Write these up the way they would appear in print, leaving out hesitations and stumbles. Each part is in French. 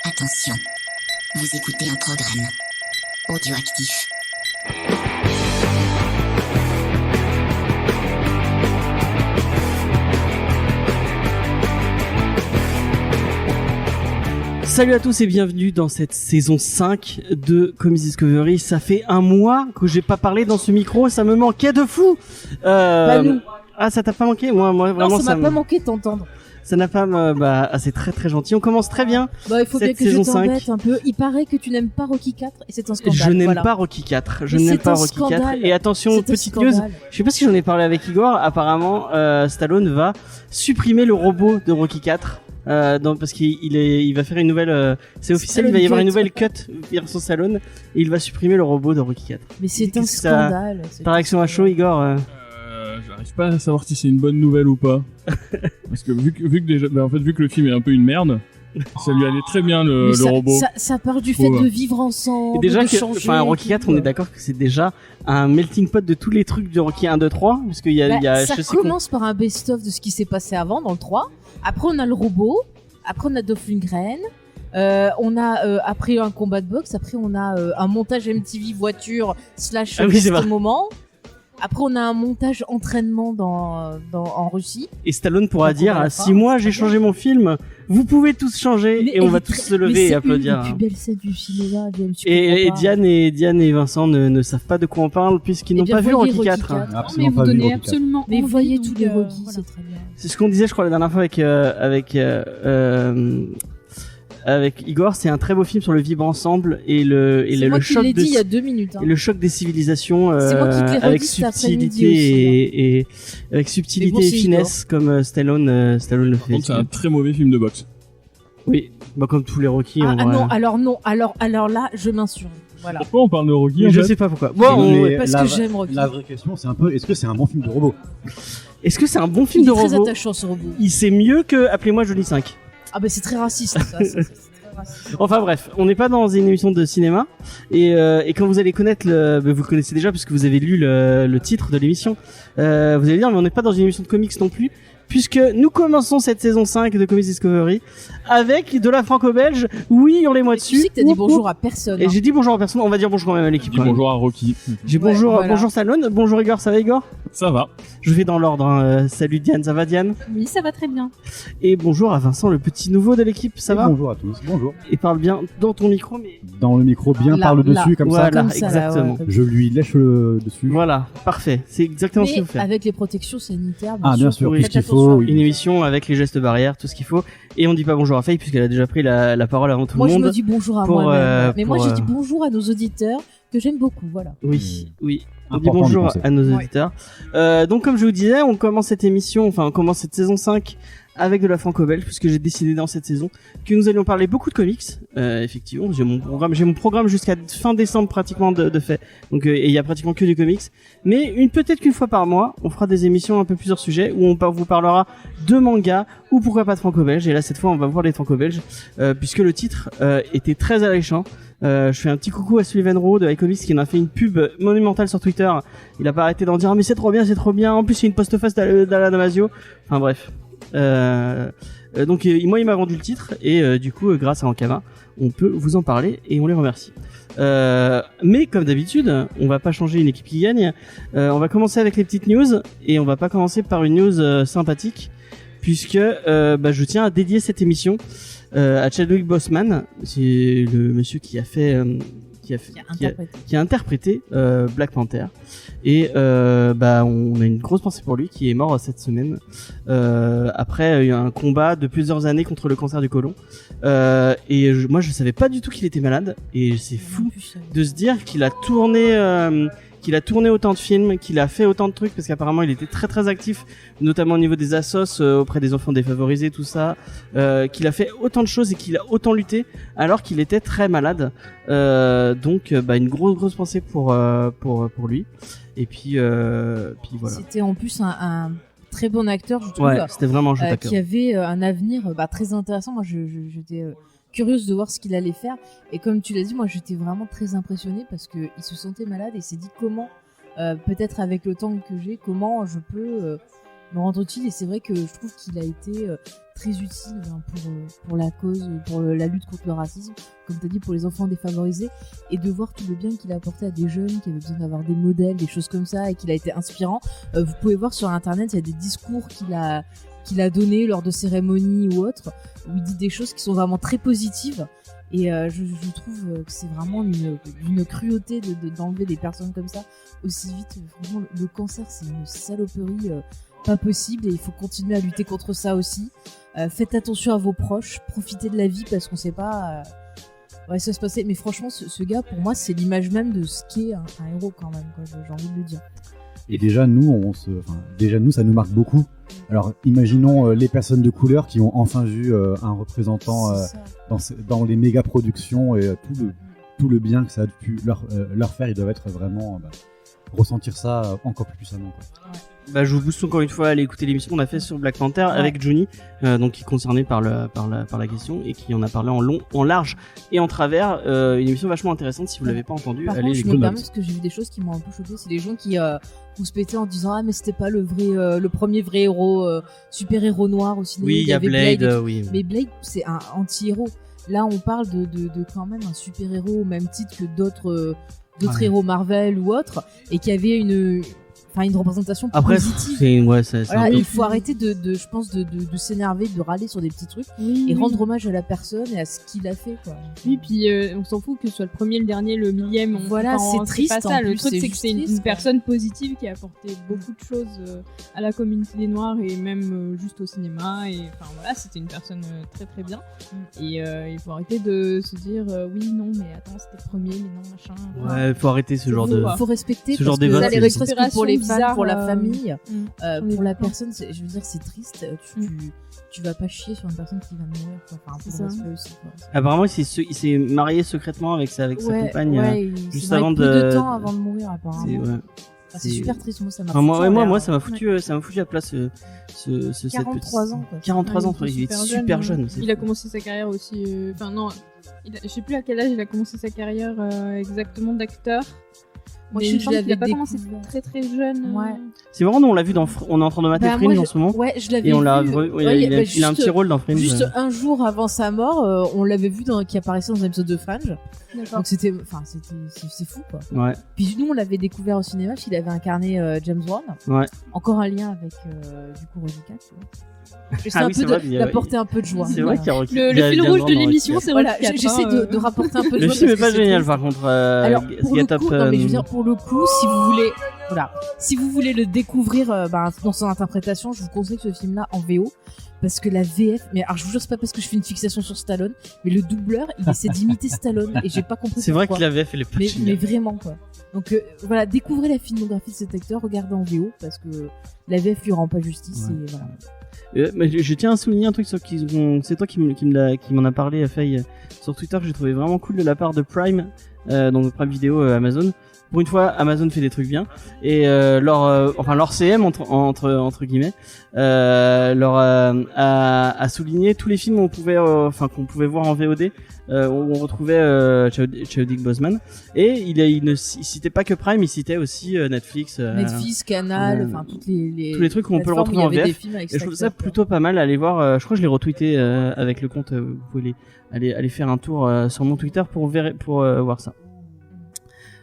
Attention, vous écoutez un programme audioactif. Salut à tous et bienvenue dans cette saison 5 de Comics Discovery. Ça fait un mois que j'ai pas parlé dans ce micro, ça me manquait de fou. Pas nous. Ah, ça t'a pas manqué? Moi vraiment non, ça m'a pas manqué de t'entendre. Ça n'a pas c'est très très gentil. On commence très bien. Il faut bien que je t'embête un peu. Il paraît que tu n'aimes pas Rocky 4 et c'est un scandale. Je n'aime pas Rocky 4. Je n'aime pas Rocky 4. Et attention, petite news. Je sais pas si j'en ai parlé avec Igor. Apparemment, Stallone va supprimer le robot de Rocky 4. Parce qu'il va faire une nouvelle, c'est officiel, il va y avoir une nouvelle cut version Stallone et il va supprimer le robot de Rocky 4. Mais c'est un scandale. Par réaction à chaud, Igor. J'arrive pas à savoir si c'est une bonne nouvelle ou pas. Parce que vu que le film est un peu une merde, ça lui allait très bien le robot. Ça part du fait de vivre ensemble. Et déjà Rocky 4, on est d'accord que c'est déjà un melting pot de tous les trucs du Rocky 1, 2, 3, parce qu'il y a, ça commence par un best-of de ce qui s'est passé avant dans le 3. Après on a le robot. Après on a Dolph Lundgren. On a après un combat de boxe. Après on a un montage MTV voiture / moment. Après, on a un montage entraînement en Russie. Et Stallone pourra dire, si moi j'ai changé mon film, vous pouvez tous changer et on va tous se lever et applaudir. C'est une des plus belles scènes du cinéma. Et Diane et Vincent ne savent pas de quoi on parle puisqu'ils n'ont pas vu Rocky 4. Absolument pas vu Rocky 4. Mais voyez tous les Rocky, c'est très bien. C'est ce qu'on disait, je crois, la dernière fois avec Igor, c'est un très beau film sur le vivre ensemble et le choc dit il y a 2 minutes. Et le choc des civilisations avec subtilité et avec subtilité et finesse comme Stallone le fait. C'est un très mauvais film de boxe. Oui, comme tous les Rocky. Non, alors là, je m'insurge. Voilà. Pourquoi on parle de Rocky Je sais pas pourquoi. Parce que j'aime Rocky. La vraie question, c'est un peu, est-ce que c'est un bon film de robot? Est-ce que c'est un bon film de robot? Il est très attachant ce robot. C'est mieux que Appelez-moi Johnny 5. Ah c'est très raciste ça. C'est très raciste. Enfin bref, on n'est pas dans une émission de cinéma et quand vous allez connaître vous le connaissez déjà puisque vous avez lu le titre de l'émission. Vous allez dire mais on n'est pas dans une émission de comics non plus. Puisque nous commençons cette saison 5 de Comics Discovery avec de la franco-belge. Oui, hurlez-moi dessus. Tu sais que t'as dit bonjour à personne. Et j'ai dit bonjour à personne. On va dire bonjour quand même à l'équipe. Bonjour à Rocky. J'ai bonjour Stallone. Bonjour Igor. Ça va Igor? Ça va. Je vais dans l'ordre. Salut Diane. Ça va Diane? Oui, ça va très bien. Et bonjour à Vincent, le petit nouveau de l'équipe. Ça va? Bonjour à tous. Bonjour. Et parle bien dans ton micro, mais dans le micro, bien parle dessus comme ça. Voilà, exactement. Je lui lèche le dessus. Voilà, parfait. C'est exactement ce qu'il faut faire. Avec les protections sanitaires. Bien sûr. Tout ce qu'il faut. Une émission avec les gestes barrières, tout ce qu'il faut. Et on dit pas bonjour à Faye puisqu'elle a déjà pris la parole avant tout le monde. Moi je me dis bonjour à moi-même. Mais moi je dis bonjour à nos auditeurs que j'aime beaucoup, voilà. Oui. On dit bonjour à nos auditeurs. Donc comme je vous disais, on commence cette saison 5 avec de la franco-belge puisque j'ai décidé dans cette saison que nous allions parler beaucoup de comics. Effectivement, j'ai mon programme jusqu'à fin décembre pratiquement de fait. Donc et il y a pratiquement que du comics. Mais peut-être qu'une fois par mois, on fera des émissions un peu plus hors sujet où on vous parlera de manga ou pourquoi pas de franco-belge. Et là cette fois, on va voir les franco-belges puisque le titre était très alléchant. Je fais un petit coucou à Sullivan Rowe de iComics qui en a fait une pub monumentale sur Twitter. Il a pas arrêté d'en dire mais c'est trop bien. En plus il y a une postface d'Alain Damasio. Enfin bref. Donc moi il m'a vendu le titre et du coup grâce à Ankama on peut vous en parler et on les remercie. Mais comme d'habitude on va pas changer une équipe qui gagne. On va commencer avec les petites news et on va pas commencer par une news sympathique puisque je tiens à dédier cette émission à Chadwick Boseman. C'est le monsieur qui a interprété Black Panther et on a une grosse pensée pour lui qui est mort cette semaine après un combat de plusieurs années contre le cancer du côlon moi je savais pas du tout qu'il était malade et c'est fou de se dire qu'il a tourné autant de films, qu'il a fait autant de trucs parce qu'apparemment il était très très actif, notamment au niveau des assos auprès des enfants défavorisés, tout ça, qu'il a fait autant de choses et qu'il a autant lutté alors qu'il était très malade. Donc une grosse pensée pour lui. Et puis voilà. C'était en plus un très bon acteur, je trouve. Ouais, c'était vraiment un joli acteur. Qui avait un avenir très intéressant. Moi, j'étais curieuse de voir ce qu'il allait faire. Et comme tu l'as dit, moi, j'étais vraiment très impressionnée parce que il se sentait malade et s'est dit comment, peut-être avec le temps que j'ai, comment je peux me rendre utile. Et c'est vrai que je trouve qu'il a été très utile pour la cause, pour la lutte contre le racisme, comme tu as dit, pour les enfants défavorisés, et de voir tout le bien qu'il a apporté à des jeunes qui avaient besoin d'avoir des modèles, des choses comme ça, et qu'il a été inspirant. Vous pouvez voir sur internet, il y a des discours qu'il a donnés lors de cérémonies ou autres, où il dit des choses qui sont vraiment très positives. Et je trouve que c'est vraiment une cruauté d'enlever des personnes comme ça aussi vite. Vraiment, le cancer, c'est une saloperie pas possible, et il faut continuer à lutter contre ça aussi. Faites attention à vos proches, profitez de la vie, parce qu'on sait pas ça va se passer. Mais franchement, ce gars, pour moi, c'est l'image même de ce qu'est un héros quand même, quoi, j'ai envie de le dire. Et déjà nous, ça nous marque beaucoup. Alors imaginons les personnes de couleur qui ont enfin vu un représentant dans les méga productions, et tout le bien que ça a pu leur faire. Ils doivent être vraiment ressentir ça encore plus puissamment, quoi. Ouais. Bah, je vous pousse encore une fois à aller écouter l'émission qu'on a fait sur Black Panther avec Johnny, donc qui est concerné par la question et qui en a parlé en long, en large et en travers. Une émission vachement intéressante. Si vous l'avez pas entendu, par allez contre, l'écouter. je me permets parce que j'ai vu des choses qui m'ont un peu choqué. C'est des gens qui vous se pétaient en disant mais c'était pas le premier vrai héros, super héros noir au cinéma. Oui, il y a Blade. Oui. Mais Blade, c'est un anti-héros. Là, on parle de quand même un super héros au même titre que d'autres héros Marvel ou autres, et qui avait une représentation positive. Voilà, il faut arrêter je pense de s'énerver, de râler sur des petits trucs, et rendre hommage à la personne et à ce qu'il a fait, quoi. Oui, puis on s'en fout que ce soit le premier, le dernier, le millième. C'est triste. C'est pas ça. Le truc, c'est que c'est triste, une personne positive qui a apporté beaucoup de choses à la communauté des Noirs, et même juste au cinéma. Et enfin voilà, c'était une personne très très bien. Et il faut arrêter de se dire oui, non, mais attends, c'était le premier, mais non, machin. Ouais, faut arrêter ce genre de. Faut respecter ce genre parce que d'évoque, ça, les respects pour les fans, bizarre, pour la famille, pour la d'accord. personne. Je veux dire, c'est triste. Tu vas pas chier sur une personne qui va mourir, quoi. Enfin, pour le respect aussi, quoi. Apparemment, il s'est marié secrètement avec sa compagne juste avant peu de temps avant de mourir, apparemment. C'est super triste. Moi, ça m'a moi, ça m'a foutu à plat ce 43 ans, quoi. 43 ans, il est super jeune. Il a commencé sa carrière aussi. Enfin, non, je sais plus à quel âge il a commencé sa carrière exactement d'acteur. Moi, je l'avais pas commencé très très jeune. Ouais. C'est marrant, on l'a vu on est en train de mater Fringe en ce moment. Ouais, je l'avais et on vu. l'a, il a un petit rôle dans Fringe. Juste un jour avant sa mort, on l'avait vu qui apparaissait dans un épisode de Fringe. D'accord. Donc c'est fou, quoi. Ouais. Puis nous, on l'avait découvert au cinéma parce qu'il avait incarné James Wan. Ouais. Encore un lien avec du coup Rosica, tu vois. D'apporter un peu de joie. C'est vrai qu'il y a le fil rouge de l'émission, c'est voilà, j'essaie de rapporter un peu de joie. Le film est pas génial, par contre. Alors, pour le coup, si vous voulez le découvrir dans son interprétation, je vous conseille ce film-là en VO. Parce que la VF, mais alors je vous jure, c'est pas parce que je fais une fixation sur Stallone, mais le doubleur, il essaie d'imiter Stallone, et j'ai pas compris. C'est vrai que la VF, elle est pas géniale. Mais vraiment, quoi. Donc voilà, découvrez la filmographie de cet acteur, regardez en VO, parce que la VF lui rend pas justice, et voilà. Mais je tiens à souligner un truc c'est toi qui m'en a parlé, Faye, sur Twitter, que j'ai trouvé vraiment cool de la part de Prime, donc Prime Vidéo, Amazon. Pour une fois, Amazon fait des trucs bien, et leur CM entre guillemets, a souligné tous les films qu'on pouvait voir en VOD, où on retrouvait Chadwick Boseman, et il ne citait pas que Prime, il citait aussi Netflix, Canal, tous les trucs qu'on peut le retrouver en VF. Et je trouve ça plutôt pas mal à aller voir. Je crois que je l'ai retweeté avec le compte. Vous pouvez aller faire un tour sur mon Twitter pour voir ça.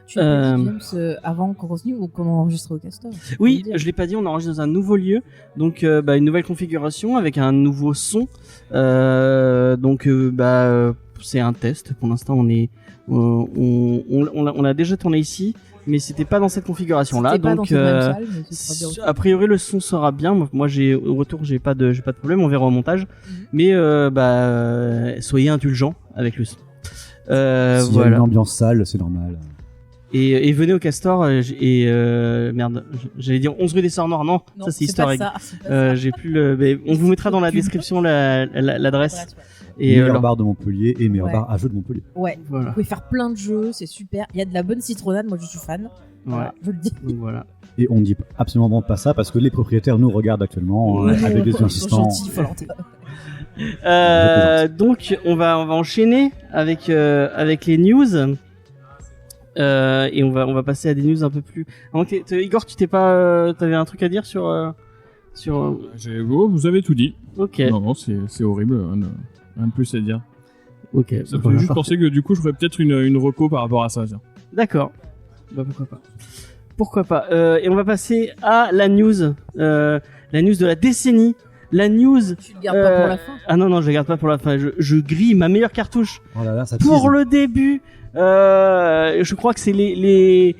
Tu as dit James avant qu'on continue ou qu'on enregistre au Castor? Oui, je l'ai pas dit, on enregistre dans un nouveau lieu, donc une nouvelle configuration avec un nouveau son. C'est un test. Pour l'instant, on a déjà tourné ici, mais c'était pas dans cette configuration-là. Donc, a priori, le son sera bien. Moi, au retour, j'ai pas de problème. On verra au montage. Mais soyez indulgents avec le son. S'il y a une ambiance sale, c'est normal. Et venez au Castor j'allais dire 11 rue des Sœurs Noires, non ça c'est Easter Egg. J'ai plus on vous mettra dans la description l'adresse. Et meilleur bar de Montpellier et meilleur bar à jeux de Montpellier. Ouais, voilà. Vous pouvez faire plein de jeux, c'est super. Il y a de la bonne citronnade, moi je suis fan. Voilà, je le dis. Donc, voilà. Et on dit absolument pas ça parce que les propriétaires nous regardent actuellement avec des yeux insistants. Donc on va enchaîner avec les news. Et on va passer à des news un peu plus. Igor, tu t'avais un truc à dire sur sur. Vous avez tout dit. Ok. Non, c'est horrible. Rien de plus à dire. Ok. Ça me fait juste penser que du coup, je ferais peut-être une reco par rapport à ça. Tiens. D'accord. Bah pourquoi pas. Et on va passer à la news de la décennie. La news. Tu le gardes pas pour la fin. Ah non, je la garde pas pour la fin. Je grille ma meilleure cartouche Oh là là, ça pour tease. le début. Je crois que c'est les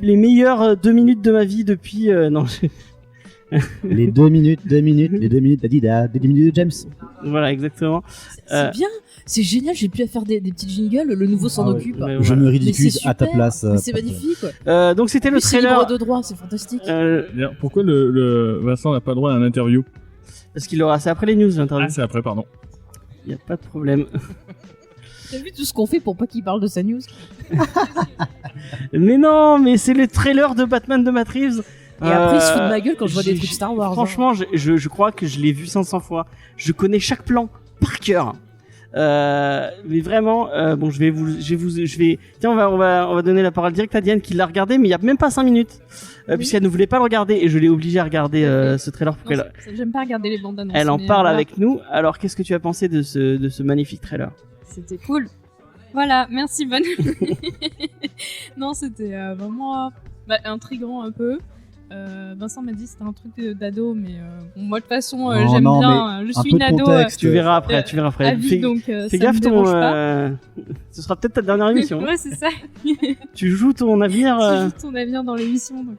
meilleures 2 minutes de ma vie depuis. Les 2 minutes d'Adidas, 2 minutes de James. Voilà, exactement. C'est bien, c'est génial, j'ai pu faire des petits jingles, le nouveau s'en Ah ouais. occupe. Ouais, Je me Mais ridicule c'est à ta super, place. mais c'est magnifique. Donc c'était le C'est trailer. libre de droit, c'est fantastique. D'ailleurs, pourquoi le Vincent n'a pas droit à un interview? Parce qu'il aura. C'est après les news l'interview. Ah, c'est après, pardon. Y a pas de problème. T'as vu tout ce qu'on fait pour pas qu'il parle de sa news? Mais non, mais c'est le trailer de Batman de Matt Reeves. Et après, il se fout de ma gueule quand je vois des trucs Star Wars. Franchement, je crois que je l'ai vu 500 fois. Je connais chaque plan par cœur. Mais vraiment, bon, je vais. Tiens, on va donner la parole directe à Diane qui l'a regardé, mais il y a même pas 5 minutes, puisqu'elle ne voulait pas le regarder et je l'ai obligée à regarder ce trailer pour qu'elle. J'aime pas regarder les bandes annonces. Elle en mais parle voilà. avec nous. Alors, qu'est-ce que tu as pensé de ce magnifique trailer? C'était cool. Voilà, merci bonne. Non, c'était vraiment intriguant un peu. Vincent m'a dit que c'était un truc d'ado, mais bon, moi de toute façon Non, j'aime non, bien. Je un suis peu une de ado. contexte. Tu verras après. À vie, donc Fais ça gaffe, me ton. dérange pas. Ce sera peut-être ta dernière émission. Ouais, c'est ça. Tu joues ton avenir. Tu joues ton avenir dans l'émission. Donc...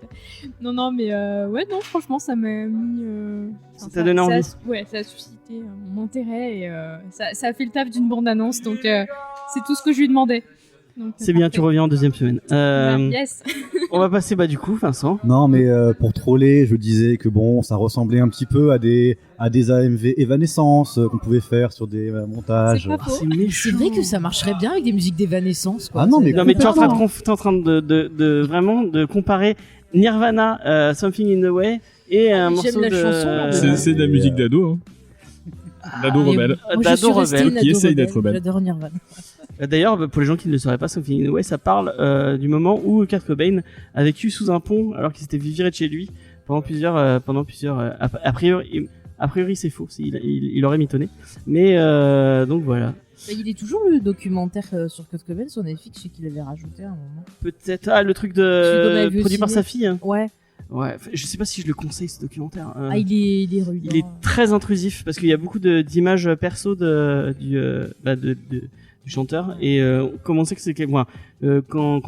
Non, mais ouais, non, franchement, ça m'a mis. Ça t'a donné envie. Ouais, ça a suscité mon intérêt et ça a fait le taf d'une bande-annonce, donc c'est tout ce que je lui demandais. Donc, C'est bien, parfait. tu reviens en deuxième semaine. Yes. On va passer du coup, Vincent. Non, mais pour troller, je disais que bon, ça ressemblait un petit peu à des AMV Evanescence qu'on pouvait faire sur des montages. C'est pas faux. C'est vrai que ça marcherait bien avec des musiques d'évanescence, quoi. Ah non, mais Non mais tu es en train complètement. t'es en train de vraiment de comparer Nirvana, Something in the Way et un J'aime morceau la de. chanson, C'est de la musique d'ado. Hein. D'ado rebelle. Moi, je D'ado suis restée rebelle, une qui ado essaye d'être rebelle. J'adore Nirvana. D'ailleurs, pour les gens qui ne le sauraient pas, Something in the Way, ça parle du moment où Kurt Cobain a vécu sous un pont alors qu'il s'était viré de chez lui pendant plusieurs. A priori, c'est faux. Il aurait mitonné. Mais donc voilà. Il est toujours le documentaire sur Kurt Cobain sur Netflix, je sais qu'il avait rajouté à un moment. Peut-être le truc Celui qu'on avait vu au produit par ciné. sa fille. Hein. Ouais. Ouais. Je sais pas si je le conseille ce documentaire. Il est rude. Il est très intrusif parce qu'il y a beaucoup d'images perso du chanteur et comment on sait que c'est quand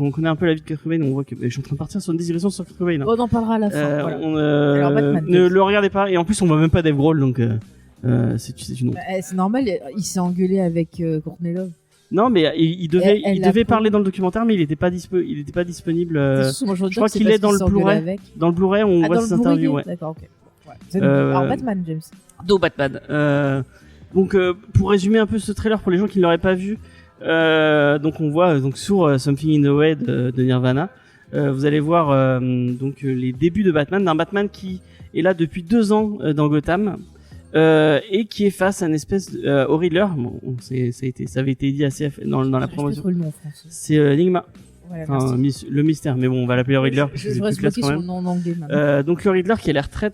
on connaît un peu la vie de Kurt Cobain, on voit que je suis en train de partir sur une digression sur Kurt Cobain. Hein. On en parlera à la fin. Voilà. Alors, Batman, ne le regardez pas et en plus on voit même pas Dave Grohl donc c'est une honte. C'est normal, il s'est engueulé avec Courtney Love. Non mais il devait Elle l'a parler pris. dans le documentaire mais il était pas disponible. Moi, je crois qu'il est dans le Blu-ray. Dans le Blu-ray on voit ses interviews. Ouais. D'accord, ok. Ouais. Alors Batman, James. Do Batman. Donc pour résumer un peu ce trailer pour les gens qui ne l'auraient pas vu, donc on voit donc sur Something in the Way de Nirvana, vous allez voir donc les débuts de Batman, d'un Batman qui est là depuis 2 ans dans Gotham et qui est face à une espèce au Riddler. Bon, ça avait été dit assez dans la promotion. Le nom en français. C'est Enigma. Voilà, Enfin, le mystère, mais bon, on va l'appeler le Riddler. parce que c'est je plus reste classe bloqué quand sur même. le nom en anglais maintenant. Donc le Riddler qui a l'air très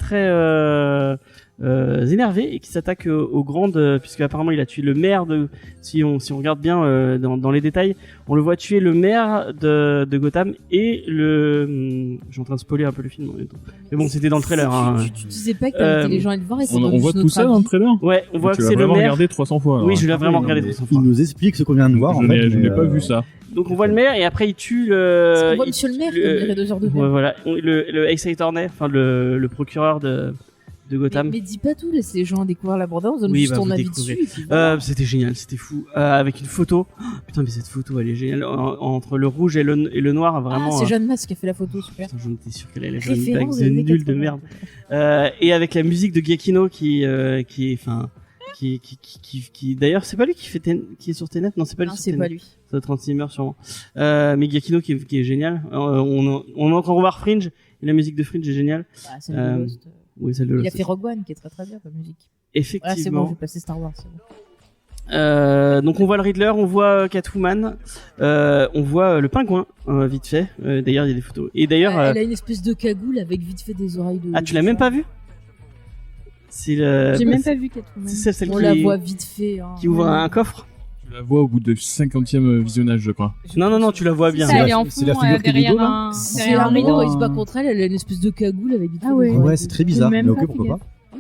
énervé et qui s'attaque aux grandes, puisque apparemment il a tué le maire de. Si on regarde bien dans les détails, on le voit tuer le maire de Gotham et je suis en train de spoiler un peu le film en même temps. Mais bon, c'était dans le trailer. Hein. Tu disais pas que t'invitais les gens à le voir et On voit tout ça dans le trailer. Ouais, on voit Tu que l'as c'est le vraiment maire. regardé 300 fois. Oui, je l'ai vraiment Oui, regardé non, 300 Il fois. nous explique ce qu'on vient de voir. en Je fait, n'ai pas vu ça. Donc on voit le maire et après il tue On voit il Monsieur le tue maire qui dirait 2 heures de Ouais, voilà, le Ace Attorney, enfin le procureur de Gotham. Mais dis pas tout, laisse les gens découvrir la bande-annonce, donne Oui, juste bah, ton vous avis découvrez. dessus. Et puis voilà. C'était génial, c'était fou. Avec une photo. Oh, putain, mais cette photo, elle est géniale. Entre le rouge et le noir, vraiment. C'est Jeanne Masse qui a fait la photo, super. Putain, j'en étais sûr qu'elle allait faire une blague Référence de des années nul de 80. merde. Et avec la musique de Giacchino qui d'ailleurs, c'est pas lui qui est sur Tenet. Non, c'est pas lui. Non, sur c'est Tenet. pas lui. Ça doit être Hans Zimmer sûrement. Mais Giacchino qui est génial. On a encore revoir Fringe. Et la musique de Fringe est géniale. Ah, celle de Lost. Oui, celle de Il Lost a fait aussi. Rogue One qui est très très bien comme musique. Effectivement. Ah, c'est bon, je vais passer Star Wars. C'est bon. Donc on voit le Riddler, on voit Catwoman, on voit le pingouin vite fait. D'ailleurs il y a des photos. Et d'ailleurs, Elle a une espèce de cagoule avec vite fait des oreilles de. tu l'as même pas vu? C'est le. J'ai même pas vu Catwoman. C'est celle On qui, la voit vite fait. Hein. qui ouvre un coffre. Tu la vois au bout du 50e visionnage, je crois. Non, tu la vois bien. Ça, C'est elle la- est en c'est la fond, figure qui est derrière dos, là un C'est derrière un un rideau, rideau. il se bat contre elle, elle a une espèce de cagoule avec vite fait. Ah ouais. Ouais, c'est très bizarre, Même mais pas ok, pourquoi fait pas.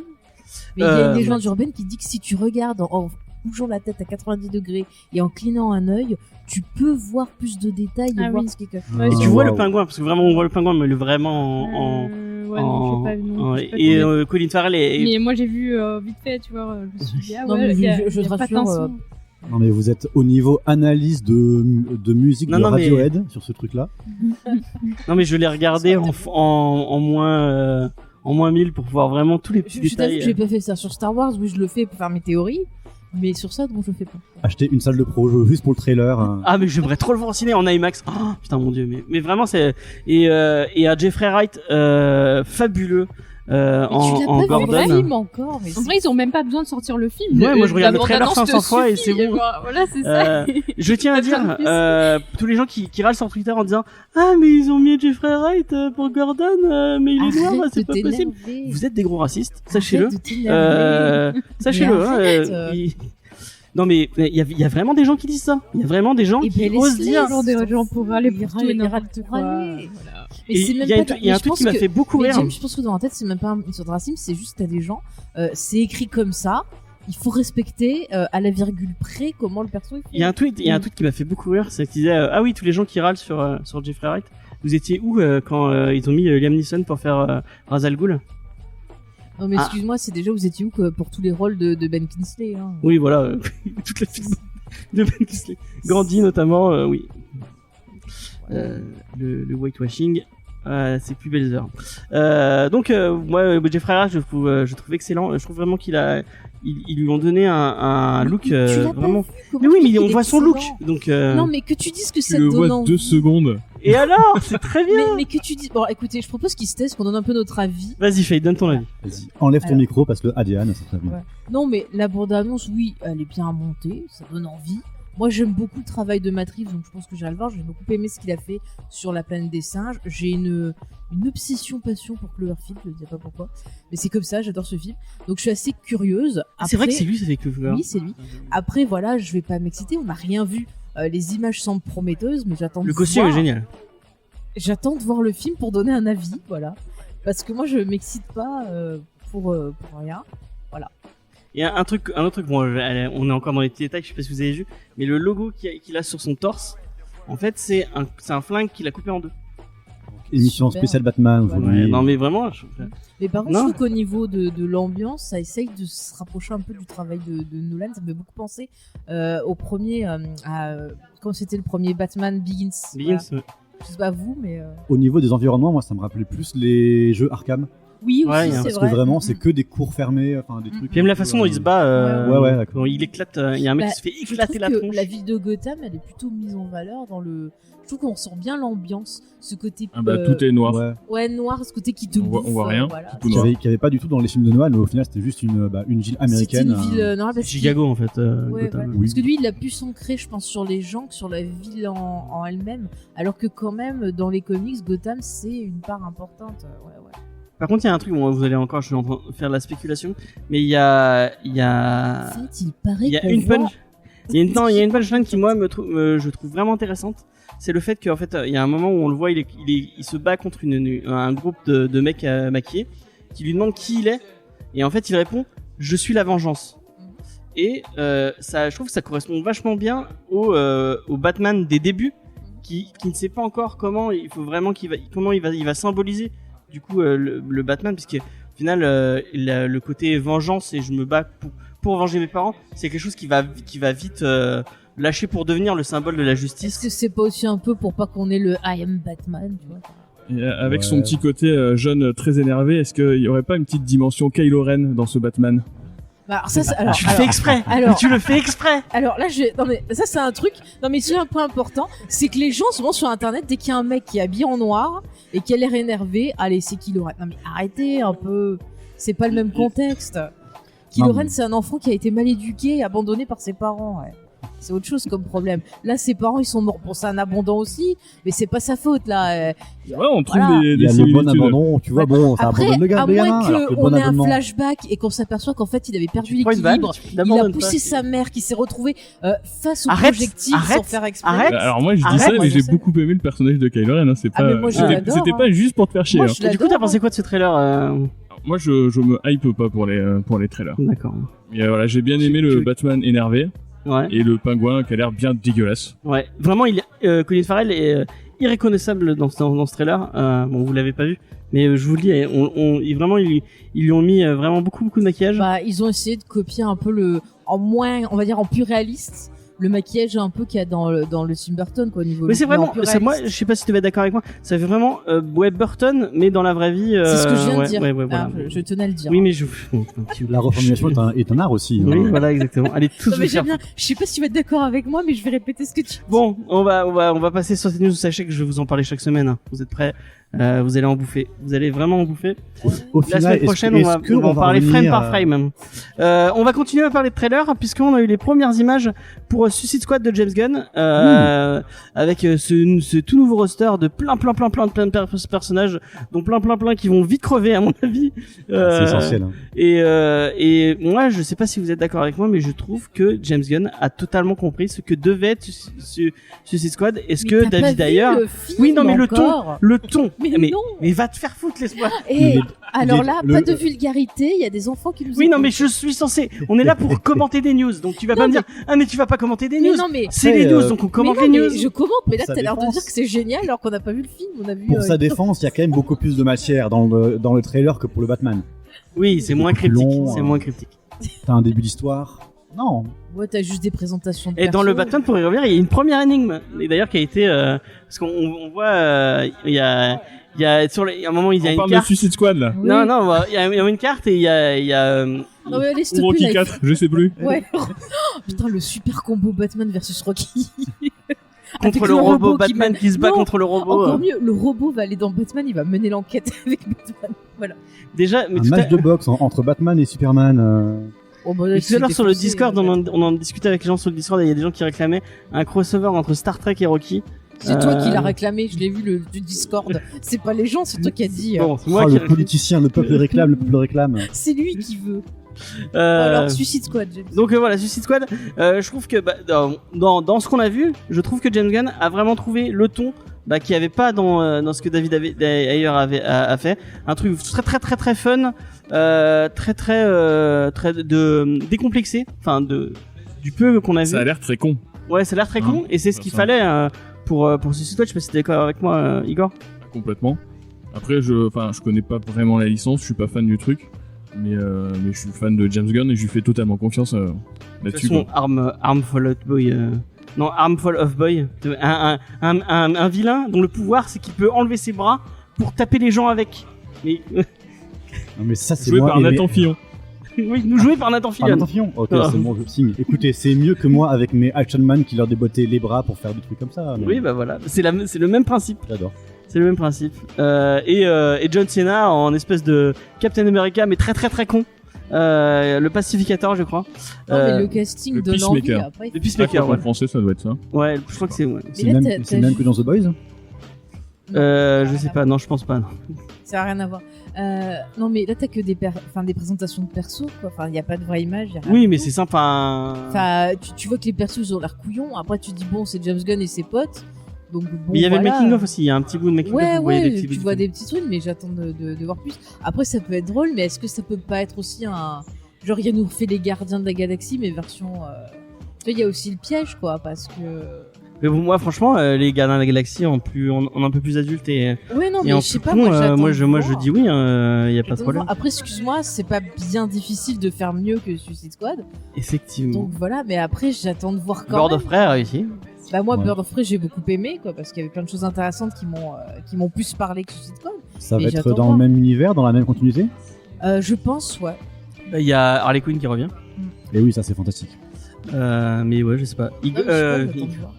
Mais il y a une Euh, légende urbaine qui dit que si tu regardes en bougeant la tête à 90 degrés et en clignant un œil, tu peux voir plus de détails et Ah voir oui. ce qui est caché. Ouais, Et c'est tu vois Waouh. le pingouin, parce que vraiment on voit le pingouin, mais le vraiment en. Ouais, non, j'ai pas vu. non, j'ai pas et trouvé. Colin Farrell est. Mais moi j'ai vu vite fait, tu vois, je me suis dit, ah Non, ouais, mais il y a, je il y te a pas rassure, tension. Non, mais vous êtes au niveau analyse de musique Non, de non, mais- Radiohead sur ce truc-là. Non, mais je l'ai regardé en moins 1000 pour voir vraiment tous les petits Je t'avoue détails. que j'ai pas fait ça sur Star Wars, oui je le fais pour faire mes théories, mais sur ça donc je le fais pas. Acheter une salle de pro juste pour le trailer. Ah, mais j'aimerais trop le voir au ciné en IMAX. Oh, putain, mon dieu, mais vraiment c'est et à Jeffrey Wright fabuleux Mais tu l'as en pas vu le Gordon. film encore, mais En vrai, ils ont même pas besoin de sortir le film. Ouais, moi, je regarde le la trailer bande-annonce 500 te fois et suffit, c'est bon. Voilà, c'est ça. Je tiens à dire tous les gens qui râlent sur Twitter en disant ah mais ils ont mis Jeffrey Wright pour Gordon mais il est noir, arrête c'est de pas possible. t'énerver. Vous êtes des gros racistes, sachez-le. Arrête de t'énerver. Sachez-le. Mais hein, arrête. Non mais il y a vraiment des gens qui disent ça. Il y a vraiment des gens Et qui ben, osent laisse-les, dire. Genre des gens pour aller Ils pour tout et râlent n'importe pour quoi. aller. Voilà. Mais Et c'est il même y a pas un truc- il y a un mais je truc pense qui m'a que- fait beaucoup mais rire. James, je pense que dans la tête, c'est même pas une histoire de racisme, c'est juste t'as des gens, c'est écrit comme ça, il faut respecter à la virgule près comment le perso est fait. Il y a un tweet qui m'a fait beaucoup rire, c'est qu'il disait ah oui tous les gens qui râlent sur Jeffrey Wright, vous étiez où quand ils ont mis Liam Neeson pour faire Ra's al Ghul? Non mais Ah. excuse-moi, c'est déjà vous étiez où que pour tous les rôles de Ben Kingsley hein. Oui voilà toute la film de Ben Kingsley, Gandhi notamment oui. Le whitewashing. C'est plus belles heures. Donc moi Jeffrey Wright je trouve excellent. Je trouve vraiment ils lui ont donné un look Tu l'as pas vraiment. vu, comment Mais oui tu dis mais on qu'il voit est son look excellent donc. Non mais que tu dises que Tu ça le te donne vois envie. 2 secondes. Et alors c'est très bien. Mais que tu dis bon écoutez, je propose qu'il se teste, qu'on donne un peu notre avis. Vas-y Faye, donne ton avis. Vas-y, enlève ton Alors. micro parce que Diane, ça serait bien. Ouais. Non mais la bande-annonce, oui, elle est bien montée, ça donne envie. Moi j'aime beaucoup le travail de Matt Reeves, donc je pense que j'irai le voir. J'ai beaucoup aimé ce qu'il a fait sur la planète des singes. J'ai une obsession-passion pour Cloverfield, je ne sais pas pourquoi. Mais c'est comme ça, j'adore ce film. Donc je suis assez curieuse. C'est vrai que Après- c'est lui, ça fait que Oui, c'est lui. Après voilà, je vais pas m'exciter, on n'a rien vu. Les images semblent prometteuses, mais j'attends Le de costume voir. est génial. J'attends de voir le film pour donner un avis, voilà. Parce que moi je m'excite pas pour rien. Il y a un autre truc, bon, on est encore dans les petits détails, je sais pas si vous avez vu, mais le logo qu'il a sur son torse, en fait, c'est un flingue qu'il a coupé en deux. Émission Super. spéciale Batman aujourd'hui. Ouais, non, mais vraiment, Mais par contre, Non. je trouve qu'au niveau de l'ambiance, ça essaye de se rapprocher un peu du travail de Nolan. Ça me fait beaucoup penser au premier, quand c'était le premier Batman Begins. Begins, Voilà. Je sais pas vous, mais Au niveau des environnements, moi, ça me rappelait plus les jeux Arkham. oui aussi, Ouais, c'est Parce vrai. que vraiment, c'est que des cours fermés, enfin des trucs. puis même la façon dont il se bat, Ouais, d'accord. quand il éclate, il y a un mec Bah, qui se fait Je éclater trouve la que tronche. la ville de Gotham, elle est plutôt mise en valeur dans le. Je trouve qu'on ressent bien l'ambiance, ce côté. Ah bah tout est noir. Ouais. noir, ce côté qui te On voit- bouffe. on voit rien, voilà. c'est tout Qu'il y noir. avait, qu'il y avait pas du tout dans les films de Nolan, mais au final, c'était juste une ville américaine. C'était une ville noire parce qu'il- Chicago, en fait. Ouais, Gotham. voilà. Oui. Parce que lui, il a pu s'ancrer, je pense, sur les gens que sur la ville en elle-même. Alors que quand même, dans les comics, Gotham, c'est une part importante. Ouais. Par contre, il y a un truc, bon, vous allez encore, je suis en train de faire de la spéculation, mais il y a, En fait, il paraît il y a qu'on une voit- punch. Il y a une punchline qui moi je trouve vraiment intéressante. C'est le fait qu'en fait il y a un moment où on le voit, il se bat contre un groupe de mecs maquillés qui lui demandent qui il est, et en fait il répond je suis la vengeance. Et ça, je trouve que ça correspond vachement bien au Batman des débuts qui ne sait pas encore comment il faut vraiment il va symboliser du coup le Batman, puisque au final le côté vengeance et je me bats pour venger mes parents, c'est quelque chose qui va vite lâcher pour devenir le symbole de la Est-ce justice. que c'est pas aussi un peu pour pas qu'on ait le I am Batman, tu vois? Et, avec Ouais. son petit côté jeune très énervé, est-ce qu'il y aurait pas une petite dimension Kylo Ren dans ce Batman? Bah, alors ça, alors, Tu le fais exprès. alors- Tu le fais exprès. alors là, non mais ça c'est un truc. Non mais c'est un point important, c'est que les gens souvent sur internet, dès qu'il y a un mec qui est habillé en noir et qui a l'air énervé, allez c'est Kylo Ren. Non mais arrêtez un peu, c'est pas le même contexte. Kylo Non, Ren mais- c'est un enfant qui a été mal éduqué et abandonné par ses parents. Ouais. C'est autre chose comme problème. Là, ses parents, ils sont morts. Bon, c'est un abandon aussi, mais c'est pas sa faute, là. Ouais, on trouve Voilà. des Il y a le similitudes. bon abandon, tu vois, bon, ça Après, abandonne le à gamin. moins alors que le bon qu'on ait un abandon. flashback et qu'on s'aperçoit qu'en fait, il avait perdu prends une balle, l'équilibre. tu Il a l'abandonnes poussé pas. sa mère qui s'est retrouvée face au Arrête, projectile sans arrête, faire exprès. arrête. Alors moi je dis Arrête, ça, moi, mais je j'ai sais. beaucoup aimé le personnage de Kylo Ren. Hein. C'est Ah, pas, mais moi, je c'était l'adore, c'était hein. pas juste pour te faire chier. Moi, hein. je Et du coup, l'adore, t'as pensé quoi de ce trailer Moi je me hype pas pour les trailers. D'accord. Mais voilà, j'ai bien aimé le Batman énervé Ouais. et le pingouin qui a l'air bien dégueulasse. Ouais. Vraiment, Colin Farrell est irreconnaissable dans ce trailer. Bon, vous l'avez pas vu, mais je vous le dis, ils lui ont mis vraiment beaucoup de maquillage. Bah, ils ont essayé de copier un peu en moins, on va dire en plus réaliste, le maquillage un peu qu'il y a dans le Tim Burton, quoi, au niveau. Mais c'est en vraiment, plus moi, réaliste. je sais pas si tu vas être d'accord avec moi, ça fait vraiment Web Burton, mais dans la vraie vie. C'est ce que je viens ouais, de dire. Ouais, voilà. Ah, je tenais à le dire. Oui, mais La reformulation est un art aussi. Oui, hein. voilà, exactement. Allez, tous Non, mais vous faire. j'aime bien. Je sais pas si tu vas être d'accord avec moi, mais je vais répéter ce que tu dis. Bon, on va passer sur cette news. Sachez que je vais vous en parler chaque semaine. Hein. Vous êtes prêts? Vous allez en bouffer. Vous allez vraiment en bouffer. Au La final, semaine prochaine, on va en parler frame par frame. On va continuer à parler de trailer puisqu'on a eu les premières images pour Suicide Squad de James Gunn avec ce tout nouveau roster de plein de personnages, dont plein qui vont vite crever à mon avis. C'est essentiel. Hein. Et moi, je sais pas si vous êtes d'accord avec moi, mais je trouve que James Gunn a totalement compris ce que devait être Suicide Squad et ce Mais que t'as pas David vu Ayer. le film Oui, non, mais encore. le ton. Mais non. Mais va te faire foutre, laisse-moi. Et alors les- là, le- pas de vulgarité, il y a des enfants qui nous Oui, non, écoutent. mais je suis censé. On est là pour commenter des news, donc tu vas Non, pas me mais- dire, ah, mais tu vas pas commenter des Mais news. non, mais C'est Après, les news, donc on mais commente non, les mais news. je commente, mais là Pour t'as sa l'air de défense. dire que c'est génial alors qu'on n'a pas vu le film, on a vu. Pour sa défense, il y a quand même beaucoup plus de matière dans le trailer que pour le Batman. Oui, c'est moins plus cryptique. long, C'est moins cryptique. T'as un début d'histoire. Non. Ouais, t'as juste des présentations de Et dans le persos. Batman, pour y revenir, il y a une première énigme. Et d'ailleurs, qui a été, parce qu'on voit, il y a il y a un moment il y a On une parle de carte. Suicide Squad là. Oui. Non, il y a une carte et il y a Non, mais allez, s'il Ou te Rocky plaît, là, 4, je sais plus. Ouais. Oh, putain, le super combo Batman versus Rocky. Avec contre le robot qui Batman mène- qui se bat Non, contre le robot. Encore mieux, le robot va aller dans Batman, il va mener l'enquête avec Batman. Voilà. Déjà, mais Un tout à match de boxe entre Batman et Superman. Oh, bah, là, et tout à l'heure c'est sur le défoncé, Discord, on en discutait avec les gens sur le Discord et il y a des gens qui réclamaient un crossover entre Star Trek et Rocky. C'est toi qui l'as réclamé, je l'ai vu du Discord. C'est pas les gens, c'est toi qui as dit. Bon, c'est Oh, moi qui le politicien, le peuple réclame, le peuple réclame. C'est lui qui veut. Euh, Alors, Suicide Squad, James. Donc voilà, Suicide Squad, je trouve que dans ce qu'on a vu, je trouve que James Gunn a vraiment trouvé le ton qu'il n'y avait pas dans ce que David Ayer a fait. Un truc très fun, très décomplexé, enfin du peu qu'on a vu. Ça a l'air très con. Ouais, ça a l'air très con et c'est ce qu'il fallait pour Suicide Squad. Je sais pas si t'es d'accord avec moi, Igor. Complètement. Après, je connais pas vraiment la licence, je suis pas fan du truc. Mais je suis fan de James Gunn et je lui fais totalement confiance De là-dessus. toute façon, Armful of Boy, un vilain dont le pouvoir c'est qu'il peut enlever ses bras pour taper les gens avec. Mais Non, mais ça, c'est Joué moi. par et mes- Nathan Fillon. oui, nous jouer par Nathan Ah, Fillion. Nathan Fillon. Ok, Ah. c'est bon, je signe. Écoutez, c'est mieux que moi avec mes Action Man qui leur déboîtaient les bras pour faire des trucs comme ça. mais Oui, bah voilà, c'est le même principe. J'adore. C'est le même principe. Et John Cena en espèce de Captain America, mais très con. Le pacificateur, je crois. Non, mais le casting le donne envie. Peacemaker. Après, Le il faut- Peacemaker, En ouais. français, ça doit être ça. Ouais, je crois que c'est. Ouais. C'est là, même, t'as- c'est t'as même vu- que dans The Boys. Je sais pas, non, je pense pas. Non. Ça a rien à voir. Non, mais là, t'as que des présentations de persos, quoi. Enfin, il n'y a pas de vraie image. y a rien Oui, du mais tout. c'est sympa. Enfin, tu vois que les persos, ils ont l'air couillons. Après, tu te dis, bon, c'est James Gunn et ses potes. Donc, bon, Mais il y avait voilà. le making of aussi. Il y a un petit bout de making of. Ouais, Vous voyez des petits tu bouts vois de- des petits trucs, mais j'attends de voir plus. Après, ça peut être drôle, mais est-ce que ça peut pas être aussi un. Genre, il nous refait les Gardiens de la Galaxie, mais version. Tu vois, il y a aussi le piège, quoi, parce que. Mais bon, moi, franchement, les Gardiens de la Galaxie en un peu plus adulte et Ouais, non, mais en je sais plus pas, con, moi, moi, je voir. dis oui. Il y a pas de J'attends problème. voir. Après, excuse-moi, c'est pas bien difficile de faire mieux que Suicide Squad. Effectivement. Donc voilà, mais après, j'attends de voir quand Bird même. of Prey a réussi. Bah moi, Ouais. Bird of Prey, j'ai beaucoup aimé, quoi, parce qu'il y avait plein de choses intéressantes qui m'ont plus parlé que Suicide Squad. Ça Mais va être j'attends dans voir. le même univers, dans la même continuité. Je pense, ouais. Il y a Harley Quinn qui revient. Et oui, ça c'est fantastique. Mais ouais, je sais pas. Ah, mais je sais pas, j'attends de voir.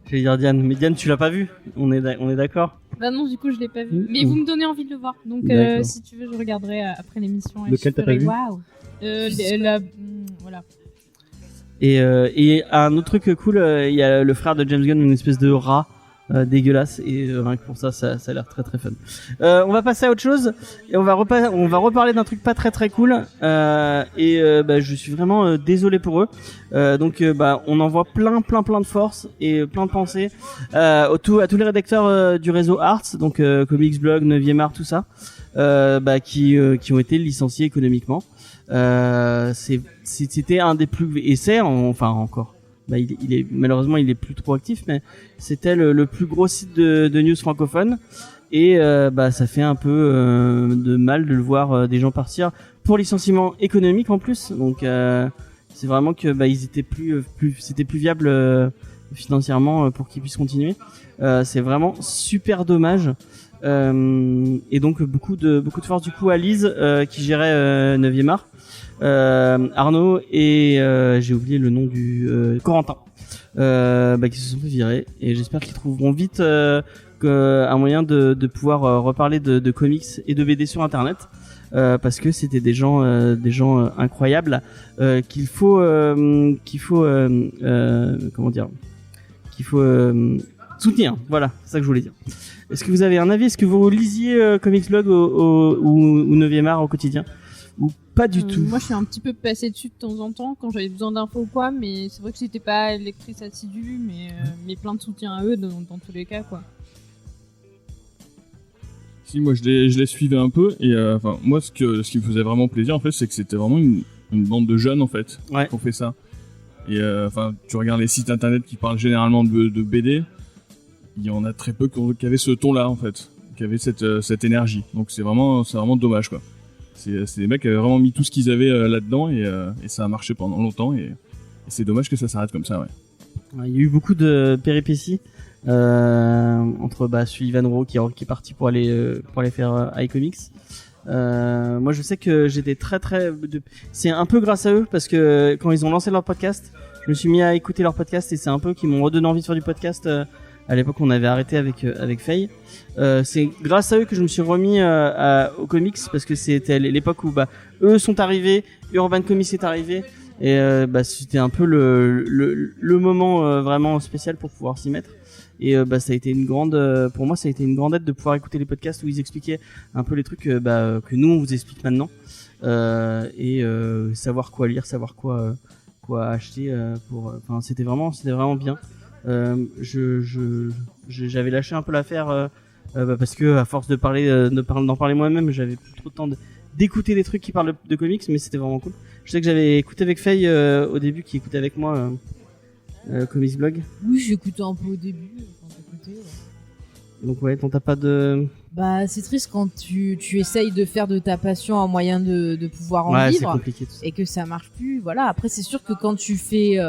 J'allais dire Diane, mais Diane, tu l'as pas vu. On est d'accord. Bah non, du coup, je l'ai pas vu. Mmh. Mais vous me donnez envie de le voir. Donc, D'accord. si tu veux, je regarderai après l'émission. et Lequel je t'as ferai pas vu waouh. Voilà. Et un autre truc cool, il y a le frère de James Gunn, une espèce de rat dégueulasse, et rien que pour ça a l'air très très fun. On va passer à autre chose et on va reparler d'un truc pas très très cool. Je suis vraiment désolé pour eux. On envoie plein de force et plein de pensées à tous les rédacteurs du réseau Arts, donc Comics Blog, 9e Art, tout ça, qui ont été licenciés économiquement. C'était un des plus encore. Malheureusement il est plus trop actif, mais c'était le plus gros site de news francophone, et ça fait un peu de mal de le voir des gens partir pour licenciement économique en plus. Donc c'est vraiment que ils étaient c'était plus viable financièrement pour qu'ils puissent continuer. C'est vraiment super dommage. Et donc beaucoup de force du coup à Lise qui gérait 9e art, Arnaud et j'ai oublié le nom du Corentin, qui se sont fait virer, et j'espère qu'ils trouveront vite un moyen de pouvoir reparler de comics et de BD sur internet, parce que c'était des gens incroyables qu'il faut soutenir. Voilà, c'est ça que je voulais dire. Est-ce que vous avez un avis? Est-ce que vous lisiez Comics Blog ou 9e art au quotidien, ou pas du tout? Moi, je suis un petit peu passée dessus de temps en temps quand j'avais besoin d'infos ou quoi, mais c'est vrai que j'étais pas lectrice assidue, mais plein de soutien à eux dans tous les cas, quoi. Si, moi je les suivais un peu, et moi ce qui me faisait vraiment plaisir en fait, c'est que c'était vraiment une bande de jeunes en fait, ouais, qui ont fait ça. Et tu regardes les sites internet qui parlent généralement de BD, il y en a très peu qui avaient ce ton-là en fait, qui avaient cette énergie. Donc c'est vraiment dommage quoi. C'est des mecs qui avaient vraiment mis tout ce qu'ils avaient là-dedans, et ça a marché pendant longtemps, et c'est dommage que ça s'arrête comme ça, ouais. Il y a eu beaucoup de péripéties entre Ivan Rowe qui est parti pour aller faire iComics. Moi je sais que j'étais c'est un peu grâce à eux, parce que quand ils ont lancé leur podcast, je me suis mis à écouter leur podcast, et c'est un peu qui m'ont redonné envie de faire du podcast. À l'époque on avait arrêté avec Faye. C'est grâce à eux que je me suis remis aux comics, parce que c'était l'époque où eux sont arrivés, Urban Comics est arrivé, et c'était un peu le moment vraiment spécial pour pouvoir s'y mettre. Et ça a été pour moi ça a été une grande aide de pouvoir écouter les podcasts où ils expliquaient un peu les trucs que nous on vous explique maintenant, et savoir quoi lire, savoir quoi acheter c'était vraiment bien. J'avais lâché un peu l'affaire parce que à force d'en parler moi-même, j'avais plus trop de temps d'écouter des trucs qui parlent de comics, mais c'était vraiment cool. Je sais que j'avais écouté avec Faye au début, qui écoutait avec moi Comics Blog. Oui, j'ai écouté un peu au début. Ouais. Donc ouais, t'as pas de... c'est triste quand tu essayes de faire de ta passion un moyen de pouvoir en vivre, c'est compliqué, tout ça. Et que ça marche plus. Voilà. Après, c'est sûr que quand tu fais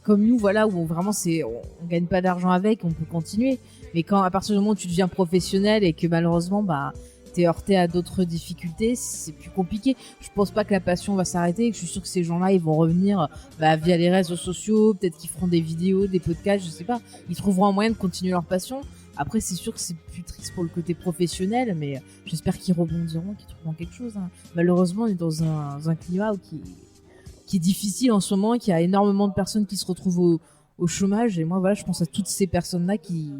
comme nous, voilà, où vraiment on gagne pas d'argent avec, on peut continuer. Mais quand à partir du moment où tu deviens professionnel et que malheureusement t'es heurté à d'autres difficultés, c'est plus compliqué. Je pense pas que la passion va s'arrêter, et que je suis sûr que ces gens-là ils vont revenir via les réseaux sociaux, peut-être qu'ils feront des vidéos, des podcasts, je sais pas. Ils trouveront un moyen de continuer leur passion. Après, c'est sûr que c'est plus triste pour le côté professionnel, mais j'espère qu'ils rebondiront, qu'ils trouveront quelque chose. Hein. Malheureusement, on est dans un climat qui est difficile en ce moment, qu'il y a énormément de personnes qui se retrouvent au chômage, et moi voilà, je pense à toutes ces personnes-là qui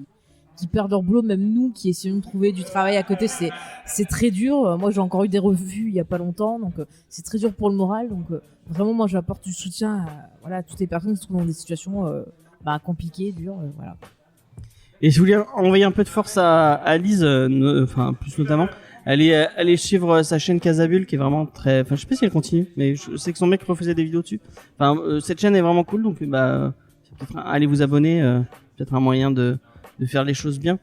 perdent leur boulot, même nous qui essayons de trouver du travail à côté, c'est très dur. Moi j'ai encore eu des revues il y a pas longtemps, donc c'est très dur pour le moral. Donc vraiment moi j'apporte du soutien à toutes les personnes qui se trouvent dans des situations compliquées, dures, voilà. Et je voulais envoyer un peu de force à Lise, plus notamment. Allez suivre sa chaîne Casabule, qui est vraiment très... je sais pas si elle continue, mais je sais que son mec refaisait des vidéos dessus. Cette chaîne est vraiment cool, donc allez vous abonner, peut-être un moyen de faire les choses bien,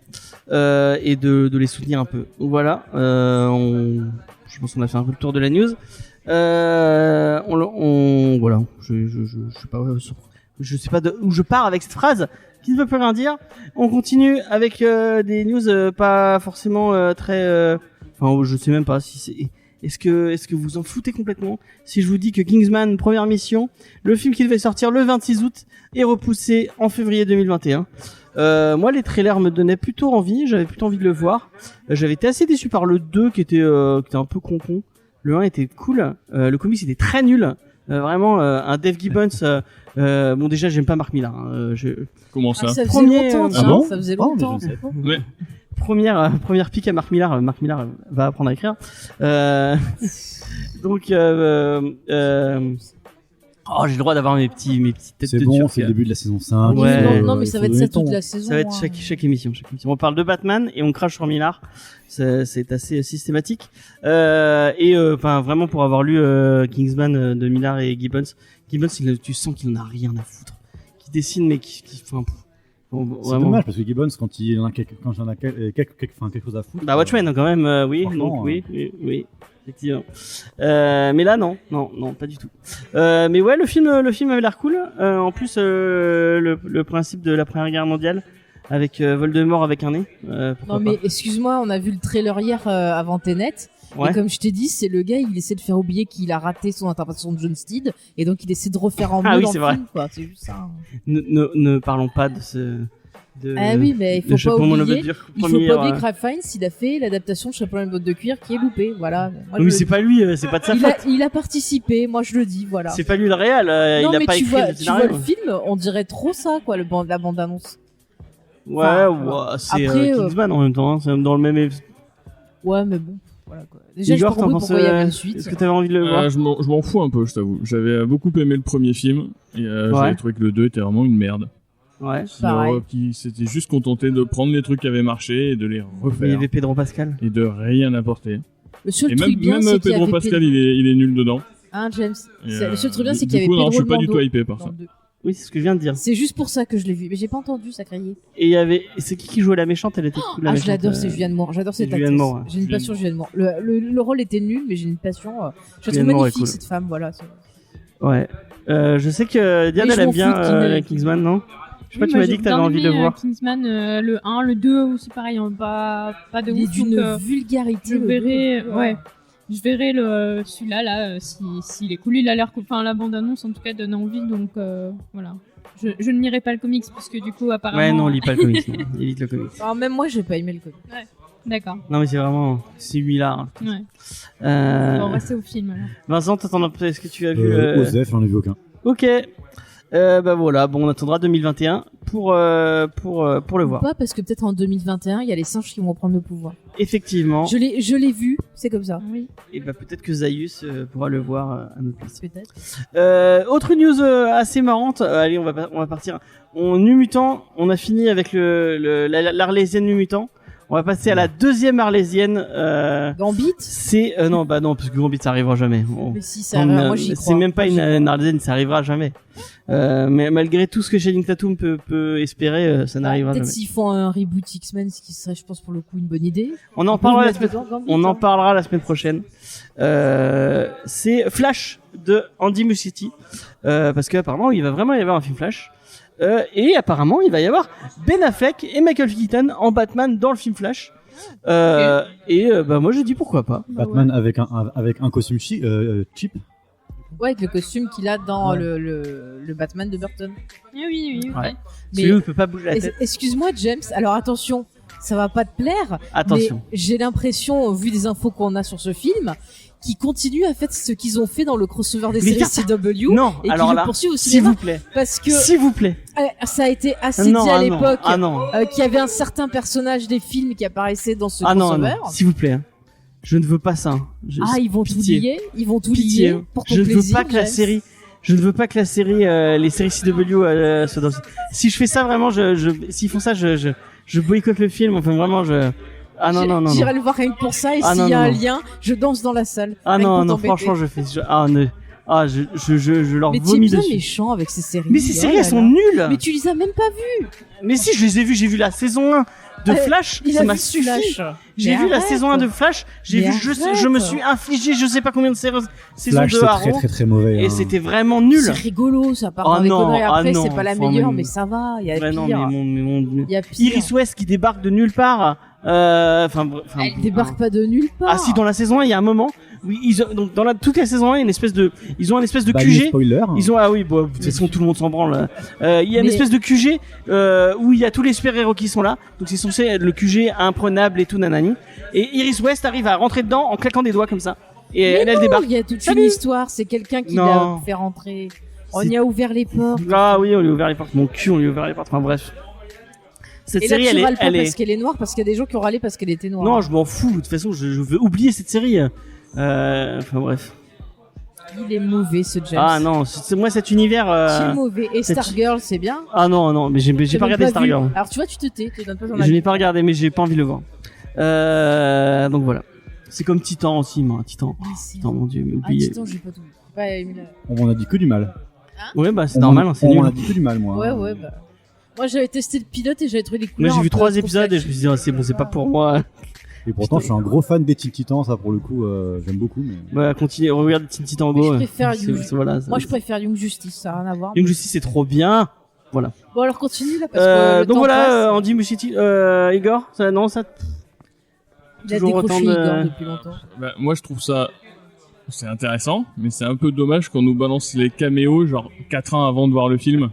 et de les soutenir un peu. Donc voilà, je pense qu'on a fait un peu le tour de la news. Voilà, je sais pas où je pars avec cette phrase qui ne veut plus rien dire. On continue avec des news pas forcément très... je sais même pas si c'est... Est-ce que vous en foutez complètement si je vous dis que Kingsman première mission, le film qui devait sortir le 26 août, est repoussé en février 2021. Moi les trailers me donnaient plutôt envie, j'avais plutôt envie de le voir. J'avais été assez déçu par le 2 qui était un peu con. Le 1 était cool, le comics était très nul. Vraiment un Dave Gibbons. Bon déjà j'aime pas Mark Millar. Comment ça? Ça faisait Premier, longtemps, ah bon ça faisait Oh, mais je longtemps. ne savais pas. Ouais. Première pique à Mark Millar. Mark Millar va apprendre à écrire. Donc oh, j'ai le droit d'avoir mes petites têtes C'est de bon, turc. c'est le début de la saison 5. Ouais. Non, mais il ça faut va être donner ça le ton. toute la saison. Ça va être hein. chaque émission. On parle de Batman et on crache sur Millar. C'est assez systématique. Enfin vraiment pour avoir lu Kingsman de Millar et Gibbons, tu sens qu'il en a rien à foutre. Qui dessine mais qui enfin bon, C'est vraiment. dommage parce que Gibbons, quand il en a quelque chose à foutre. Bah Watchmen quand même, oui, Franchement, donc oui, effectivement. Mais là non, pas du tout. Mais ouais, le film avait l'air cool. En plus, le principe de la Première Guerre mondiale avec Voldemort avec un nez. Non mais excuse-moi, on a vu le trailer hier avant Tenet. Ouais. Et comme je t'ai dit, c'est le gars, il essaie de faire oublier qu'il a raté son interprétation de John Steed, et donc il essaie de refaire en mieux Ah oui, dans c'est le vrai. film, quoi. C'est juste ça. Ne parlons pas de ce. Ah oui, mais il faut pas oublier. Il faut pas oublier que Ralph Fiennes, il a fait l'adaptation de Chapeau et botte de cuir qui est loupée, voilà. Moi, Oui, je- c'est pas lui, c'est pas de sa faute. il a participé, moi je le dis, voilà. C'est pas lui le réel, Non il a mais pas tu écrit vois, le tu vois scénario. le film, on dirait trop ça, quoi, la bande-annonce. Ouais, c'est Après, Kingsman en même temps, hein, c'est dans le même. Ouais, mais bon, voilà quoi. Déjà, Igor, j'ai pas compris t'en pourquoi il y avait une penses, suite. Est-ce que t'avais envie de le voir Je m'en fous un peu, je t'avoue. J'avais beaucoup aimé le premier film et j'avais trouvé que le 2 était vraiment une merde. Ouais. Pareil. Qui s'était juste contenté de prendre les trucs qui avaient marché et de les Il y refaire avait Pedro Pascal. et de rien apporter. Le seul Et truc bien, même c'est qu'il y Pedro avait Pascal, il est nul dedans. Hein, James. Et, Le seul truc bien, c'est du qu'il y avait coup, non, Pedro je suis pas du Mando tout hypé par dans ça. le deux. Oui, c'est ce que je viens de dire. C'est juste pour ça que je l'ai vu, mais j'ai pas entendu ça crier. Et il y avait, c'est qui jouait la méchante? Elle était cool, la Ah, méchante. je l'adore, c'est Julianne Moore. J'adore cette Julianne actrice. Moore, ouais. J'ai une passion Julianne Moore. Le rôle était nul, mais j'ai une passion. Je la Julianne trouve Moore est magnifique cool. cette femme, voilà. Ouais. Je sais que Diane, Mais elle je aime m'en bien fous de Kingsman, non? Je sais pas, Oui, tu moi, m'as dit j'ai que t'avais bien envie de aimé, voir. Kingsman, le 1, le 2 aussi pareil, hein, pas de Il est ouf. d'une donc, vulgarité. je le verrai, deux. ouais. Je verrai celui-là, là, s'il est cool. Il a l'air cool. Enfin, la bande-annonce, en tout cas, donne envie, donc voilà. Je ne lirai pas le comics, parce que du coup, apparemment... Ouais, non, lis pas le comics, non. Évite le comics. Alors, même moi, j'ai pas aimé le comic. D'accord, Non, mais c'est vraiment, c'est celui-là. Hein. ouais. Euh... On va rester au film, alors. Vincent, est-ce que tu as vu, Osef, j'en ai vu aucun. Ok. Bah voilà, bon, on attendra 2021 pour le Ou voir. pas, parce que peut-être en 2021, il y a les singes qui vont reprendre le pouvoir. Effectivement. Je l'ai vu, c'est comme ça. Oui. Et bah peut-être que Zaius pourra le voir à notre place. Peut-être. Autre news assez marrante. Allez, on va partir. Nu Mutant, on a fini avec l'Arlésienne Nu Mutant. On va passer à la deuxième Arlésienne. Gambit. C'est non, bah non, parce que Gambit ça arrivera jamais. Mais si, ça arrivera, moi j'y crois. C'est même pas Moi, j'y crois. une Arlésienne, ça arrivera jamais. Mais malgré tout ce que Channing Tatum peut espérer, ça n'arrivera Peut-être jamais. s'ils font un reboot X-Men, ce qui serait, je pense, pour le coup, une bonne idée. On en On peut parlera le la mettre semaine. dedans, Gambit, On en hein. parlera la semaine prochaine. C'est Flash de Andy Muschietti, parce qu'apparemment il va vraiment y avoir un film Flash. Et apparemment il va y avoir Ben Affleck et Michael Keaton en Batman dans le film Flash. Et bah moi je dis pourquoi pas. Batman avec un costume cheap. Ouais, avec le costume qu'il a dans Ouais. le Batman de Burton. Ah oui, ok. Ouais. Mais- Celui où il peut pas bouger la tête. Excuse-moi, James. Alors attention, ça va pas te plaire. Attention. Mais j'ai l'impression, vu des infos qu'on a sur ce film, qu'ils continuent à faire ce qu'ils ont fait dans le crossover des Mais séries ça- CW. Non, Et alors qu'ils là, le poursuivent au s'il cinéma. vous plaît, Parce que s'il vous plaît. ça a été assez Non, dit à ah non, l'époque ah non, qu'il y avait un certain personnage des films qui apparaissait dans ce ah non, crossover. non, s'il vous plaît. Hein. Je ne veux pas ça. Hein. Ah, ils vont pitié. tout lier. Ils vont tout Pitié. lier pour ton Je ne veux plaisir. pas que la James. série. Je ne veux pas que la série, les séries CW soient dans. Si je fais ça vraiment, s'ils font ça, je boycotte le film. Enfin vraiment, Ah non non non. J'irai non. le voir rien que pour ça et Ah s'il non, y a non, un non. lien, je danse dans la salle. Ah Rien que non pour non. t'embêter. Franchement, je leur Mais t'es vomis bien dessus. méchant avec ces séries. Mais ces Oh séries, là elles sont là. nulles. Mais tu les as même pas vues. Mais si, je les ai vues. J'ai vu la saison 1 de Flash. Il Ça a m'a vu suffi. Flash. J'ai Mais vu la arrête. saison 1 de Flash. J'ai Mais vu, arrête. je me suis infligé je sais pas combien de saisons Flash, de c'est Arrow. très très très mauvais. Et hein. c'était vraiment nul. C'est rigolo, ça part Oh dans des non, conneries. ah Après, non, c'est pas la enfin, meilleure, mais- mais ça va. Il y a Ouais, non, pire. mais Il y a pire. Iris West qui débarque de nulle part. Enfin, Elle débarque pas de nulle part. Ah si, dans la saison 1, il y a un moment où donc dans toute la saison 1, il y a une espèce de, ils ont une espèce de Bah, QG. spoiler. Ils ont, ah oui, bon, de toute façon, tout le monde s'en branle. Il y a une Mais- espèce de QG où il y a tous les super-héros qui sont là. Donc c'est censé être le QG imprenable et tout nanani. Et Iris West arrive à rentrer dedans en claquant des doigts comme ça. Et Mais elle non, débarque. il y a toute Salut. une histoire. C'est quelqu'un qui Non. l'a fait rentrer. On y a ouvert les portes. Ah oui, on lui a ouvert les portes. Mon cul, on lui a ouvert les portes. Enfin bref. Cette Et là, série, tu râles pas elle parce est. qu'elle est noire, parce qu'il y a des gens qui ont râlé parce qu'elle était noire. Non, je m'en fous. De toute façon, je veux oublier cette série. Enfin bref. Il est mauvais, ce James. Ah non, moi cet univers. Il est mauvais. Et cette- Stargirl, c'est bien. Ah non, mais j'ai pas T'as regardé même vu. Stargirl. Alors tu vois, tu te tais, tu donnes pas ton Je avis. n'ai pas regardé, mais j'ai pas envie de le voir. Donc voilà. C'est comme Titan aussi, moi. Titan. Mais c'est- Titan, mon dieu, mais Ah, oublié. Titan, j'ai pas tout vu. Ouais, On m'en a dit que du mal. Ouais, bah c'est On normal, m'en- hein, c'est On nul. m'en a dit que du mal, moi. ouais, bah. Moi, j'avais testé le pilote et j'avais trouvé les Moi couleurs. j'ai un vu peu 3 trop épisodes et je me flashy. suis dit, ah, c'est bon, c'est pas pour moi. Et pourtant, je suis un gros fan des Teen Titans, ça pour le coup, j'aime beaucoup. Mais... Bah continue, regarde Teen Titan Mais Go. je préfère C'est- Young- voilà, Moi, je préfère Young Justice, ça n'a rien à voir. Young Justice c'est trop bien. Voilà. Bon, alors continue là, parce que. Le Donc temps voilà, passe. Andy Muschietti, Igor, ça, non, ça. Il a toujours décroché autant de- Igor depuis longtemps. Bah, moi, je trouve ça, c'est intéressant, mais c'est un peu dommage qu'on nous balance les caméos, genre 4 ans avant de voir le film.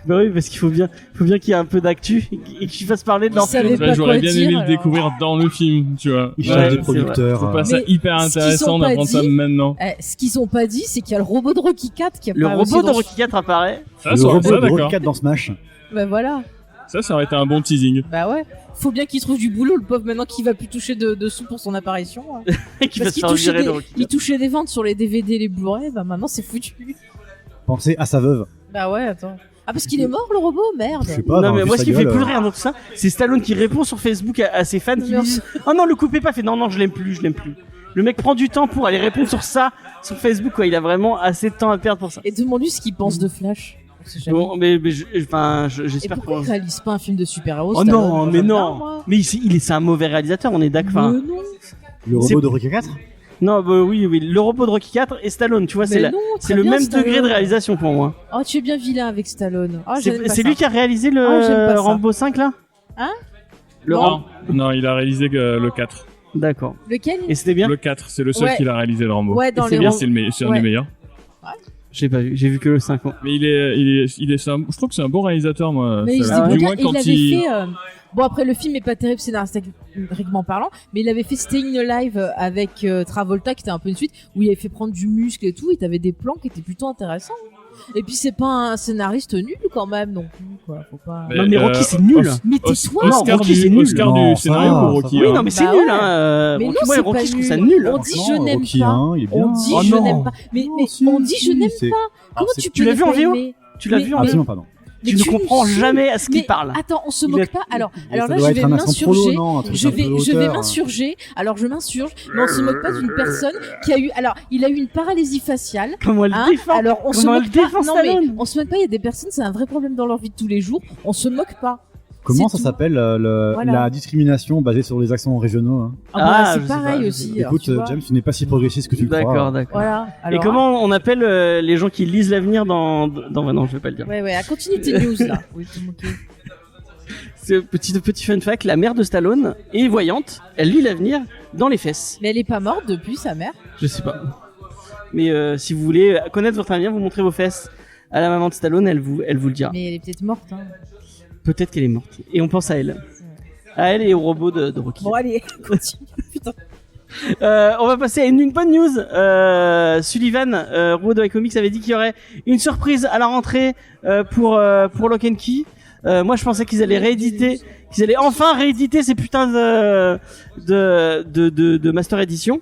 Bah oui, parce qu'il faut bien qu'il y ait un peu d'actu et qu'ils fassent parler de leur Ils savaient film. pas Là, j'aurais quoi bien dire, aimé le alors. découvrir dans le film, tu vois. Ils Ouais, cherchent c'est des producteurs. Je trouve pas ça Mais hyper ce qu'ils intéressant ont pas d'apprendre ça dit- maintenant. Ce qu'ils ont pas dit, c'est qu'il y a le robot de Rocky 4 qui Le apparaît robot aussi de dans Rocky 4 apparaît. Ça, Le ça aurait- robot ça, de d'accord. Rock 4 dans Smash. Bah voilà. Ça aurait été un bon teasing. Bah ouais. Faut bien qu'il trouve du boulot, le pauvre, maintenant qu'il va plus toucher de sous pour son apparition. Hein. Et qui va Parce se qu'il faire touchait, virer des, de Rocky il 4. touchait des ventes sur les DVD et les Blu-ray, bah maintenant c'est foutu. Pensez à sa veuve. Bah ouais, attends. Ah, parce qu'il est mort le robot, merde. Je sais pas. Non dans mais le moi ce qui me fait Saga, plus rire dans tout ça, c'est Stallone qui répond sur Facebook à ses fans qui lui disent « Oh non, le coupez pas !» fait « Non, je l'aime plus. » Le mec prend du temps pour aller répondre sur ça, sur Facebook, quoi. Il a vraiment assez de temps à perdre pour ça. Et demande-lui ce qu'il pense de Flash. On sait jamais. Bon, mais Et j'espère pourquoi il qu'on... réalise pas un film de super-héros Oh Stallone non, Moi, mais j'aime bien, non. moi. Mais c'est un mauvais réalisateur, on est d'accord. Enfin, Mais non. Le c'est- robot de Rocky 4. non, bah oui, le robot de Rocky 4 et Stallone, tu vois, Mais non, c'est très le bien, même Stallone. degré de réalisation pour moi. Oh, tu es bien vilain avec Stallone. Oh, C'est lui qui a réalisé le Ah, j'aime pas ça. Rambo 5 là Hein Le Non. Rambo. Non, il a réalisé que le 4. D'accord. Lequel Et c'était bien? Le 4, c'est le seul Ouais. qu'il a réalisé le Rambo. Ouais, dans Et les c'est bien, Ram- C'est un Ouais. des meilleurs. J'ai pas vu, j'ai vu que le 5 ans. Mais je trouve que c'est un bon réalisateur, moi. Mais il Ça- se Ah ouais. débrouille du bien. moins Et il quand avait il... fait. Bon, après, le film est pas terrible scénaristiquement parlant, mais il avait fait Staying Alive avec Travolta, qui était un peu une suite, où il avait fait prendre du muscle et tout, et t'avais des plans qui étaient plutôt intéressants. Et puis, c'est pas un scénariste nul quand même non plus, quoi. Faut pas. Non, mais Rocky, c'est nul. Mais tais-toi. Non, Rocky, c'est nul. Oscar Non, du ça scénario va, pour ça Rocky. va. Oui, hein. non, mais c'est Bah nul, ouais. hein. Mais Rocky, non, moi, c'est Rocky, pas je trouve ça nul. nul. On dit je Non, n'aime Rocky pas. 1, il est bien. On dit Oh je non. n'aime pas. Mais Non, si, on dit je si, n'aime c'est- pas. Comment c'est- tu peux Tu l'as ne vu en pas VO? aimer Tu l'as Mais- vu en mais- Absolument pas, non. Mais Tu ne me comprends saoules. jamais à ce qu'il Mais parle. Attends, on se Il a- moque pas. Alors Et ça là, doit je être vais un accent m'insurger. prolo, non, un truc Je un peu vais hauteur. m'insurger. Alors je m'insurge, mais on se moque pas d'une personne qui a eu. Alors, il a eu une paralysie faciale. Comment elle Hein défend? Alors on se Comment moque elle pas. défend Non mais Stallone on se moque pas. Il y a des personnes, c'est un vrai problème dans leur vie de tous les jours. On se moque pas. Comment C'est ça tout. s'appelle Voilà. la discrimination basée sur les accents régionaux hein Ah, bah, Ah, je c'est sais pareil pas, aussi. alors, Écoute, tu vois. James, tu n'es pas si progressiste que tu le crois. D'accord, d'accord. Voilà. Et Alors, comment on appelle les gens qui lisent l'avenir dans... Non, je vais pas le dire. Ouais, continue tes news là. Oui, te moquer. C'est petit fun fact, la mère de Stallone est voyante, elle lit l'avenir dans les fesses. Mais elle est pas morte depuis sa mère. Je sais pas. Mais si vous voulez connaître votre avenir, vous montrez vos fesses à la maman de Stallone, elle vous le dira. Mais elle est peut-être morte. Hein. Peut-être qu'elle est morte. Et on pense à elle. À elle et au robot de Rocky. Bon allez, continue. Putain. On va passer à une bonne news. Sullivan, robot de iComics, avait dit qu'il y aurait une surprise à la rentrée pour Lock and Key. Moi, je pensais qu'ils allaient enfin rééditer ces putains de Master Edition.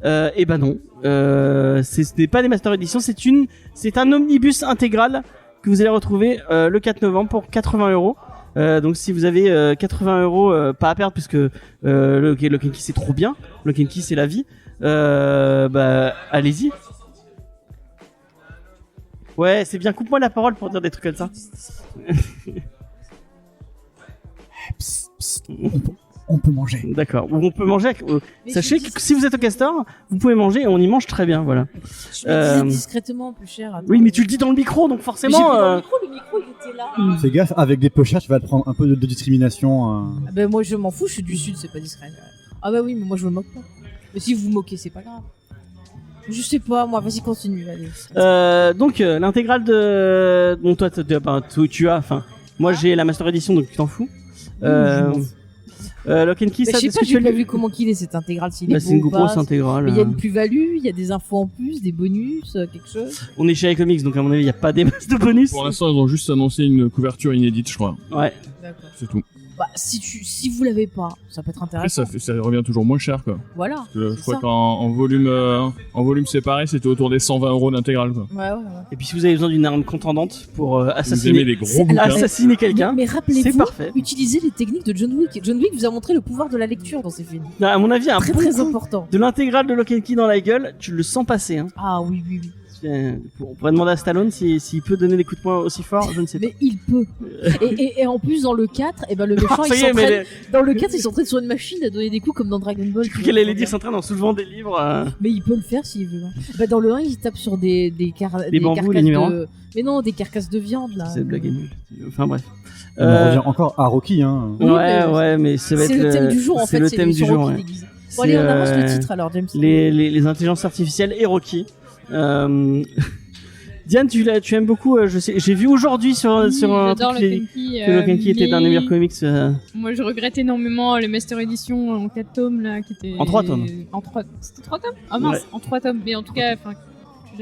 Et ben non, ce n'est pas des Master Edition, c'est un omnibus intégral que vous allez retrouver le 4 novembre pour 80€. Donc si vous avez 80€, pas à perdre puisque Lock and Key c'est trop bien, Lock and Key c'est la vie. Bah allez-y. Ouais, c'est bien. Coupe-moi la parole pour dire des trucs comme ça. Psst, psst, on peut manger. D'accord. On peut manger. Mais Sachez je que si vous êtes au Castor, vous pouvez manger et on y mange très bien. Voilà. Je le disais discrètement, plus cher. Attends. Oui, mais tu le dis dans le micro, donc Mais j'ai forcément. pris dans le micro il était là. Fais gaffe, avec des peu chers, tu vas te prendre un peu de discrimination. Ah ben moi je m'en fous, je suis du sud, c'est pas discret. Ah bah oui, mais moi je me moque pas. Mais si vous vous moquez, c'est pas grave. Je sais pas, moi, vas-y continue, allez. Donc l'intégrale de bon toi tu as enfin moi j'ai la Master Edition donc tu t'en fous. Lock and Key, Bah, ça, je sais est-ce pas, que tu j'ai as pas lu vu comment qu'il est cette intégrale, s'il est Bah, beau c'est une ou pas, grosse intégrale. Mais il y a une plus-value, il y a des infos en plus, des bonus, quelque chose. On est chez iComics, donc à mon avis, il n'y a pas des masses de bonus. Pour l'instant, ils ont juste annoncé une couverture inédite, je crois. Ouais. D'accord. C'est tout. Bah, si vous l'avez pas, ça peut être Après, intéressant. ça revient toujours moins cher, quoi. Voilà. Parce que je c'est crois ça. qu'en volume séparé, c'était autour des 120 € l'intégrale, quoi. Ouais. Et puis si vous avez besoin d'une arme contendante pour Vous aimez assassiner, les gros C'est- bouquins. alors, assassiner quelqu'un, Mais c'est rappelez-vous, parfait. utilisez les techniques de John Wick. John Wick vous a montré le pouvoir de la lecture dans ses films. À mon avis, un Très bon très coup important. de l'intégrale de Lock and Key dans la gueule, tu le sens passer. Hein. Ah oui. On pourrait demander à Stallone s'il peut donner des coups de poing aussi fort, je ne sais pas. Mais il peut. Et en plus, dans le 4, le méchant, Ça il y est, mais s'entraîne. Dans le 4, il s'entraîne sur une machine à donner des coups comme dans Dragon Ball. j'ai cru qu'elle allait dire s'entraîne en soulevant des livres. Mais il peut le faire s'il veut. Bah, dans le 1, il tape sur des bambous, carcasses les numéros de... Mais non, des carcasses de viande, là. C'est blague et nulle. Enfin bref. On en revient encore à Rocky, hein. Oui, mais- Ouais, mais ça va être C'est le thème du jour, en c'est fait. le c'est thème du sur jour. Rocky Ouais. déguisé. Bon, allez, on avance le titre alors, James. Les intelligences artificielles et Rocky. Diane, tu aimes beaucoup, je sais. J'ai vu aujourd'hui sur un j'adore truc Lock and Key, que Lock and Key était mais d'un des meilleurs comics. Moi, je regrette énormément le Master Edition en 4 tomes là, qui était En 3 tomes. C'était 3 tomes. Ah mince, Ouais. en 3 tomes. Mais en tout cas, enfin, que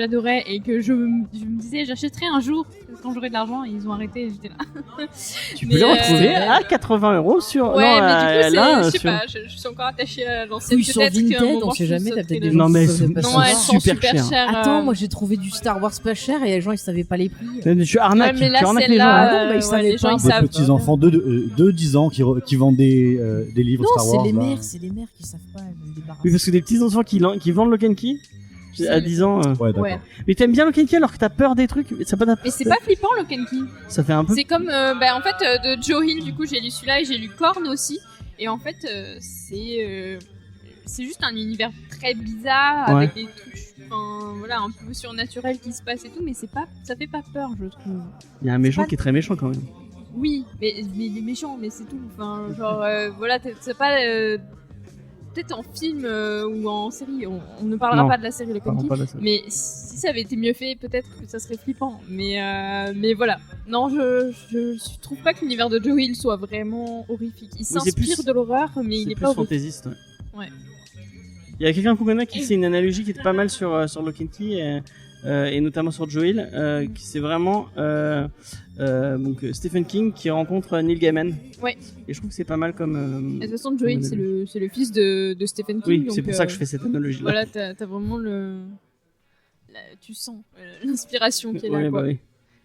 j'adorais et que je me disais, j'achèterai un jour quand j'aurai de l'argent. Et ils ont arrêté. Et j'étais là. Tu Mais, peux les retrouver euh, à 80 € sur. Ouais, non, mais du coup, là, je sais sur- pas. Je suis encore attachée à l'ancienne. Oui, sur Peut-être qu'à un Vinted, moment, on sait je jamais, t'as sauterai peut-être des là. gens Non, qui mais peuvent sont- ne pas Non, savoir. elles sont super super chères. chères. Attends, moi j'ai trouvé du Star Wars pas cher et les gens ils savaient pas les prix. Tu arnaques, Ouais, mais là, tu arnaques les gens. celle-là, hein. Ah non, bah, ils savaient les gens, pas. ils Des savent. petits enfants de 10 ans qui vendent des livres Non, Star Wars. c'est les là. mères, qui savent pas, elles se débarrassent. Oui, parce que des petits enfants qui vendent Lock and Key à 10 ans. Ouais, d'accord. Ouais. Mais t'aimes bien Lock and Key alors que t'as peur des trucs. Ça peut Mais c'est pas flippant, Lock and Key. Ça fait un peu. C'est comme, en fait, de Joe Hill, du coup, j'ai lu celui-là et j'ai lu Korn aussi. Et en fait, c'est juste un univers très bizarre Ouais. avec des trucs, enfin, voilà, un peu surnaturels qui se passent et tout, mais ça fait pas peur, je trouve. Il y a un méchant pas- qui est très méchant quand même. Oui, mais il est méchant, mais c'est tout. Enfin, genre, voilà, c'est pas. Peut-être en film ou en série, on ne parlera Non. pas de la série Lock and Parlons Key. pas de ça. Mais si ça avait été mieux fait, peut-être que ça serait flippant. Mais voilà. Non, je trouve pas que l'univers de Joe Hill soit vraiment horrifique. Il c'est s'inspire plus- de l'horreur, mais il C'est est plus pas horrifique. fantaisiste. Ouais. Il y a quelqu'un qu'on connaît qui c'est une analogie qui était pas mal sur Lock and Key et notamment sur Joe Hill, qui c'est vraiment donc Stephen King qui rencontre Neil Gaiman. Ouais. Et je trouve que c'est pas mal comme. De toute façon, Joe Hill, c'est le fils de Stephen King. Oui, donc, c'est pour ça que je fais cette analogie là. Voilà, t'as vraiment tu sens l'inspiration qui est là. Ouais, quoi. bah oui.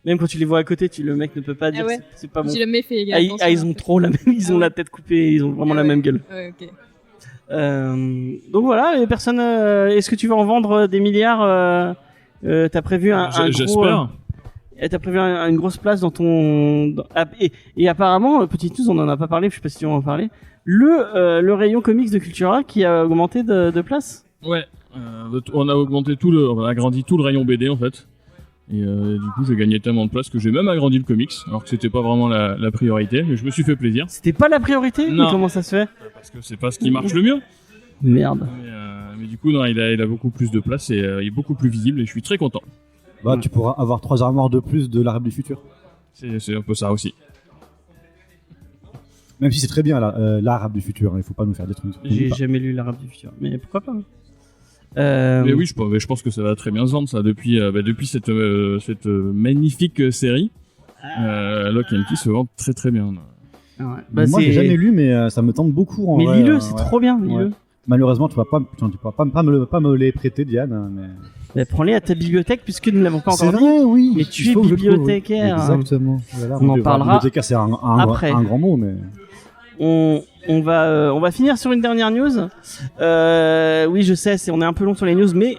Même quand tu les vois à côté, le mec ne peut pas dire ouais. c'est pas bon. J'ai jamais fait Ah, gaffe. ils ont trop la même, ils ont ouais. la tête coupée, ils ont vraiment la ouais. même gueule. Ouais, ok. Donc voilà, et personne. Est-ce que tu vas en vendre des milliards t'as prévu un gros. J'espère. T'as prévu une grosse place dans ton. Et apparemment, petite news, on en a pas parlé, je sais pas si tu vas en parler. Le rayon comics de Cultura qui a augmenté de place. Ouais. On a on a agrandi tout le rayon BD en fait. Et du coup, j'ai gagné tellement de place que j'ai même agrandi le comics, alors que c'était pas vraiment la priorité, mais je me suis fait plaisir. C'était pas la priorité. Non. Mais comment ça se fait? Parce que c'est pas ce qui marche le mieux. Merde. Mais du coup, non, il a beaucoup plus de place et il est beaucoup plus visible et je suis très content. Bah, tu pourras avoir 3 armoires de plus de l'Arabe du futur. C'est un peu ça aussi. Même si c'est très bien l'Arabe du futur, hein, il faut pas nous faire des trucs. J'ai jamais lu l'Arabe du futur, mais pourquoi pas? Mais oui, je pense que ça va très bien se vendre ça depuis cette magnifique série. Lock and Key se vend très très bien. Ouais. Moi, j'ai jamais lu, mais ça me tente beaucoup. En mais vrai, lis-le, c'est ouais. trop bien. Lis-le. Ouais. Malheureusement, tu pourras pas me les prêter, Diane. hein, Mais... Bah, prends-les à ta bibliothèque puisque nous ne l'avons pas C'est encore dit. vrai, oui. Mais Il tu es faut que je le trouve, oui. bibliothécaire. Exactement. Voilà, On en parlera Bibliothécaire, c'est un après. grand mot, mais. On va finir sur une dernière news. Oui, je sais, on est un peu long sur les news, mais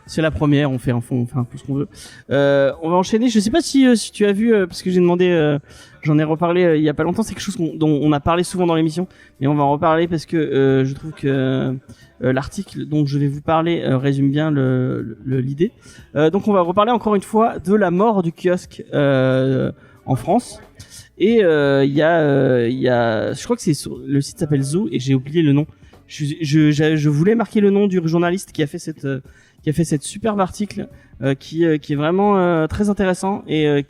c'est la première. On fait un peu ce qu'on veut. On va enchaîner. Je sais pas si tu as vu, parce que j'ai demandé, j'en ai reparlé il y a pas longtemps. C'est quelque chose dont on a parlé souvent dans l'émission, mais on va en reparler parce que je trouve que l'article dont je vais vous parler résume bien l'idée. Donc on va reparler encore une fois de la mort du kiosque en France. Et il y a, je crois que le site s'appelle Zoo et j'ai oublié le nom. Je voulais marquer le nom du journaliste qui a fait cette superbe article qui est vraiment très intéressant et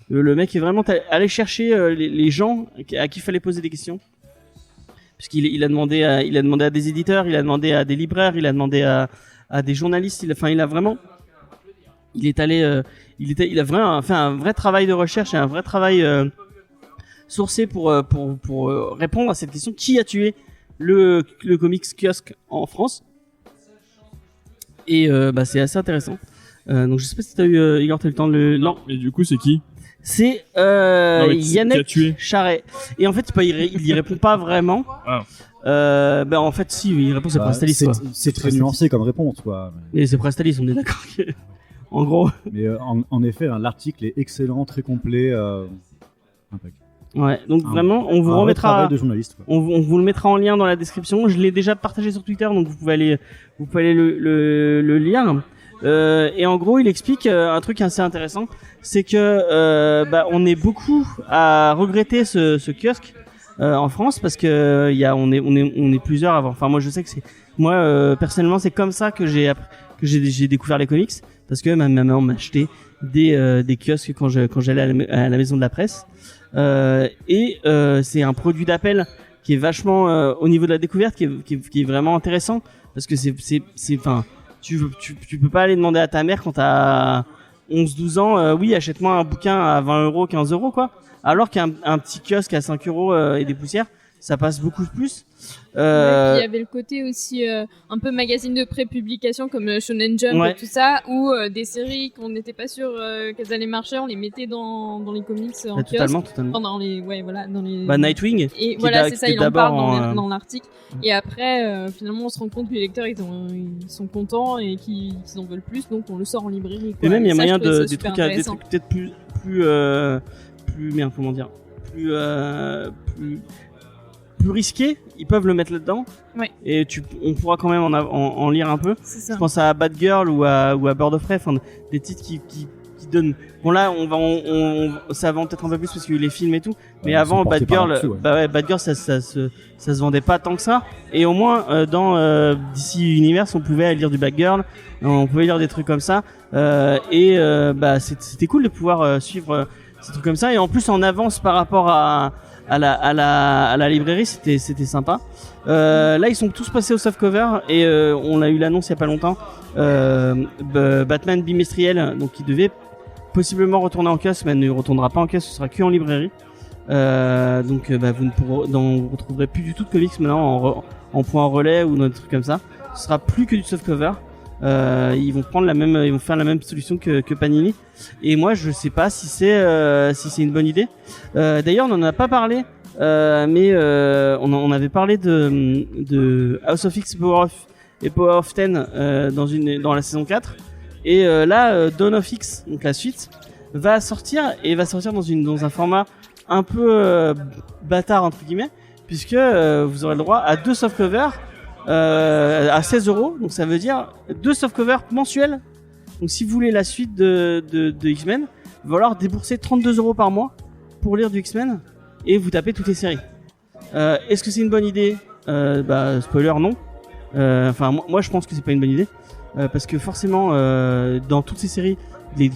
le mec est vraiment allé chercher les gens à qui il fallait poser des questions. puisqu'il a demandé à des éditeurs, il a demandé à des libraires, il a demandé à des journalistes. Il a vraiment, il a vraiment fait un vrai travail de recherche et un vrai travail sourcé pour répondre à cette question: qui a tué le comics kiosque en France? Et c'est assez intéressant. Donc je sais pas si t'as eu Igor, t'as eu le temps de le... Non. Et du coup, c'est qui? C'est qui a Yannick tué Charret. Et en fait, il y répond pas vraiment. Ah. En fait, si, il répond, c'est Prestalis, quoi. C'est très nuancé comme réponse, quoi. Et c'est Prestalis, on est d'accord. En gros. Mais en effet, l'article est excellent, très complet. Impec. Ouais, donc vraiment, on vous un remettra. travail de journaliste, quoi. On vous le mettra en lien dans la description. Je l'ai déjà partagé sur Twitter, donc vous pouvez aller le lire. Et en gros, il explique un truc assez intéressant, c'est que on est beaucoup à regretter ce kiosque en France, parce que on est plusieurs avant. Enfin, moi je sais que personnellement c'est comme ça que j'ai découvert les comics, parce que ma maman m'achetait des kiosques quand j'allais à la maison de la presse. C'est un produit d'appel qui est vachement au niveau de la découverte qui est vraiment intéressant, parce que tu peux pas aller demander à ta mère quand t'as 11-12 ans, oui, achète-moi un bouquin à 20 €, 15 €, quoi. Alors qu'un petit kiosque à 5 € et des poussières, ça passe beaucoup plus. Puis il y avait le côté aussi un peu magazine de pré-publication comme Shonen Jump et tout ça, où des séries qu'on n'était pas sûr qu'elles allaient marcher, on les mettait dans les comics en kiosque. Totalement. Enfin, dans les Nightwing. Et voilà, c'est ça, il en parle dans l'article. Et après, finalement, on se rend compte que les lecteurs, ils sont contents et qu'ils en veulent plus, donc on le sort en librairie, quoi. Et même, il y a moyen des trucs peut-être plus risqués, ils peuvent le mettre là-dedans. Ouais. Et on pourra quand même en lire un peu. C'est ça. Je pense à Batgirl ou à Bird of Prey, enfin des titres qui donnent. Bon là, ça vend peut-être un peu plus parce qu'il y a eu les films et tout. Mais avant, Batgirl, Batgirl, ça se vendait pas tant que ça. Et au moins dans DC Universe, on pouvait lire du Batgirl, on pouvait lire des trucs comme ça. C'était cool de pouvoir suivre ces trucs comme ça. Et en plus, en avance par rapport à la librairie, c'était sympa. Là, ils sont tous passés au softcover et on a eu l'annonce il y a pas longtemps. Batman bimestriel, donc qui devait possiblement retourner en kiosque, mais ne retournera pas en kiosque, ce sera que en librairie. Vous ne retrouverez plus du tout de comics maintenant en point relais ou dans des trucs comme ça. Ce sera plus que du softcover. Ils vont faire la même solution que Panini. Et moi, je sais pas si c'est une bonne idée. D'ailleurs, on en a pas parlé, mais on avait parlé de House of X et Power of Ten dans la saison 4. Et là, Dawn of X, donc la suite, va sortir dans un format un peu bâtard entre guillemets, puisque vous aurez le droit à 2 softcovers à 16 €. Donc ça veut dire 2 softcovers mensuels. Donc si vous voulez la suite de X-Men, il va falloir débourser 32 € par mois pour lire du X-Men et vous tapez toutes les séries. Est-ce que c'est une bonne idée? Spoiler, non. Moi je pense que c'est pas une bonne idée. Parce que forcément, dans toutes ces séries, les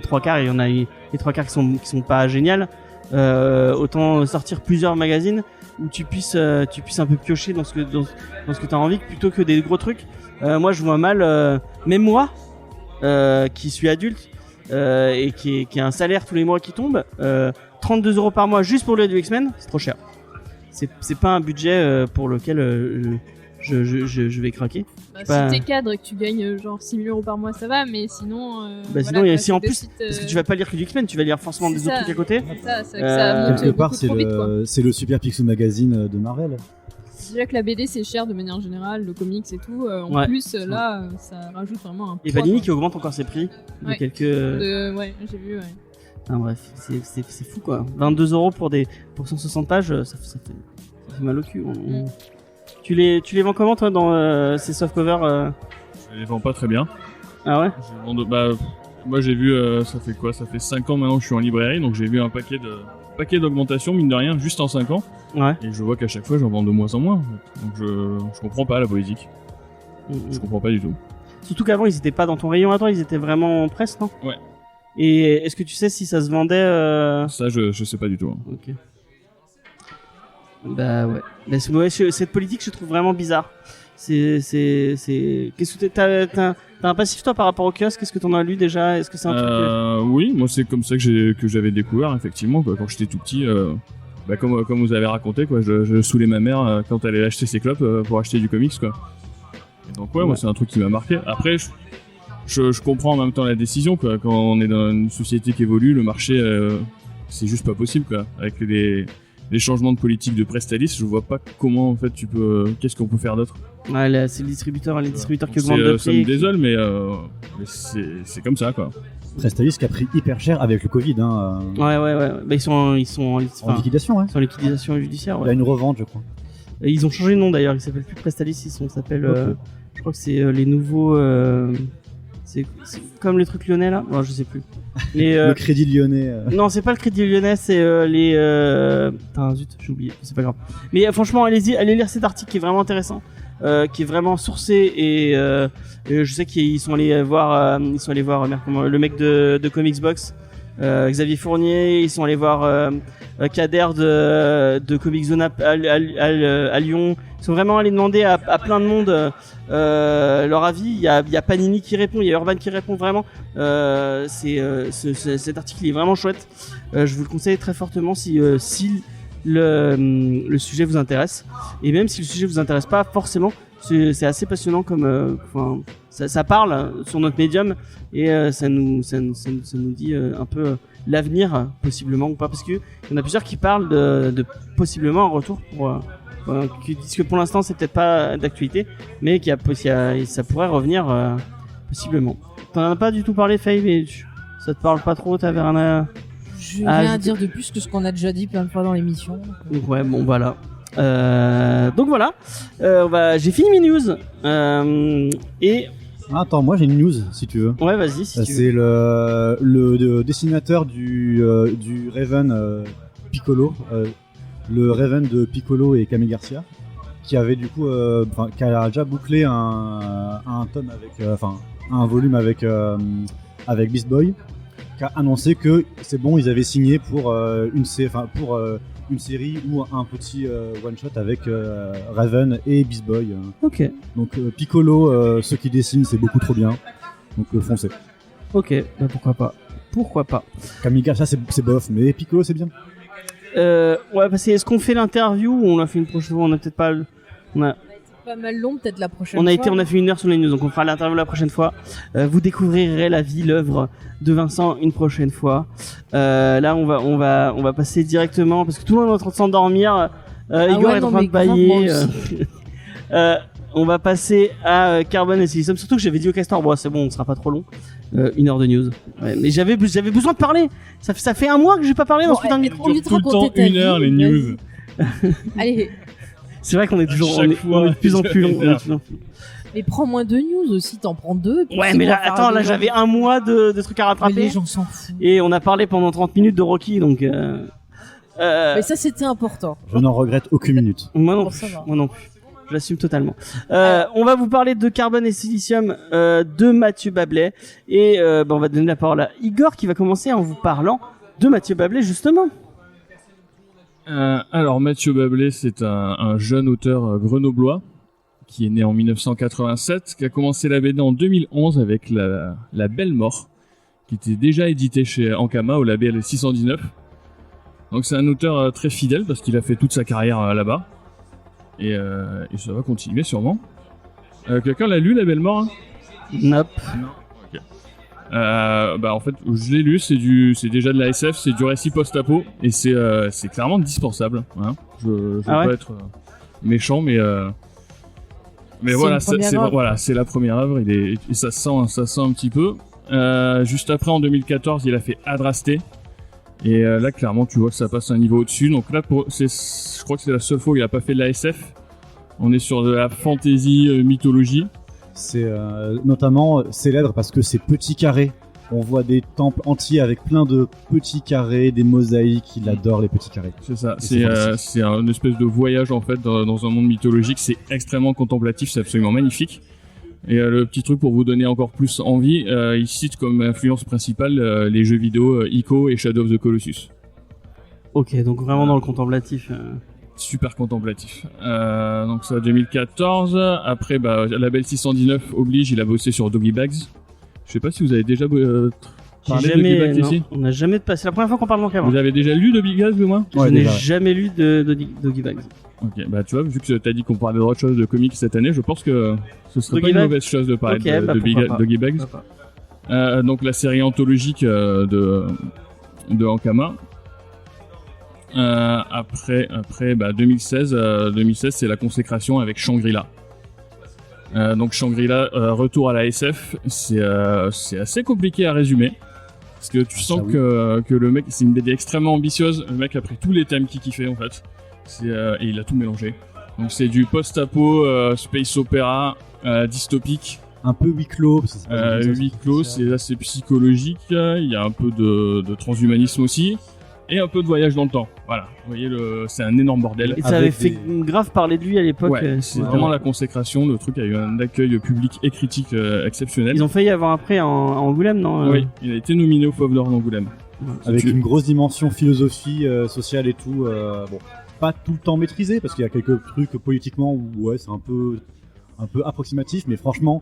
3 quarts, il y en a les 3 quarts qui sont pas géniales. Autant sortir plusieurs magazines où tu puisses un peu piocher dans ce que t'as envie, plutôt que des gros trucs. Moi, je vois mal, même moi, qui suis adulte et qui a un salaire tous les mois qui tombe, 32 € par mois juste pour lire du X-Men, c'est trop cher. C'est pas un budget pour lequel je vais craquer. Si t'es cadre et que tu gagnes genre 6 000 € par mois, ça va, mais sinon. Si en plus, parce que tu vas pas lire que du X-Men, tu vas lire forcément des autres trucs à côté. C'est ça monte quelque part, beaucoup trop vite, quoi. c'est le Super Picsou Magazine de Marvel. Déjà que la BD c'est cher de manière générale, le comics et tout. En plus, là, ça rajoute vraiment un poids. Et Panini qui augmente encore ses prix de quelques. Ouais, j'ai vu, ouais. Enfin, bref, c'est fou quoi. 22 € pour 160 pages, ça fait mal au cul. Tu les vends comment toi dans ces softcovers Je les vends pas très bien. Ah ouais? Moi j'ai vu, ça fait 5 ans maintenant que je suis en librairie, donc j'ai vu un paquet d'augmentations, mine de rien, juste en 5 ans. Ouais. Et je vois qu'à chaque fois j'en vends de moins en moins. En fait. Donc je comprends pas la politique. Je comprends pas du tout. Surtout qu'avant ils étaient pas dans ton rayon à toi, ils étaient vraiment en presse, non? Ouais. Et est-ce que tu sais si ça se vendait Ça je sais pas du tout. Hein. Ok. Bah ouais. Mais cette politique, je trouve vraiment bizarre. Qu'est-ce que t'as un passif toi par rapport au kiosque? Qu'est-ce que t'en as lu déjà? Est-ce que c'est un truc Oui, moi c'est comme ça que j'avais découvert effectivement quoi. Quand j'étais tout petit, comme vous avez raconté quoi, je saoulais ma mère quand elle allait acheter ses clopes pour acheter du comics quoi. Et donc moi c'est un truc qui m'a marqué. Après je comprends en même temps la décision quoi. Quand on est dans une société qui évolue, le marché c'est juste pas possible quoi. Avec les changements de politique de Prestalis, je vois pas comment en fait qu'est-ce qu'on peut faire d'autre. Ouais, c'est les distributeurs qui augmentent de prix. Ça me désole, mais c'est comme ça quoi. Prestalis qui a pris hyper cher avec le Covid. Ouais. Bah, ils sont en liquidation, ouais. Ils sont en liquidation judiciaire. Ouais. Il y a une revente, je crois. Et ils ont changé de nom d'ailleurs. Ils s'appellent plus Prestalis. S'appellent. Okay. Je crois que c'est les nouveaux. C'est comme le truc lyonnais là. Non, je sais plus. Le Crédit Lyonnais. Non, c'est pas le Crédit Lyonnais, c'est les. Putain, zut, j'ai oublié. C'est pas grave. Mais franchement, allez lire cet article qui est vraiment intéressant, qui est vraiment sourcé et je sais qu'ils sont allés voir, le mec de Comics Box, Xavier Fournier. Ils sont allés voir Kader de Comics Zone à Lyon. Ils sont vraiment allés demander à plein de monde leur avis. Il y a Panini qui répond, il y a Urban qui répond vraiment. Cet article est vraiment chouette. Je vous le conseille très fortement si le sujet vous intéresse. Et même si le sujet vous intéresse pas forcément, c'est assez passionnant comme ça parle sur notre médium et ça nous dit un peu l'avenir possiblement ou pas, parce que il y en a plusieurs qui parlent de possiblement un retour qui disent que pour l'instant c'est peut-être pas d'actualité, mais ça pourrait revenir possiblement. T'en as pas du tout parlé, Faye, mais ça te parle pas trop? T'avais rien à... Je vais rien dire de plus que ce qu'on a déjà dit plein de fois dans l'émission. Donc ouais, bon voilà. Donc voilà. J'ai fini mes news. Et attends, moi j'ai une news si tu veux. Ouais, vas-y si tu veux. C'est le dessinateur du Raven Piccolo, le Raven de Piccolo et Kame Garcia, qui avait du coup, qui a déjà bouclé un tome avec, un volume avec Beast Boy, qui a annoncé que c'est bon, ils avaient signé pour une série ou un petit one shot avec Raven et Beast Boy. Ok. Donc Piccolo, ceux qui dessinent, c'est beaucoup trop bien. Donc foncez. Ok, bah pourquoi pas. Kame Garcia c'est bof, mais Piccolo c'est bien. Ouais, parce que est-ce qu'on fait l'interview ou on l'a fait une prochaine fois? On a peut-être pas. Pas mal long, peut-être la prochaine fois. On a fait 1 heure sur les news, donc on fera l'interview la prochaine fois. Vous découvrirez l'œuvre de Vincent une prochaine fois. Là, on va passer directement parce que tout le monde est en train de s'endormir. Igor est en train de bailler. On va passer à Carbone et Silicium. Surtout que j'avais dit au Castor, bon, c'est bon, on sera pas trop long. 1 heure de news. Ouais, mais j'avais besoin de parler. Ça fait 1 mois que j'ai pas parlé dans ce putain de micro. Tout le temps 1 heure les news. Allez. C'est vrai qu'on est toujours, on est de plus en plus long. Mais prends moins de news aussi, t'en prends 2. Ouais, mais là, attends, là, j'avais 1 mois de trucs à rattraper. Mais les gens s'en foutent. Et on a parlé pendant 30 minutes de Rocky, donc. Mais ça, c'était important. Je n'en regrette aucune minute. Moi non plus. Je l'assume totalement. On va vous parler de Carbone et Silicium de Mathieu Bablet. Et on va donner la parole à Igor qui va commencer en vous parlant de Mathieu Bablet, justement. Alors Mathieu Bablet, c'est un jeune auteur grenoblois qui est né en 1987, qui a commencé la BD en 2011 avec la Belle Mort, qui était déjà édité chez Ankama au label 619. Donc c'est un auteur très fidèle parce qu'il a fait toute sa carrière là-bas. Et ça va continuer sûrement. Quelqu'un l'a lu, la Belle Mort, hein? Nope. Non. Ok. En fait, je l'ai lu, c'est déjà de la SF, c'est du récit post-apo, et c'est clairement dispensable. Hein. Je veux pas être méchant, mais voilà, c'est la première œuvre. Et ça sent un petit peu. Juste après, en 2014, il a fait Adrasté. Et là, clairement, tu vois que ça passe un niveau au-dessus. Donc là, je crois que c'est la seule fois où il a pas fait de la SF. On est sur de la fantasy mythologie. C'est notamment célèbre parce que c'est petit carré. On voit des temples entiers avec plein de petits carrés, des mosaïques. Il adore les petits carrés. C'est ça. C'est un espèce de voyage en fait dans un monde mythologique. C'est extrêmement contemplatif. C'est absolument magnifique. Et le petit truc pour vous donner encore plus envie, il cite comme influence principale les jeux vidéo Ico et Shadow of the Colossus. Ok, donc vraiment dans le contemplatif. super contemplatif. Donc ça 2014. Après, Label 619 oblige, il a bossé sur Doggy Bags. Je sais pas si vous avez déjà parlé de Doggy Bags ici. On n'a jamais passé. C'est la première fois qu'on parle d'Ankama. Vous avez déjà lu Doggy Bags, moi? Je n'ai jamais lu de Doggy Bags. Ok, bah tu vois, vu que t'as dit qu'on parlait d'autre chose de comics cette année, je pense que ce serait pas une mauvaise chose de parler de Doggy Bags. Donc la série anthologique de Ankama. Après 2016, c'est la consécration avec Shangri-La. Donc Shangri-La, retour à la SF, c'est assez compliqué à résumer. Parce que tu sens que le mec, c'est une BD extrêmement ambitieuse. Le mec a pris tous les thèmes qu'il kiffait en fait. Et il a tout mélangé. Donc c'est du post-apo, space opéra, dystopique. Un peu huis clos. Huis clos, c'est assez psychologique. Il y a un peu de transhumanisme aussi. Et un peu de voyage dans le temps. Voilà. Vous voyez, c'est un énorme bordel. Et ça avait fait grave parler de lui à l'époque. Ouais, c'est vraiment la consécration. Le truc a eu un accueil public et critique exceptionnel. Ils ont failli avoir après à Angoulême, non? Oui, il a été nominé au Fauve d'Or d'Angoulême. Avec une grosse dimension philosophie, sociale et tout. Bon, pas tout le temps maîtrisé, parce qu'il y a quelques trucs politiquement où c'est un peu approximatif, mais franchement,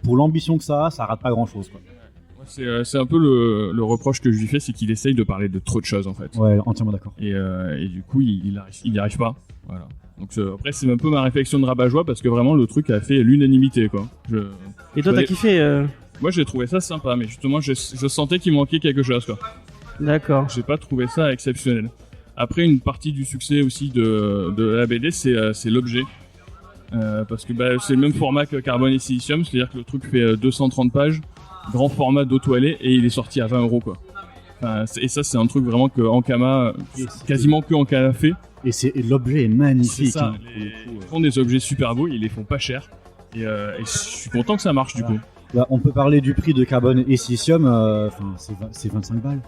pour l'ambition que ça rate pas grand-chose, quoi. C'est un peu le reproche que je lui fais, c'est qu'il essaye de parler de trop de choses en fait. Ouais, entièrement d'accord. Et du coup, il y arrive pas. Voilà. Donc après, c'est un peu ma réflexion de rabat-joie parce que vraiment le truc a fait l'unanimité quoi. Et toi, t'as kiffé Moi, j'ai trouvé ça sympa, mais justement, je sentais qu'il manquait quelque chose quoi. D'accord. J'ai pas trouvé ça exceptionnel. Après, une partie du succès aussi de la BD, c'est l'objet. Parce que c'est le même format que Carbone et Silicium, c'est-à-dire que le truc fait 230 pages. Grand format d'auto-allée et il est sorti à 20€ quoi. Et ça c'est un truc vraiment que Ankama, quasiment que Ankama fait. Et l'objet est magnifique. C'est ça, ils font des objets super beaux, ils les font pas cher. Et je suis content que ça marche du coup. On peut parler du prix de Carbone et Silicium, c'est 25 balles.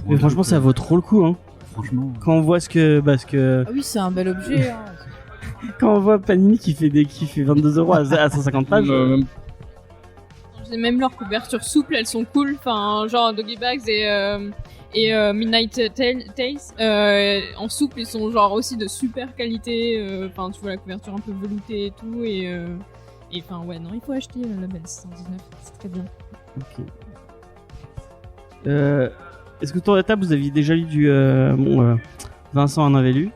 Mais franchement ça vaut trop le coup hein. Franchement. Quand on voit ce que... Ah oui c'est un bel objet hein. Quand on voit Panini qui fait 22€ à 150 pages... Même leurs couvertures souples, elles sont cool. Enfin, genre Doggy Bags et Midnight Tales. En souple, ils sont genre aussi de super qualité. Enfin, tu vois la couverture un peu veloutée et tout. Et enfin, ouais, non, il faut acheter le Label 619. C'est très bien. Ok. Est-ce que autour de la table, vous aviez déjà lu du... Vincent en avait lu.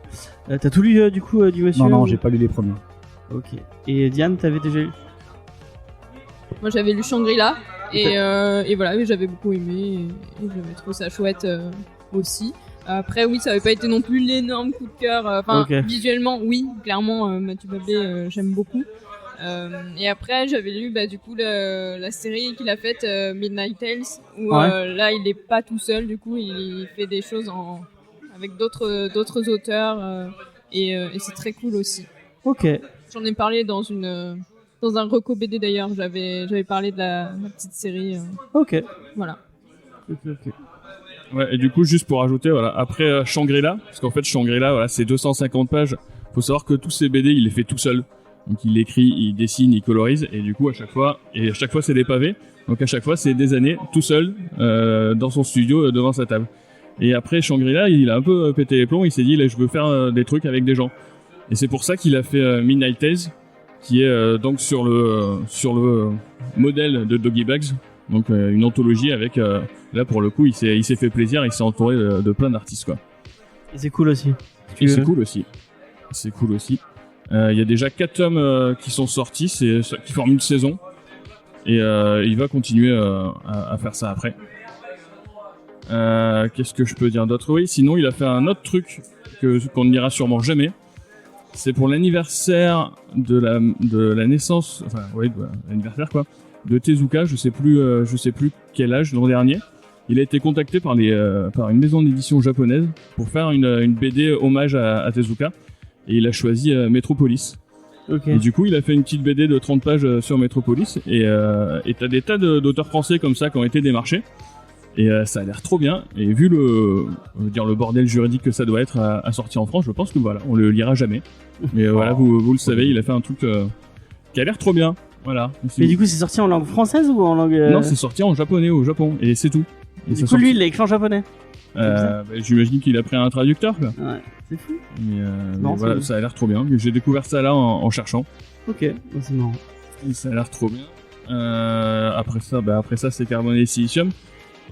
T'as tout lu du coup du monsieur? Non, j'ai pas lu les premiers. Ok. Et Diane, t'avais déjà lu? Moi j'avais lu Shangri-La et voilà, j'avais beaucoup aimé et j'avais trouvé ça chouette aussi. Après oui, ça avait pas été non plus l'énorme coup de cœur. Visuellement oui, clairement Mathieu Bablé j'aime beaucoup. Et après j'avais lu du coup la série qu'il a faite Midnight Tales où là il est pas tout seul, du coup il fait des choses avec d'autres auteurs et c'est très cool aussi. Ok. J'en ai parlé dans un reco BD d'ailleurs, j'avais parlé de la petite série. Ok. Voilà. Ok. Ouais, et du coup, juste pour ajouter, voilà, après Shangri-La, parce qu'en fait Shangri-La, voilà, c'est 250 pages. Faut savoir que tous ces BD, il les fait tout seul. Donc il écrit, il dessine, il colorise, et du coup à chaque fois c'est des pavés. Donc à chaque fois c'est des années tout seul dans son studio devant sa table. Et après Shangri-La, il a un peu pété les plombs. Il s'est dit là, je veux faire des trucs avec des gens. Et c'est pour ça qu'il a fait Midnight Tales, qui est donc sur le modèle de Doggy Bags, donc une anthologie avec là pour le coup il s'est fait plaisir, il s'est entouré de plein d'artistes quoi. Et c'est cool aussi. C'est cool aussi. Il y a déjà 4 tomes qui sont sortis, qui forment une saison et il va continuer à faire ça après. Qu'est-ce que je peux dire d'autre? Oui, sinon il a fait un autre truc qu'on ne dira sûrement jamais. C'est pour l'anniversaire de la naissance, l'anniversaire quoi, de Tezuka. Je sais plus quel âge l'an dernier. Il a été contacté par une maison d'édition japonaise pour faire une BD hommage à Tezuka, et il a choisi Metropolis. Okay. Et du coup, il a fait une petite BD de 30 pages sur Metropolis, et t'as des tas d'auteurs français comme ça qui ont été démarchés. Et ça a l'air trop bien, et vu le bordel juridique que ça doit être à sortir en France, je pense que voilà, on le lira jamais. Mais voilà, vous le savez, il a fait un truc qui a l'air trop bien. Voilà. Mais du coup, c'est sorti en langue française ou en langue... Non, c'est sorti en japonais au Japon, et c'est tout. Et du coup, lui, il l'a écrit en japonais. J'imagine qu'il a pris un traducteur, quoi. Ouais, c'est fou. Mais Non, voilà, c'est- ça a l'air trop bien. J'ai découvert ça là en cherchant. Ok, bon, c'est marrant. Et ça a l'air trop bien. Après ça, c'est Carbone et Silicium.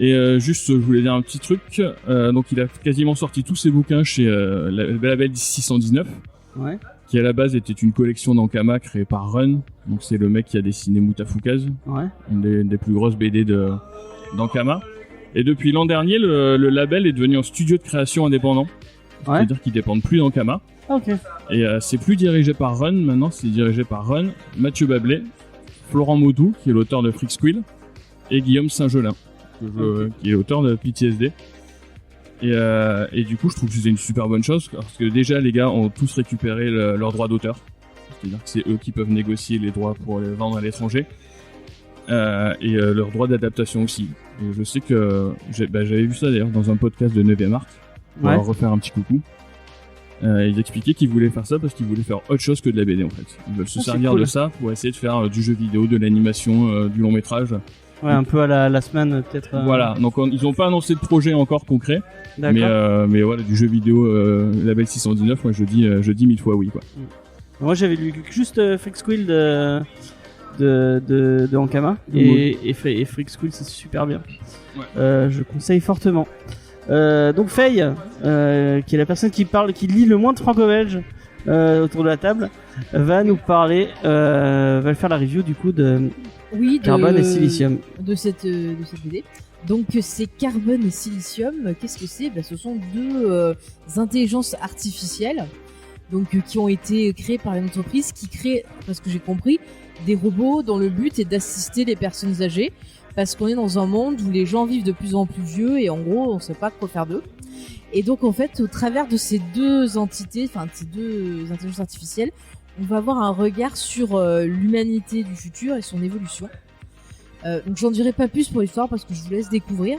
Et juste, je voulais dire un petit truc. Donc, il a quasiment sorti tous ses bouquins chez le label 619, Ouais. qui à la base était une collection d'Ankama créée par Run. Donc, c'est le mec qui a dessiné Mutafukaz, Ouais. une des plus grosses BD d'Ankama. Et depuis l'an dernier, le label est devenu un studio de création indépendant. Ouais. C'est-à-dire qu'ils dépendent plus d'Ankama. Ok. Et c'est plus dirigé par Run, maintenant c'est dirigé par Run, Mathieu Bablet, Florent Maudou, qui est l'auteur de Freak Squill, et Guillaume Saint-Gelin, qui est l'auteur de PTSD. Et du coup, je trouve que c'est une super bonne chose, parce que déjà, les gars ont tous récupéré leurs droits d'auteur. C'est-à-dire que c'est eux qui peuvent négocier les droits pour les vendre à l'étranger. Et leurs droits d'adaptation aussi. Et je sais que j'avais vu ça d'ailleurs dans un podcast de 9ème Art, pour Ouais. leur refaire un petit coucou. Ils expliquaient qu'ils voulaient faire ça parce qu'ils voulaient faire autre chose que de la BD en fait. Ils veulent se Ah, c'est servir cool. de ça pour essayer de faire du jeu vidéo, de l'animation, du long métrage. Ouais, un peu à la semaine, peut-être. Voilà, donc ils ont pas annoncé de projet encore concret, D'accord. mais voilà, du jeu vidéo label 619, moi je dis 1000 fois oui quoi. Moi, j'avais lu juste Freak Squill de Ankama. Et Freak Squill, c'est super bien. Ouais. Je conseille fortement. Donc Faye, qui est la personne qui lit le moins de franco-belge autour de la table, va nous parler, va faire la review du coup de Oui, Carbone et Silicium. de cette BD. Donc c'est Carbone et Silicium. Qu'est-ce que c'est ? Ce sont deux intelligences artificielles, donc qui ont été créées par une entreprise qui crée, parce que j'ai compris, des robots dont le but est d'assister les personnes âgées, parce qu'on est dans un monde où les gens vivent de plus en plus vieux et en gros on sait pas quoi faire d'eux. Et donc en fait, au travers de ces deux entités, enfin ces deux intelligences artificielles, on va avoir un regard sur l'humanité du futur et son évolution. Donc j'en dirai pas plus pour l'histoire parce que je vous laisse découvrir.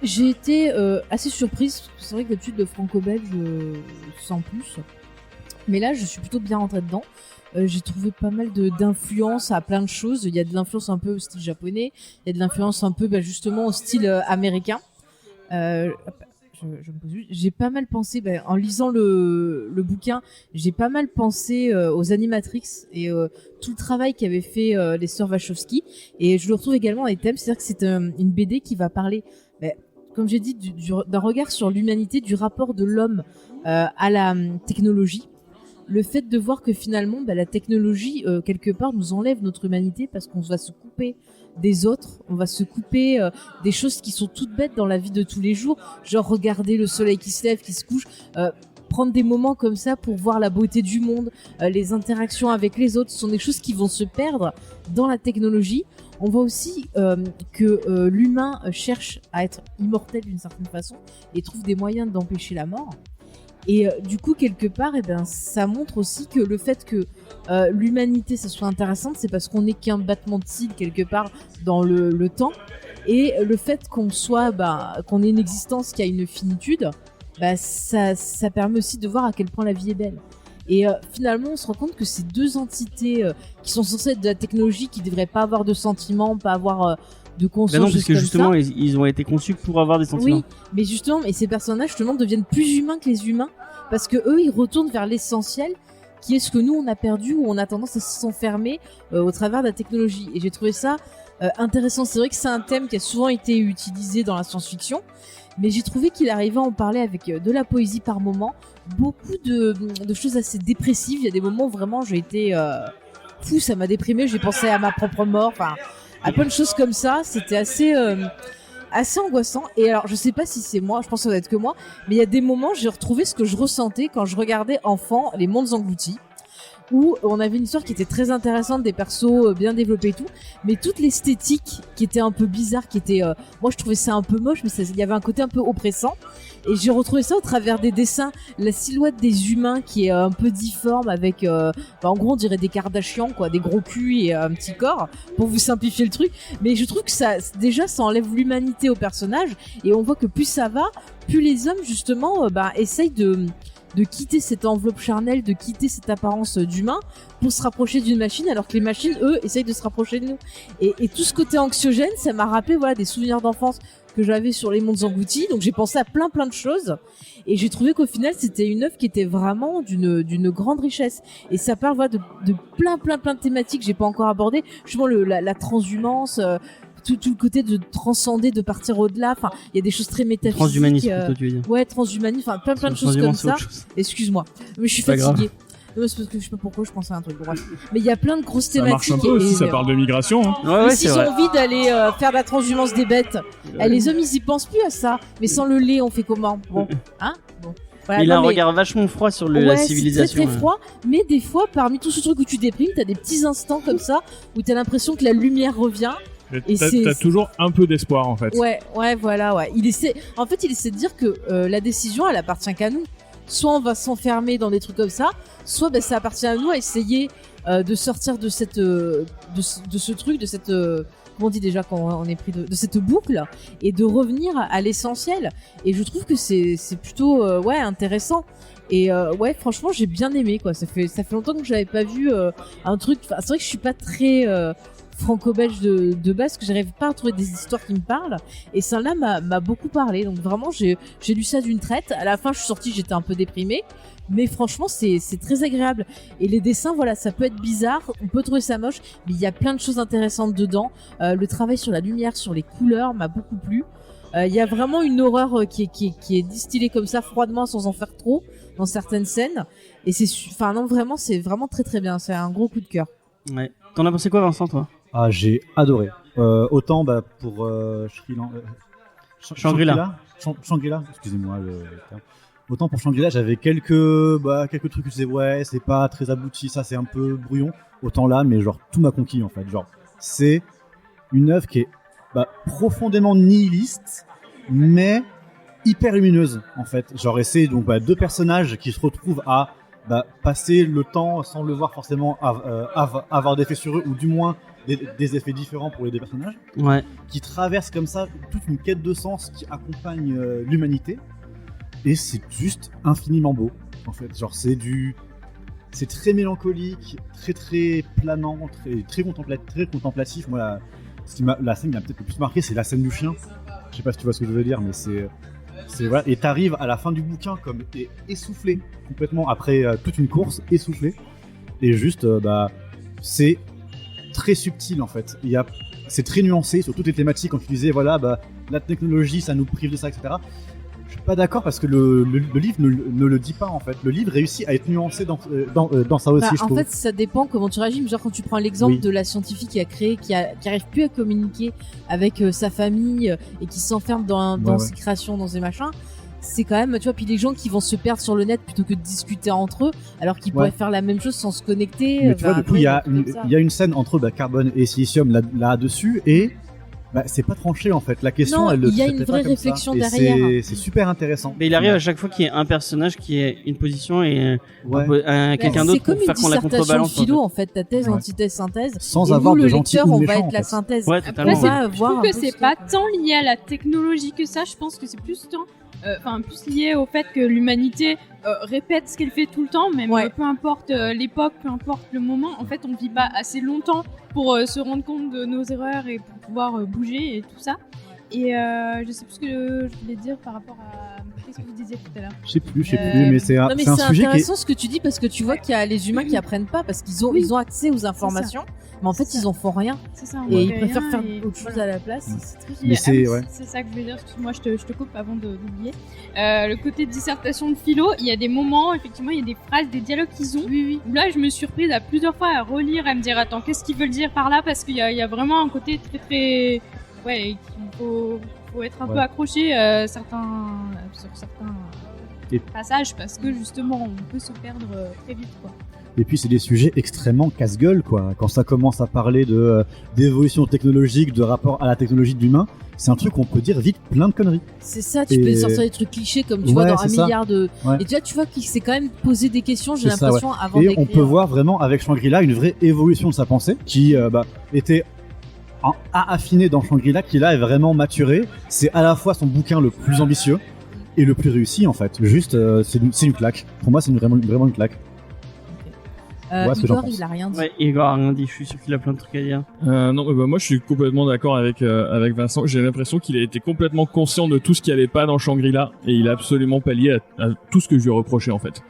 J'ai été assez surprise parce que c'est vrai que d'habitude le franco-belge sans plus, mais là je suis plutôt bien rentrée dedans. J'ai trouvé pas mal d'influences à plein de choses. Il y a de l'influence un peu au style japonais, il y a de l'influence un peu justement au style américain. Je me pose juste. J'ai pas mal pensé, en lisant le bouquin, j'ai pas mal pensé aux Animatrix et tout le travail qu'avaient fait les sœurs Wachowski. Et je le retrouve également dans les thèmes, c'est-à-dire que c'est une BD qui va parler, comme j'ai dit, d'un regard sur l'humanité, du rapport de l'homme à la technologie. Le fait de voir que finalement, la technologie, quelque part, nous enlève notre humanité parce qu'on va se couper des autres, on va se couper des choses qui sont toutes bêtes dans la vie de tous les jours, genre regarder le soleil qui se lève, qui se couche, prendre des moments comme ça pour voir la beauté du monde, les interactions avec les autres, ce sont des choses qui vont se perdre dans la technologie. On voit aussi que l'humain cherche à être immortel d'une certaine façon et trouve des moyens d'empêcher la mort. Et du coup, quelque part, ça montre aussi que le fait que l'humanité, ça soit intéressante, c'est parce qu'on n'est qu'un battement de cils quelque part dans le temps. Et le fait qu'on soit, qu'on ait une existence qui a une finitude, ça permet aussi de voir à quel point la vie est belle. Et finalement, on se rend compte que ces deux entités qui sont censées être de la technologie, qui ne devraient pas avoir de sentiments, pas avoir de conscience. Non, parce que justement, ils ont été conçus pour avoir des sentiments. Oui, mais justement, et ces personnages justement deviennent plus humains que les humains parce que eux, ils retournent vers l'essentiel, qui est ce que nous on a perdu ou on a tendance à s'enfermer au travers de la technologie. Et j'ai trouvé ça intéressant. C'est vrai que c'est un thème qui a souvent été utilisé dans la science-fiction, mais j'ai trouvé qu'il arrivait à en parler avec de la poésie par moment, beaucoup de choses assez dépressives. Il y a des moments où vraiment j'ai été fou, ça m'a déprimé. J'ai pensé à ma propre mort, enfin à plein de choses comme ça. C'était assez angoissant. Et alors je sais pas si c'est moi, je pense que ça doit être que moi, mais il y a des moments j'ai retrouvé ce que je ressentais quand je regardais enfant Les Mondes Engloutis, où on avait une histoire qui était très intéressante, des persos bien développés et tout, mais toute l'esthétique qui était un peu bizarre, qui était moi je trouvais ça un peu moche, mais il y avait un côté un peu oppressant. Et j'ai retrouvé ça au travers des dessins, la silhouette des humains qui est un peu difforme avec, en gros on dirait des Kardashians quoi, des gros culs et un petit corps, pour vous simplifier le truc. Mais je trouve que ça enlève l'humanité au personnage, et on voit que plus ça va, plus les hommes justement essayent de quitter cette enveloppe charnelle, de quitter cette apparence d'humain pour se rapprocher d'une machine, alors que les machines, eux, essayent de se rapprocher de nous. Et tout ce côté anxiogène, ça m'a rappelé des souvenirs d'enfance que j'avais sur les mondes engloutis. Donc j'ai pensé à plein de choses et j'ai trouvé qu'au final c'était une œuvre qui était vraiment d'une grande richesse. Et ça parle voilà, de plein de thématiques que j'ai pas encore abordées. Justement la transhumance. Tout le côté de transcender, de partir au-delà. Enfin, il y a des choses très métaphysiques. Transhumanisme, plutôt, tu veux dire. Ouais, transhumanisme. Enfin, plein de choses comme ça. Excuse-moi, mais je suis fatiguée. Non, c'est parce que je sais pas pourquoi je pensais à un truc. Bref. Mais il y a plein de grosses thématiques. Ça marche un peu aussi, ça parle de migration. Hein. Ouais, s'ils ont envie d'aller faire de la transhumance des bêtes, les hommes ils y pensent plus à ça. Mais sans le lait, on fait comment? Bon, hein? Bon. Voilà, il a un regard vachement froid sur la civilisation. C'est très froid, mais des fois, parmi tout ce truc où tu déprimes, t'as des petits instants comme ça où t'as l'impression que la lumière revient. Et t'as toujours un peu d'espoir en fait. Ouais, voilà, ouais. Il essaie de dire que la décision, elle appartient qu'à nous. Soit on va s'enfermer dans des trucs comme ça, soit ça appartient à nous à essayer de sortir de cette, de ce truc, de cette, comment on dit déjà quand on est pris de cette boucle et de revenir à l'essentiel. Et je trouve que c'est plutôt intéressant. Et ouais, franchement, j'ai bien aimé quoi. Ça fait longtemps que j'avais pas vu un truc. C'est vrai que je suis pas très franco-belge de base, que j'arrive pas à trouver des histoires qui me parlent, et ça là m'a beaucoup parlé. Donc vraiment j'ai lu ça d'une traite. À la fin je suis sortie, j'étais un peu déprimée, mais franchement c'est très agréable. Et les dessins, voilà, ça peut être bizarre, on peut trouver ça moche, mais il y a plein de choses intéressantes dedans. Le travail sur la lumière, sur les couleurs m'a beaucoup plu. Il y a vraiment une horreur qui est distillée comme ça froidement sans en faire trop dans certaines scènes, et vraiment c'est vraiment très bien. C'est un gros coup de cœur. Ouais. T'en as pensé quoi, Vincent, toi? Ah, j'ai adoré. Autant pour Shangri-La, excusez-moi le terme. Autant pour Shangri-La, j'avais quelques trucs que je disais ouais, c'est pas très abouti, ça c'est un peu brouillon. Autant là, mais genre tout m'a conquis en fait. Genre c'est une œuvre qui est profondément nihiliste, mais hyper lumineuse en fait. Genre c'est donc deux personnages qui se retrouvent à passer le temps sans le voir forcément avoir d'effets sur eux, ou du moins des effets différents pour les deux personnages, qui traversent comme ça toute une quête de sens qui accompagne l'humanité, et c'est juste infiniment beau en fait. Genre c'est très mélancolique, très planant, très contemplatif. Moi la scène qui m'a peut-être le plus marqué, c'est la scène du chien. Je sais pas si tu vois ce que je veux dire, mais c'est voilà, et t'arrives à la fin du bouquin comme essoufflé complètement après toute une course, essoufflé, et juste c'est très subtil en fait. C'est très nuancé sur toutes les thématiques. Quand tu disais voilà la technologie ça nous prive de ça, etc. Je suis pas d'accord parce que le livre ne le dit pas en fait. Le livre réussit à être nuancé dans ça aussi, je trouve. En fait, ça dépend comment tu réagis. Genre quand tu prends l'exemple de la scientifique qui arrive plus à communiquer avec sa famille et qui s'enferme dans ses créations, dans ses machins. C'est quand même, tu vois, puis les gens qui vont se perdre sur le net plutôt que de discuter entre eux, alors qu'ils pourraient faire la même chose sans se connecter. Mais tu vois, du coup, il y a une scène entre carbone et silicium là-dessus, et c'est pas tranché en fait. La question, non, elle il y a une vraie réflexion derrière. C'est super intéressant. Mais il arrive à chaque fois qu'il y ait un personnage qui ait une position et quelqu'un d'autre pour faire qu'on la contrebalance. C'est comme une dissertation philo en fait, ta thèse, antithèse, synthèse. Sans avoir de gentil ou de méchant. On va être la synthèse. Ouais, totalement. Après, je trouve que c'est pas tant lié à la technologie que ça. Je pense que c'est plus lié au fait que l'humanité répète ce qu'elle fait tout le temps, même peu importe l'époque, peu importe le moment. En fait, on vit pas assez longtemps pour se rendre compte de nos erreurs et pour pouvoir bouger et tout ça. Et je sais plus ce que je voulais dire par rapport à... Qu'est-ce que vous disiez tout à l'heure? Je sais plus, mais c'est un sujet qui est... C'est intéressant ce que tu dis, parce que tu vois qu'il y a les humains qui apprennent pas, parce qu'ils ont accès aux informations, mais en fait ils en font rien. C'est ça, et ils préfèrent faire autre chose à la place. C'est très mais c'est ça que je veux dire. Moi je te coupe avant d'oublier. Le côté dissertation de philo, il y a des moments, effectivement, il y a des phrases, des dialogues qu'ils ont. Oui. Là je me suis surprise à plusieurs fois à relire, à me dire attends, qu'est-ce qu'ils veulent dire par là, parce qu'il y a vraiment un côté très qu'il faut être un peu accroché sur certains passages, parce que justement on peut se perdre très vite quoi. Et puis c'est des sujets extrêmement casse-gueule quoi. Quand ça commence à parler d'évolution technologique, de rapport à la technologie de l'humain, c'est un truc qu'on peut dire vite plein de conneries. C'est ça, tu peux sortir des trucs clichés comme tu vois dans un milliard de... Et tu vois qu'il s'est quand même posé des questions, j'ai l'impression, avant d'écrire. Et on peut voir vraiment avec Shangri-La une vraie évolution de sa pensée qui était à affiner dans Shangri-La, qui là est vraiment maturé. C'est à la fois son bouquin le plus ambitieux et le plus réussi en fait. Juste c'est une claque. Pour moi c'est vraiment une claque. Voilà ce que j'en Igor, pense. il a rien dit. Ouais, Igor a rien dit, je suis sûr qu'il a plein de trucs à dire. Non, moi je suis complètement d'accord avec Vincent. J'ai l'impression qu'il a été complètement conscient de tout ce qui allait pas dans Shangri-La et il a absolument pallié à tout ce que je lui reprochais en fait.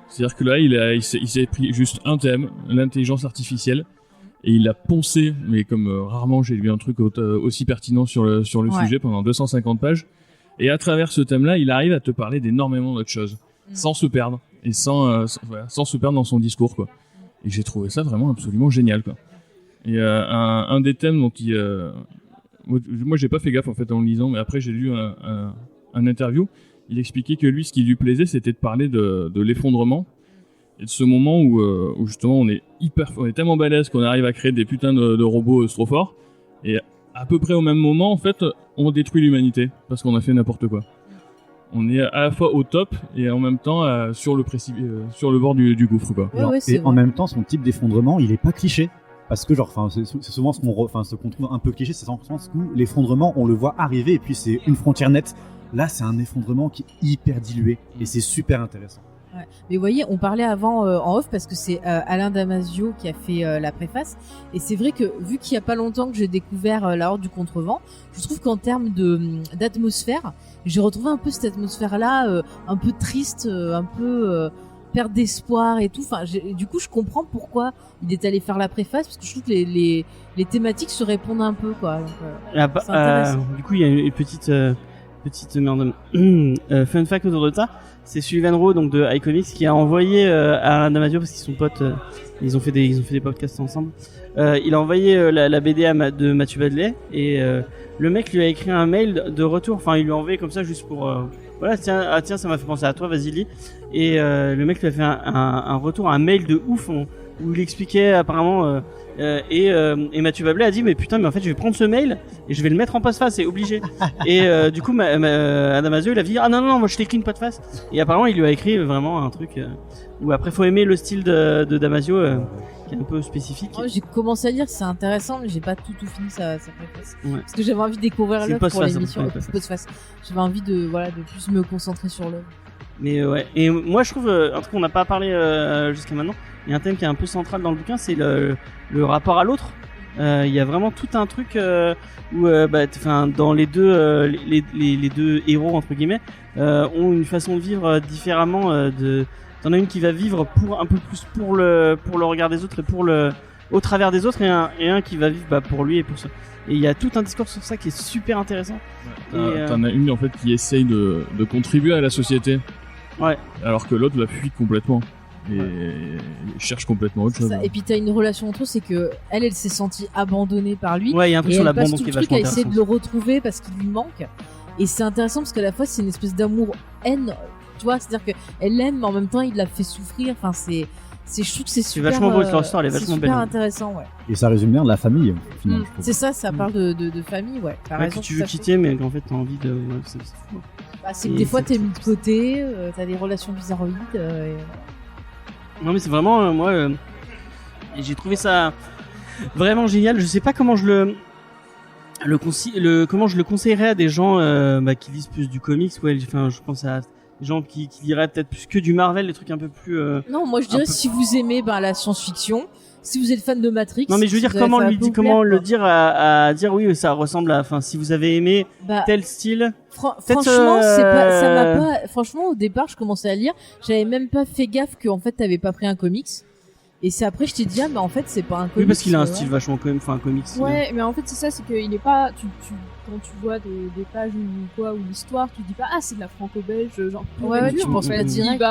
C'est-à-dire que là, il s'est pris juste un thème, l'intelligence artificielle, et il l'a poncé, mais comme rarement j'ai lu un truc aussi pertinent sur le sujet pendant 250 pages. Et à travers ce thème-là, il arrive à te parler d'énormément d'autres choses, sans se perdre et sans se perdre dans son discours, quoi. Et j'ai trouvé ça vraiment absolument génial, quoi. Et un des thèmes dont moi j'ai pas fait gaffe en fait en le lisant, mais après j'ai lu un interview. Il expliquait que lui, ce qui lui plaisait, c'était de parler de l'effondrement et de ce moment où justement on est tellement balèze qu'on arrive à créer des putains de robots trop forts, et à peu près au même moment, en fait, on détruit l'humanité parce qu'on a fait n'importe quoi. On est à la fois au top et en même temps sur le bord du gouffre, quoi. Et en même temps, son type d'effondrement, il est pas cliché. Parce que c'est souvent ce qu'on trouve un peu cliché, c'est dans le sens où l'effondrement, on le voit arriver et puis c'est une frontière nette. Là, c'est un effondrement qui est hyper dilué et c'est super intéressant. Ouais. Mais vous voyez, on parlait avant en off parce que c'est Alain Damasio qui a fait la préface. Et c'est vrai que vu qu'il y a pas longtemps que j'ai découvert La Horde du Contrevent, je trouve qu'en termes d'atmosphère, j'ai retrouvé un peu cette atmosphère-là, un peu triste, un peu perte d'espoir et tout. Enfin, du coup, je comprends pourquoi il est allé faire la préface parce que je trouve que les thématiques se répondent un peu, quoi. Donc, c'est intéressant. Du coup, il y a une petite fun fact autour de ça. C'est Sullivan Rowe, donc de iComics, qui a envoyé à Alain Damasio, parce qu'ils sont potes, ils ont fait des podcasts ensemble. Il a envoyé la BD de Mathieu Baddeley et le mec lui a écrit un mail de retour. Enfin, il lui a envoyé comme ça juste pour voilà, tiens, ça m'a fait penser à toi, vas-y lis. Et le mec lui a fait un retour, un mail de ouf où il expliquait apparemment et Mathieu Baddeley a dit mais putain, mais en fait je vais prendre ce mail et je vais le mettre en postface, c'est obligé. Et du coup Damasio il a dit ah non moi je t'écris une postface. Et apparemment il lui a écrit vraiment un truc où après faut aimer le style de Damasio qui est un peu spécifique. Oh, j'ai commencé à lire, c'est intéressant, mais j'ai pas tout fini sa préface. Ouais. Parce que j'avais envie de découvrir l'œuvre pour l'émission. Postface. J'avais envie de plus me concentrer sur l'œuvre. Mais ouais, et moi je trouve un truc qu'on n'a pas parlé jusqu'à maintenant, il y a un thème qui est un peu central dans le bouquin, c'est le rapport à l'autre. Il y a vraiment tout un truc où dans les deux héros entre guillemets ont une façon de vivre différemment. T'en as une qui va vivre un peu plus pour le regard des autres et au travers des autres, et un qui va vivre pour lui et pour ça. Et il y a tout un discours sur ça qui est super intéressant. Ouais, t'en as une en fait qui essaye de contribuer à la société. Ouais. Alors que l'autre la fuit complètement et cherche complètement autre chose. Ça. Et puis t'as une relation entre eux, c'est que elle s'est sentie abandonnée par lui. Ouais, il y a un truc sur l'abandon qui est vachement intéressant. Elle essaie de le retrouver parce qu'il lui manque. Et c'est intéressant parce qu'à la fois c'est une espèce d'amour-haine, tu vois, c'est-à-dire que elle l'aime mais en même temps il la fait souffrir. Enfin je trouve que c'est super. C'est vachement beau, leur histoire, elle est vachement belle. C'est super intéressant, ouais. Et ça résume bien la famille, finalement. C'est ça parle de famille, ouais. T'as raison, que tu veux quitter, mais qu'en fait t'as envie de. Ouais, c'est fou. C'est que des fois t'es mis de côté, t'as des relations bizarroïdes. Non mais c'est vraiment moi j'ai trouvé ça vraiment génial. Je sais pas comment comment je le conseillerais à des gens qui lisent plus du comics. Ouais, enfin je pense à des gens qui liraient peut-être plus que du Marvel, des trucs un peu plus. Non, moi je dirais si vous aimez la science-fiction. Si vous êtes fan de Matrix. Non mais je veux dire comment le dire à dire oui ça ressemble à, enfin si vous avez aimé tel style. Franchement ça m'a pas. Franchement au départ je commençais à lire, j'avais même pas fait gaffe que en fait t'avais pas pris un comics. Et c'est après je t'ai dit mais en fait c'est pas un comics. Oui parce qu'il a un style vachement quand même, enfin un comics. Ouais mais en fait c'est ça, c'est qu'il est pas quand tu vois des pages ou quoi ou l'histoire tu dis pas c'est de la franco-belge genre. Ouais tu penses pas direct.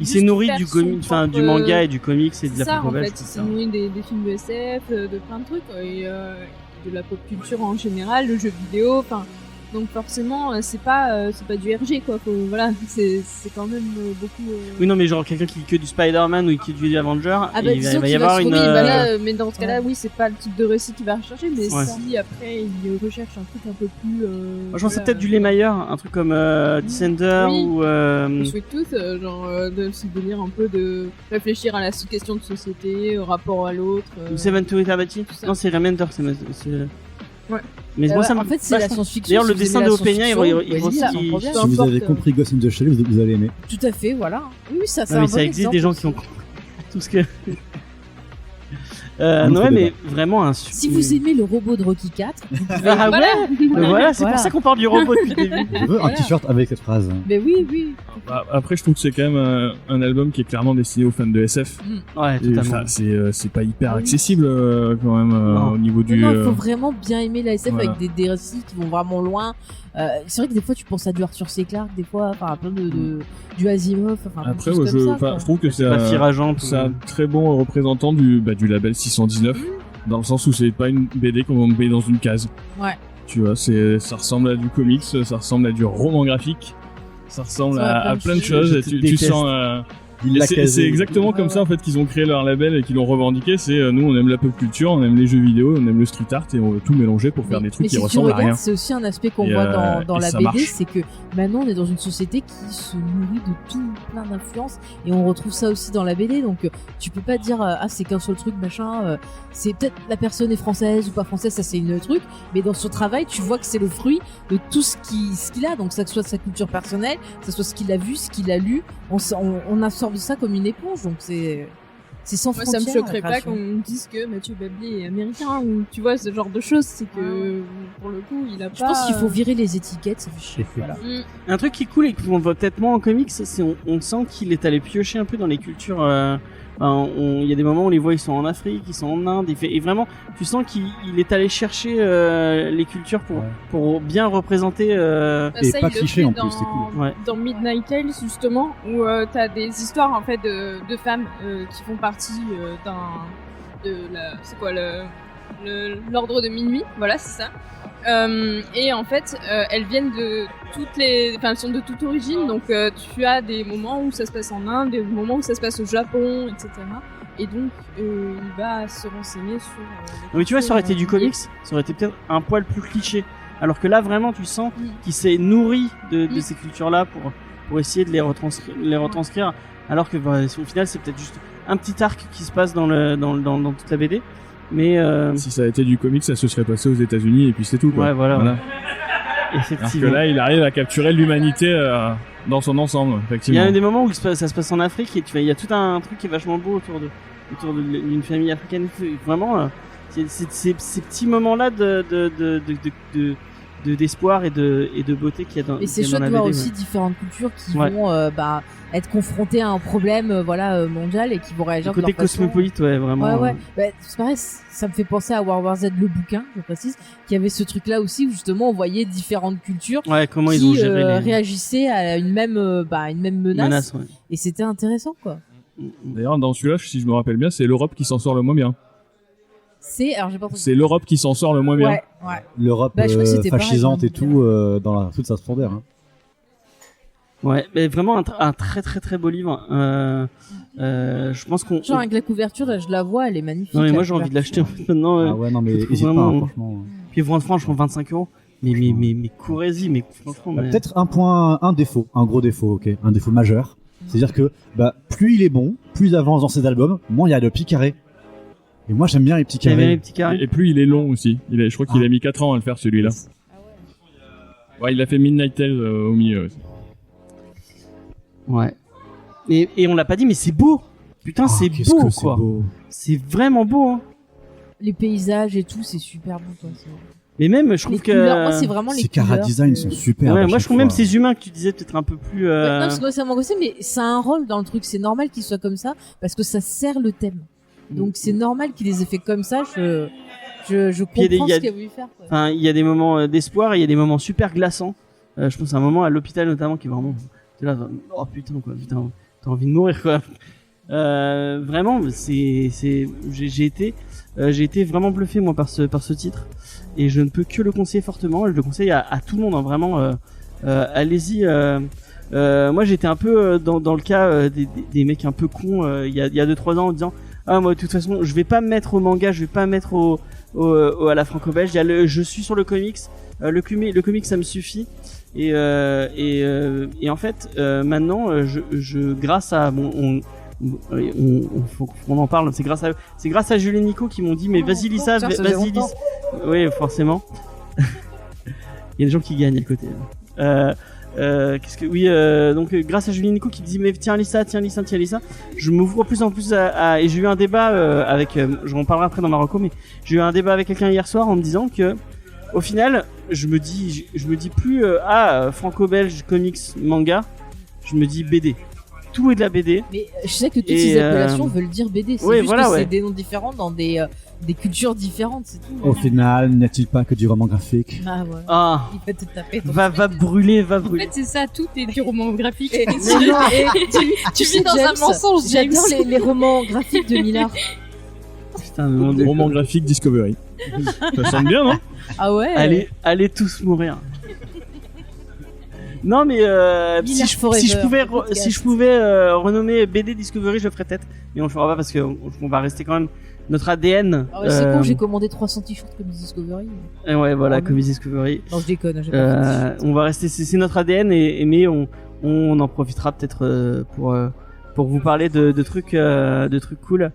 Il s'est nourri du du manga et du comics et de la pop culture. En fait, il s'est nourri des films de SF, de plein de trucs et de la pop culture en général, le jeu vidéo, enfin. Donc forcément, c'est pas du RG quoi. Voilà, c'est quand même beaucoup. Oui non mais genre quelqu'un qui lit que du Spider-Man ou qui lit du Avenger, il va y avoir une. Mais dans ce cas-là, oui, c'est pas le type de récit qu'il va rechercher, mais si après il recherche un truc un peu plus. Moi je pense c'est peut-être du Lemaier, un truc comme Descender ou. Sweet Tooth, genre de se délire un peu de réfléchir à la question de société, au rapport à l'autre. Ou Seven to Eternity. Non c'est Remender, c'est. Ouais. Mais moi ça en fait c'est la science-fiction. D'ailleurs le dessin de Opeña si vous avez compris Ghost in the Shell vous allez aimer. Tout à fait, voilà. Oui ça ça existe des gens qui ont tout ce que. Non, ouais, mais vraiment un. Si vous aimez le robot de Rocky 4, vous pouvez... Ah ouais. Voilà, c'est Voilà. pour ça qu'on parle du robot depuis le début. Je veux un t-shirt avec cette phrase. Mais oui. Bah, après, je trouve que c'est quand même un album qui est clairement destiné aux fans de SF. Ouais, Et, totalement. enfin, c'est pas hyper Ah oui. accessible quand même Non. au niveau du. Non, il faut vraiment bien aimer la SF voilà. avec des récits qui vont vraiment loin. C'est vrai que des fois tu penses à du Arthur C. Clarke, des fois, enfin plein du Asimov, enfin plein de Après, choses ouais, comme ça, enfin, quoi. je trouve que c'est Pas Firageant. c'est un très bon représentant du label 619, dans le sens où c'est pas une BD qu'on va mettre dans une case. Ouais. Tu vois, ça ressemble à du comics, ça ressemble à du roman graphique, ça ressemble Ça va à plein de Je choses. Et te tu déteste. sens. Il Et l'a c'est casé. exactement comme ça en fait qu'ils ont créé leur label et qu'ils l'ont revendiqué. C'est nous on aime la pop culture, on aime les jeux vidéo, on aime le street art et on veut tout mélanger pour faire des trucs mais qui si ressemblent tu à regardes, rien. c'est aussi un aspect qu'on Et, voit dans et la ça BD, marche. c'est que maintenant on est dans une société qui se nourrit de tout plein d'influences et on retrouve ça aussi dans la BD. Donc tu peux pas dire ah c'est qu'un seul truc machin. C'est peut-être la personne est française ou pas française, ça c'est une truc. Mais dans son travail, tu vois que c'est le fruit de tout ce qu'il a. Donc ça que ce soit sa culture personnelle, que ce soit ce qu'il a vu, ce qu'il a lu, on absorbe ça comme une éponge. Donc c'est sans Moi, frontières. ça me choquerait la pas création. qu'on me dise que Mathieu Bablé est américain ou tu vois ce genre de choses. C'est que pour le coup, il a pas. Je pense qu'il faut virer les étiquettes, ça fait chier. Voilà. Mm. Un truc qui est cool et qu'on voit peut-être moins en comics, c'est on sent qu'il est allé piocher un peu dans les cultures. Il y a des moments où on les voit, ils sont en Afrique, ils sont en Inde, et vraiment, tu sens qu'il est allé chercher les cultures pour bien représenter. Bah, Et ça, pas il le cliché fait en plus, c'est cool. Ouais. Dans Midnight Tales justement, où t'as des histoires en fait de femmes qui font partie c'est quoi l'ordre de minuit, voilà c'est ça. Et en fait, elles viennent de elles sont de toute origine, donc tu as des moments où ça se passe en Inde, des moments où ça se passe au Japon, etc. Et donc, il va se renseigner sur. Mais tu vois, ça aurait été du comics, ça aurait été peut-être un poil plus cliché. Alors que là, vraiment, tu sens qu'il s'est nourri de ces cultures-là pour essayer de les retranscrire. Alors que au final, c'est peut-être juste un petit arc qui se passe dans toute la BD. Mais Si ça a été du comics, ça se serait passé aux États-Unis et puis c'est tout quoi. ouais, voilà. Alors que Effectivement. Là, il arrive à capturer l'humanité dans son ensemble, Il y effectivement. a des moments où ça se passe en Afrique et il y a tout un truc qui est vachement beau autour d'une famille africaine. Vraiment, c'est ces petits moments-là d'espoir et de beauté qu'il y a dans. Et c'est qu'il y a chouette dans de la voir BD, aussi différentes cultures qui Ouais. vont être confrontées à un problème mondial et qui vont réagir Le côté de leur façon. cosmopolite, ouais, vraiment. Ouais. Bah, c'est pareil, ça me fait penser à World War Z, le bouquin, je précise, qui avait ce truc-là aussi où justement on voyait différentes cultures Ouais, comment qui ils ont géré les réagissaient à une même menace. menaces. Ouais. Et c'était intéressant, quoi. D'ailleurs, dans celui-là, si je me rappelle bien, c'est l'Europe qui s'en sort le moins bien. Alors j'ai pas entendu. C'est l'Europe qui s'en sort le moins bien. Ouais. L'Europe Bah, je crois que c'était fascisante pareil, et tout dans toute sa splendeur. Hein. Ouais, mais vraiment un très très très beau livre. Je pense qu'on. Genre avec la couverture, là, je la vois, elle est magnifique. Non mais la moi j'ai envie de l'acheter en fait maintenant. Ah ouais, non, mais je trouve hésite pas, vraiment- hein, franchement. Puis franchement 25 €. Mais courez-y, mais franchement. Bah, mais- peut-être un défaut, un gros défaut, ok, un défaut majeur. C'est-à-dire que plus il est bon, plus il avance dans ses albums, moins il y a de petits carrés. Et moi j'aime bien les petits T'aimes bien les carrés. petits carrés. Et plus il est long aussi. Je crois qu'il a mis 4 ans à le faire celui-là. Ouais, il a fait Midnight Tales au milieu. aussi. Ouais. Et on l'a pas dit, mais c'est beau. Putain, c'est qu'est-ce beau que c'est quoi. beau. C'est vraiment beau. Hein. Les paysages et tout, c'est super beau, quoi. Mais même, je trouve Les couleurs, moi que. c'est vraiment les Ces couleurs. chara-design sont super. Ouais, moi je trouve même ces humains que tu disais peut-être un peu plus. Ouais, non, parce que moi, ça m'a angoissé, mais ça a un rôle dans le truc. C'est normal qu'il soit comme ça parce que ça sert le thème. Donc c'est normal qu'il les ait fait comme ça. Je Puis il y a comprends des- ce qu'il a voulu faire. Quoi. Enfin, il y a des moments d'espoir et il y a des moments super glaçants. Je pense à un moment à l'hôpital notamment qui est vraiment. T'es là, oh putain quoi, putain, t'as envie de mourir quoi. Vraiment, j'ai été vraiment bluffé moi par ce titre et je ne peux que le conseiller fortement. Je le conseille à tout le monde, hein, vraiment. Allez-y. Moi j'étais un peu dans le cas des mecs un peu cons il y a 2-3 ans en disant moi de toute façon je vais pas me mettre au manga, je vais pas me mettre à la franco-belge. Je suis sur le comics. Le comics ça me suffit. Et en fait maintenant grâce à on en parle, c'est grâce à Jules et Nico qui m'ont dit mais vas-y lis ça, tiens, ça fait vas-y lis. longtemps. Oui, forcément. Il y a des gens qui gagnent à le côté. Qu'est-ce que oui donc grâce à Julie Nico qui me dit mais tiens lis ça, je m'ouvre plus en plus et j'ai eu un débat avec j'en parlerai après dans ma reco, mais j'ai eu un débat avec quelqu'un hier soir en me disant que au final je me dis plus franco-belge, comics, manga, je me dis BD. Tout est de la BD. Mais je sais que toutes ces appellations veulent dire BD, c'est juste que c'est des noms différents dans des cultures différentes, c'est tout. Au final, n'y a-t-il pas que du roman graphique? Ah voilà. Ah. Il peut te taper. Va brûler. En fait, c'est ça, tout est du roman graphique. Tu vis dans un mensonge, j'adore les romans graphiques de Millard. Putain, mon Dieu. Roman graphique Discovery. Ça sonne bien, non? Ah ouais. Allez tous mourir. Non mais si je pouvais renommer BD Discovery, je ferais tête. Mais on le fera pas parce que on va rester quand même notre ADN. Ah ouais, c'est con, j'ai commandé 300 t-shirts comme Discovery. Et ouais, voilà, comme Discovery. Non, je déconne. On va rester, c'est notre ADN mais on en profitera peut-être pour vous parler de trucs cool.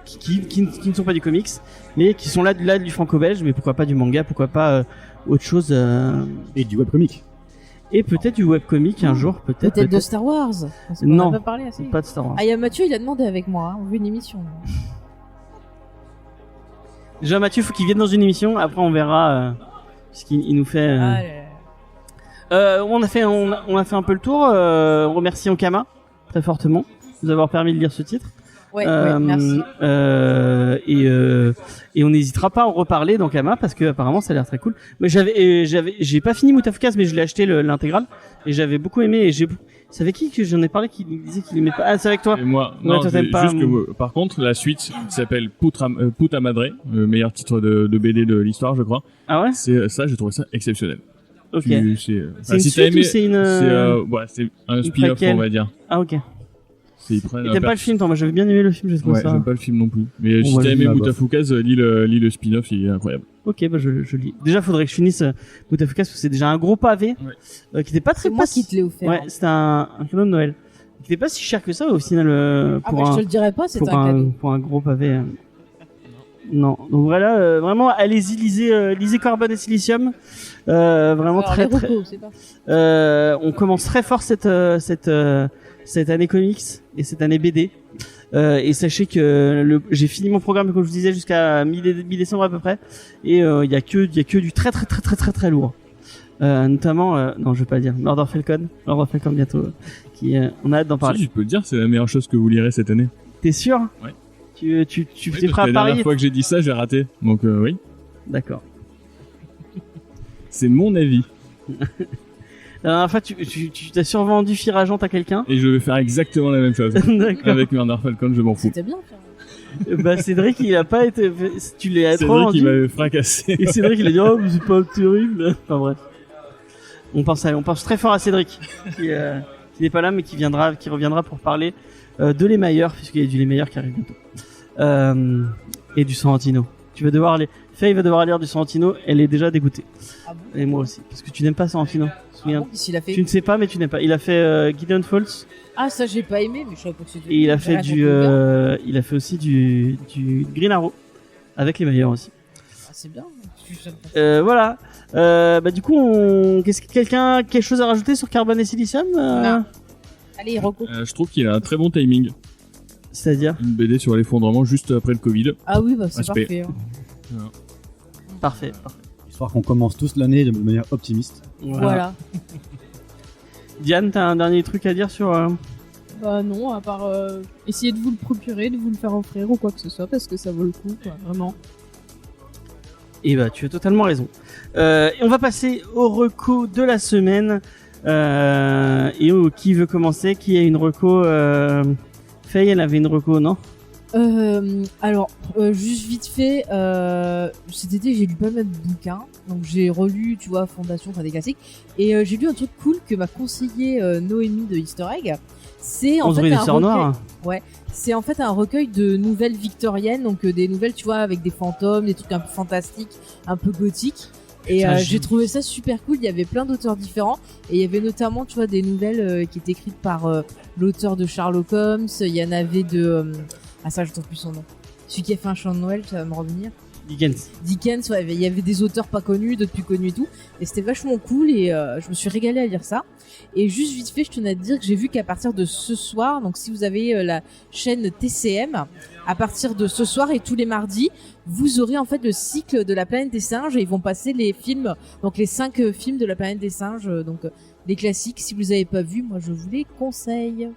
Qui ne sont pas du comics, mais qui sont là du franco-belge, mais pourquoi pas du manga, pourquoi pas autre chose et du webcomic. Et peut-être du webcomic un jour, peut-être de Star Wars. Non, pas parlé assez. Pas de Star Wars. Ah, il y a Mathieu, il a demandé avec moi, on veut une émission. Déjà Mathieu, faut qu'il vienne dans une émission, après on verra ce qu'il nous fait. On a fait un peu le tour. On remercie Ankama très fortement de nous avoir permis de lire ce titre. Ouais, merci. Et on n'hésitera pas à en reparler dans Kama parce que apparemment ça a l'air très cool. Mais j'ai pas fini Mutafukas, mais je l'ai acheté l'intégrale et j'avais beaucoup aimé. Et c'est avec qui que j'en ai parlé qui disait qu'il aimait pas? Ah, c'est avec toi. Et moi, ouais, non, toi t'aimes pas. Juste que, par contre, la suite qui s'appelle Puta Madre, le meilleur titre de BD de l'histoire, je crois. Ah ouais. C'est ça, j'ai trouvé ça exceptionnel. Ok. C'est une si suite aimé, ou c'est une... c'est un spin-off, on va dire. Ah ok. Et t'aimes pas le film, toi? Moi j'avais bien aimé le film, j'ai trouvé ça. J'aime pas le film non plus. Mais si t'as aimé Mutafukas, lis le spin-off, il est incroyable. Ok, bah je lis. Déjà, faudrait que je finisse Mutafukas parce que c'est déjà un gros pavé qui était pas très. C'est moi qui te l'ai offert. Ouais, c'était un cadeau de Noël. Qui était pas si cher que ça au final. Je te le dirais pas, c'est un cadeau. Pour un gros pavé. Non, donc voilà, vraiment, allez-y, lisez Carbone et Silicium. Vraiment alors, très. Repos, c'est pas... on commence très fort cette année comics et cette année BD. Et sachez que j'ai fini mon programme comme je vous disais jusqu'à mi-décembre à peu près, et il y a que du très lourd. Notamment non, je vais pas le dire, Lord of Falcon bientôt, qui on a hâte d'en parler. Si, je peux le dire, c'est la meilleure chose que vous lirez cette année. T'es sûr? Ouais. Tu t'es prêt à parier? La dernière fois que j'ai dit ça, j'ai raté. Donc oui. D'accord. C'est mon avis. La dernière fois, tu t'as survendu Firagente à quelqu'un. Et je vais faire exactement la même chose. Avec Murder Falcon, je m'en fous. C'était bien. Bah Cédric, il a pas été. Tu l'as trop vendu. Cédric, il m'avait fracassé. Et Cédric, il a dit oh, mais c'est pas terrible. Enfin bref. On pense très fort à Cédric, qui n'est pas là, mais qui reviendra pour parler de Les Meilleurs, puisqu'il y a du Les Meilleurs qui arrive bientôt. Et du Sorrentino. Faye va devoir lire du Sorrentino, elle est déjà dégoûtée. Ah bon? Et moi aussi, parce que tu n'aimes pas Sorrentino. Ah bon, il a fait... Tu ne sais pas, mais tu n'aimes pas. Il a fait Gideon Falls. Ah, ça j'ai pas aimé, mais je savais pas que c'était. Et il a fait aussi du Green Arrow avec Les Meilleurs aussi. Ah, c'est bien. Voilà. Bah du coup, quelque chose à rajouter sur Carbone et Silicium? Non. Allez, Rocco. Je trouve qu'il a un très bon timing. C'est-à-dire une BD sur l'effondrement juste après le Covid. Ah oui, bah c'est parfait. Voilà. Parfait. Histoire qu'on commence tous l'année de manière optimiste. Voilà. Diane, t'as un dernier truc à dire sur... Bah non, à part essayer de vous le procurer, de vous le faire offrir ou quoi que ce soit, parce que ça vaut le coup, quoi, vraiment. Et bah tu as totalement raison. Et on va passer au reco de la semaine. Qui veut commencer? Qui a une reco? Faye, elle avait une reco, non? Alors, juste vite fait, cet été j'ai lu pas mal de bouquins, donc j'ai relu, tu vois, Fondation, enfin des classiques, et j'ai lu un truc cool que m'a conseillé Noémie de Easter Egg. C'est en fait un recueil. Ouais, c'est en fait un recueil de nouvelles victoriennes, donc des nouvelles, tu vois, avec des fantômes, des trucs un peu fantastiques, un peu gothiques. Et j'ai trouvé ça super cool. Il y avait plein d'auteurs différents et il y avait notamment, tu vois, des nouvelles qui étaient écrites par l'auteur de Sherlock Holmes. Il y en avait de ah ça je trouve plus son nom. Celui qui a fait un chant de Noël, ça va me revenir. Dickens, ouais, il y avait des auteurs pas connus, d'autres plus connus et tout, et c'était vachement cool et je me suis régalée à lire ça. Et juste vite fait, je tenais à te dire que j'ai vu qu'à partir de ce soir, donc si vous avez la chaîne TCM, à partir de ce soir et tous les mardis, vous aurez en fait le cycle de la planète des singes et ils vont passer les films, donc les 5 films de la planète des singes, donc les classiques. Si vous les avez pas vus, moi je vous les conseille.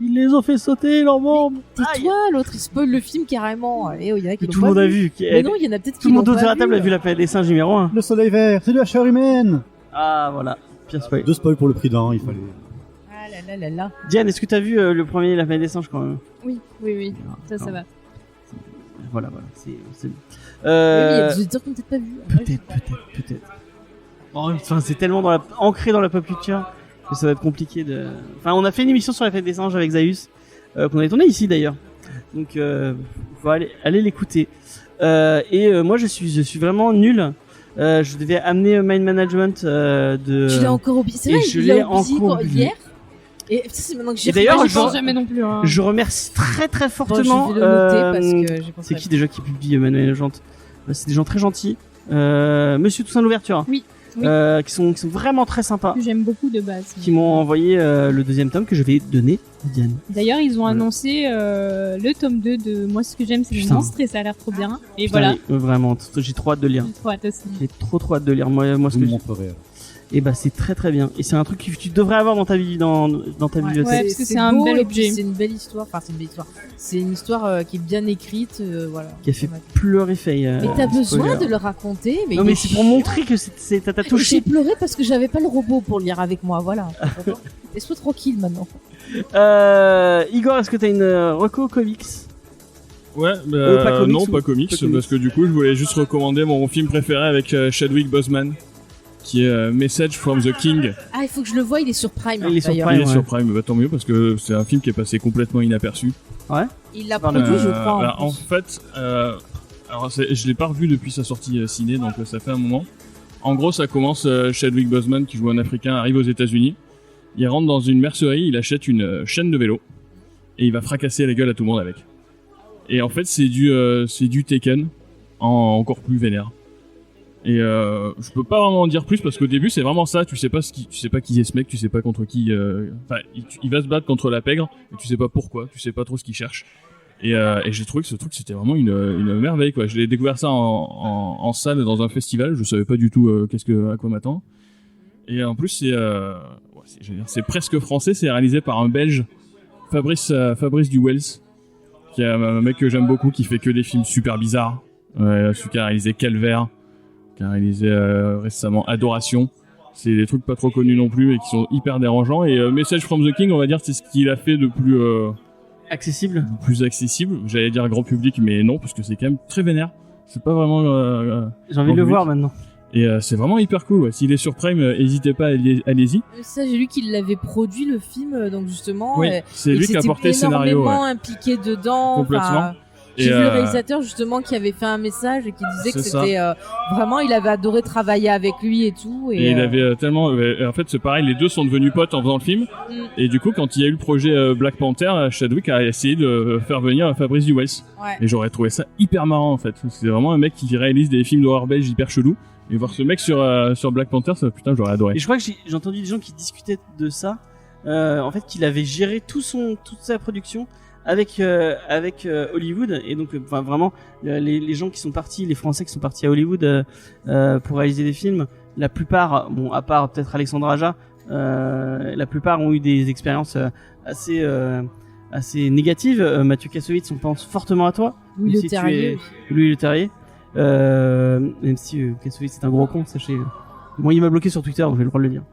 Ils les ont fait sauter, leurs membres. Tais-toi, l'autre il spoil le film carrément. Et il y en a qui l'ont Tout le monde pas a vu. vu. Mais non, il y en a peut-être qui Tout le monde l'ont autour de pas la table vu. a vu la planète des singes numéro 1. Le soleil vert, c'est de la chair humaine. Ah voilà, pire spoil. 2 spoils pour le prix d'un, il fallait. Ah là là là là. Diane, est-ce que t'as vu le premier La planète des singes quand même? Oui, ça va. Voilà, c'est Oui, mais il y a des auditeurs qui n'ont peut-être pas vu. peut-être. Bon, enfin, c'est tellement ancré dans la pop culture que ça va être compliqué de. Enfin, on a fait une émission sur la planète des singes avec Zaius, qu'on avait tourné ici d'ailleurs. Donc, faut aller l'écouter. Moi, je suis vraiment nul. Je devais amener Mind Management de. Tu l'as encore oublié. C'est vrai, je il l'a l'ai oublié encore hier. Et ça, c'est maintenant que j'y Et d'ailleurs, repense. Je pense jamais non plus. Hein. Je remercie très très Bon, fortement. je vais le noter parce que j'ai pensé C'est à qui déjà qui publie Mind Management? C'est des gens très gentils. Monsieur Toussaint Louverture. Oui. Qui sont vraiment très sympas. Que j'aime beaucoup de base. Qui m'ont envoyé le 2e tome que je vais donner à Diane. D'ailleurs, ils ont Voilà. annoncé le tome 2 de Moi, ce que j'aime, c'est les Putain. monstres et ça a l'air trop bien. Et Putain, voilà. vraiment, j'ai trop hâte de lire. J'ai trop hâte aussi. J'ai trop hâte de lire. Moi ce Vous que me montrerez. et bah c'est très très bien. Et c'est un truc que tu devrais avoir dans ta vie, dans ta bibliothèque. Ouais, parce que c'est un beau bel et puis objet. C'est une belle histoire. Enfin, c'est une belle histoire. C'est une histoire qui est bien écrite. Voilà. Qui a fait pleurer Faye. Et t'as besoin spoiler. de le raconter. Mais Non il mais est c'est pour montrer que t'as J'ai touché. pleuré parce que j'avais pas le robot pour lire avec moi. Voilà. Laisse-toi tranquille maintenant. Igor, est-ce que t'as une reco comics? Ouais, pas comics non, ou- pas comics, pas comics. parce que du coup, je voulais juste recommander mon film préféré avec Chadwick Boseman, qui est Message from the King. Ah, il faut que je le voie. Il est sur Prime. Il est sur d'ailleurs. Prime. Il est ouais. sur Prime, bah, tant mieux, parce que c'est un film qui est passé complètement inaperçu. Il l'a Par produit, le- je crois. Bah, en en plus. fait, alors je l'ai pas revu depuis sa sortie ciné, donc ça fait un moment. En gros, ça commence, Chadwick Boseman, qui joue un Africain, arrive aux États-Unis. Il rentre dans une mercerie, il achète une chaîne de vélo, et il va fracasser la gueule à tout le monde avec. Et en fait, c'est du Tekken, encore plus vénère. Et je peux pas vraiment en dire plus parce qu'au début c'est vraiment ça, tu sais pas qui est ce mec, tu sais pas contre qui, enfin il va se battre contre la pègre, et tu sais pas pourquoi, tu sais pas trop ce qu'il cherche. Et j'ai trouvé que ce truc c'était vraiment une merveille quoi. Je l'ai découvert ça en salle dans un festival, je savais pas du tout à quoi m'attendre. Et en plus c'est presque français, c'est réalisé par un Belge, Fabrice Duwels, qui est un mec que j'aime beaucoup, qui fait que des films super bizarres. Celui qui a réalisé Calvaire, qui a réalisé récemment Adoration. C'est des trucs pas trop connus non plus et qui sont hyper dérangeants. Et Message from the King, on va dire, c'est ce qu'il a fait de Accessible. plus accessible. J'allais dire grand public, mais non, parce que c'est quand même très vénère. C'est pas vraiment... J'ai envie de le public. voir maintenant. Et c'est vraiment hyper cool. Ouais. S'il est sur Prime, n'hésitez pas, allez-y. Ça, j'ai lu qu'il l'avait produit le film, donc justement. Oui, c'est lui qui a porté le scénario. énormément Ouais. impliqué dedans. Complètement. Enfin, j'ai vu le réalisateur justement qui avait fait un message et qui disait que C'est ça. c'était vraiment, il avait adoré travailler avec lui et tout. Et il avait tellement... en fait, c'est pareil, les deux sont devenus potes en faisant le film. Et du coup, quand il y a eu le projet Black Panther, Chadwick a essayé de faire venir Fabrice Duwels. Ouais. Et j'aurais trouvé ça hyper marrant, en fait. C'est vraiment un mec qui réalise des films d'horreur belge hyper chelous. Et voir ce mec sur Black Panther, ça, putain, j'aurais adoré. Et je crois que j'ai entendu des gens qui discutaient de ça. En fait, qu'il avait géré toute sa production avec Hollywood, et donc enfin vraiment les gens qui sont partis, les Français qui sont partis à Hollywood pour réaliser des films, la plupart, bon à part peut-être Alexandre Aja, la plupart ont eu des expériences assez négatives. Mathieu Kassovitz, on pense fortement à toi. Louis Même Le si tu Terrier es- aussi. Louis Le Terrier. Même si Kassovitz c'est un gros con, sachez. Bon, il m'a bloqué sur Twitter, donc j'ai le droit de le dire.